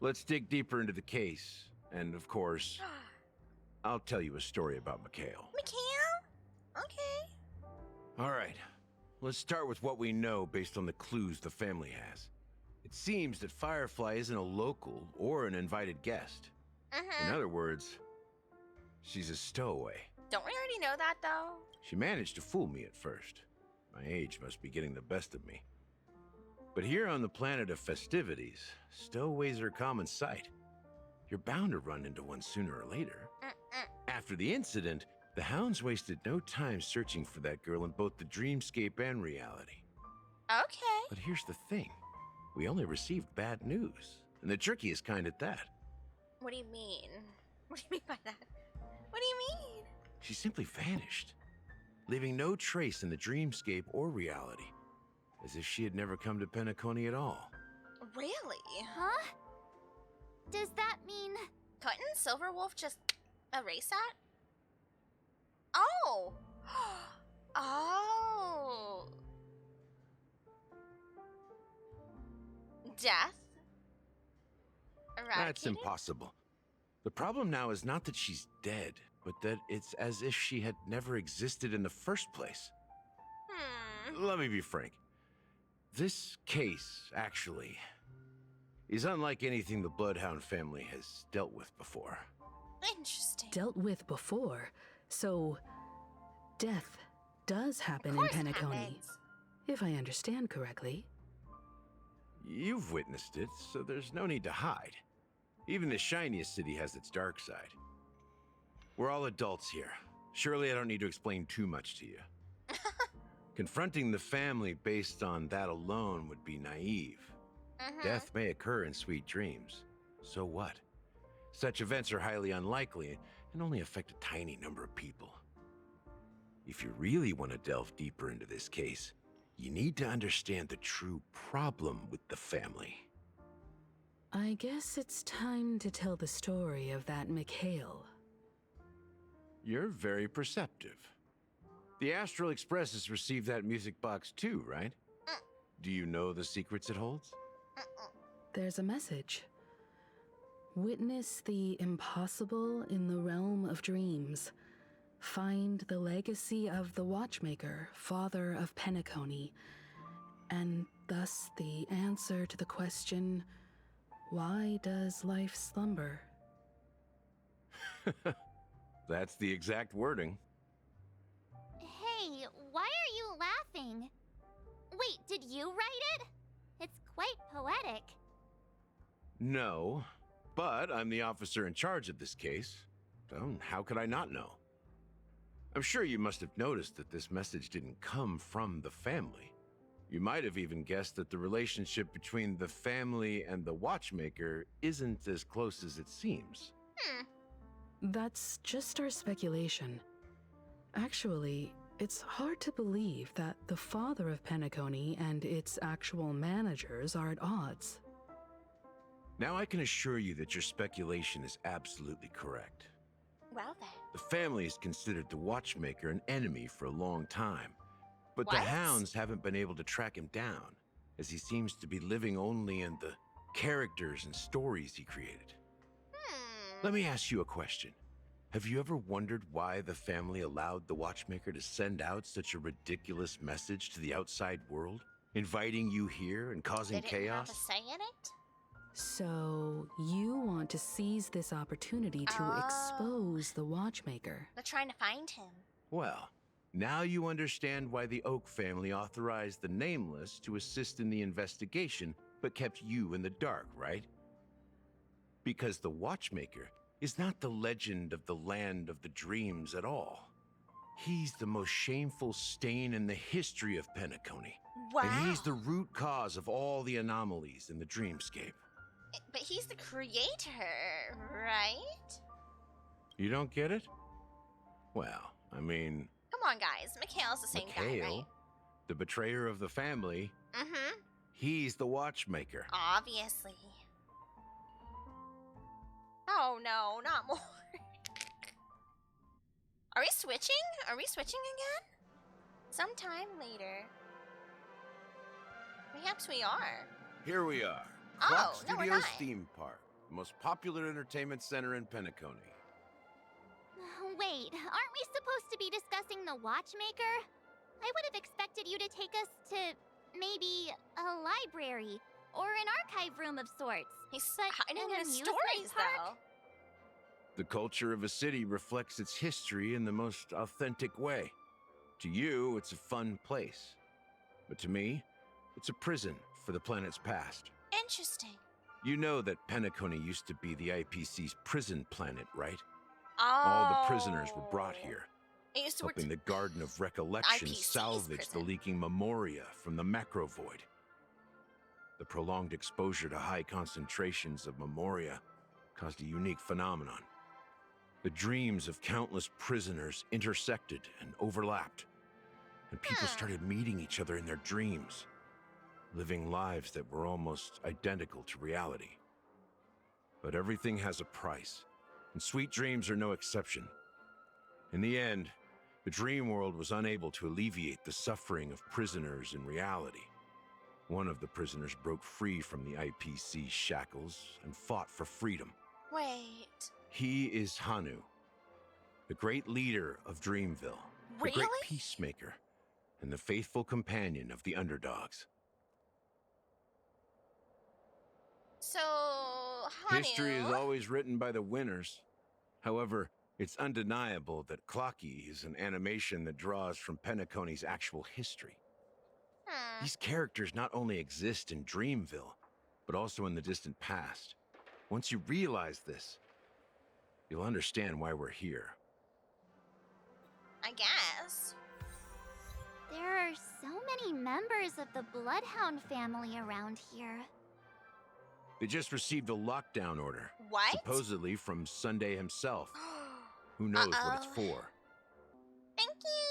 Let's dig deeper into the case. And of course, I'll tell you a story about Mikhail. Mikhail? Okay. All right. Let's start with what we know based on the clues the family has. It seems that Firefly isn't a local or an invited guest. In other words, she's a stowaway. Don't we already know that, though? She managed to fool me at first. My age must be getting the best of me. But here on the planet of festivities, stowaways are a common sight. You're bound to run into one sooner or later. After the incident, the hounds wasted no time searching for that girl in both the dreamscape and reality. Okay. But here's the thing. We only received bad news, and the trickiest kind at that. What do you mean? What do you mean by that? What do you mean? She simply vanished, leaving no trace in the dreamscape or reality, as if she had never come to Penacony at all. Really? Huh? Does that mean... Couldn't Silverwolf just erase that? Oh! Oh! Death? That's impossible. The problem now is not that she's dead, but that it's as if she had never existed in the first place. Let me be frank. This case, actually, is unlike anything the Bloodhound family has dealt with before. Interesting. Dealt with before? So, death does happen in Penacony, if I understand correctly. You've witnessed it, so there's no need to hide. Even the shiniest city has its dark side. We're all adults here. Surely I don't need to explain too much to you. Confronting the family based on that alone would be naive. Death may occur in sweet dreams. So what? Such events are highly unlikely and only affect a tiny number of people. If you really want to delve deeper into this case, you need to understand the true problem with the family. I guess it's time to tell the story of that Mikhail. You're very perceptive. The Astral Express has received that music box too, right? Do you know the secrets it holds? There's a message. Witness the impossible in the realm of dreams. Find the legacy of the Watchmaker, father of Penacony, and thus the answer to the question, why does life slumber? That's the exact wording. Hey, why are you laughing? Wait, did you write it? It's quite poetic. No, but I'm the officer in charge of this case, so how could I not know? I'm sure you must have noticed that this message didn't come from the family. You might have even guessed that the relationship between the family and the Watchmaker isn't as close as it seems. That's just our speculation. Actually, it's hard to believe that the father of Penacony and its actual managers are at odds. Now I can assure you that your speculation is absolutely correct. Well then. The family has considered the Watchmaker an enemy for a long time, but What? the hounds haven't been able to track him down, as he seems to be living only in the characters and stories he created. Let me ask you a question. Have you ever wondered why the family allowed the Watchmaker to send out such a ridiculous message to the outside world, inviting you here and causing They didn't have chaos? a say in it? So, you want to seize this opportunity to expose the Watchmaker. They're trying to find him. Well, now you understand why the Oak family authorized the Nameless to assist in the investigation, but kept you in the dark, right? Because the Watchmaker is not the legend of the land of the dreams at all. He's the most shameful stain in the history of Penacony. Wow. And he's the root cause of all the anomalies in the dreamscape. But he's the creator, right? You don't get it? Well, I mean... Come on, guys. Mikhail's the same guy, right? The betrayer of the family. Mm-hmm. He's the watchmaker. Obviously. Oh no, not more. Are we switching? Are we switching again? Sometime later. Perhaps we are. Here we are. Oh, Clock no, we're Studios not. Theme Park. The most popular entertainment center in Penacony. Wait, aren't we supposed to be discussing the watchmaker? I would have expected you to take us to maybe a library or an archive room of sorts. He's but hiding an in his amusement stories, park? though. The culture of a city reflects its history in the most authentic way. To you, it's a fun place. But to me, it's a prison for the planet's past. Interesting. You know that Penacony used to be the IPC's prison planet, right? Oh. All the prisoners were brought here, It used to work helping the Garden of Recollection IPC's salvage the prison. leaking memoria from the macro void. The prolonged exposure to high concentrations of memoria caused a unique phenomenon. The dreams of countless prisoners intersected and overlapped, and people started meeting each other in their dreams, living lives that were almost identical to reality. But everything has a price, and sweet dreams are no exception. In the end, the dream world was unable to alleviate the suffering of prisoners in reality. One of the prisoners broke free from the IPC's shackles and fought for freedom. Wait. He is Hanu, the great leader of Dreamville, the great Really? peacemaker, and the faithful companion of the underdogs. So, Hanu... History is always written by the winners. However, it's undeniable that Clocky is an animation that draws from Penacony's actual history. These characters not only exist in Dreamville, but also in the distant past. Once you realize this, you'll understand why we're here. I guess. There are so many members of the Bloodhound family around here. They just received a lockdown order. What? Supposedly from Sunday himself. Who knows what it's for? Thank you.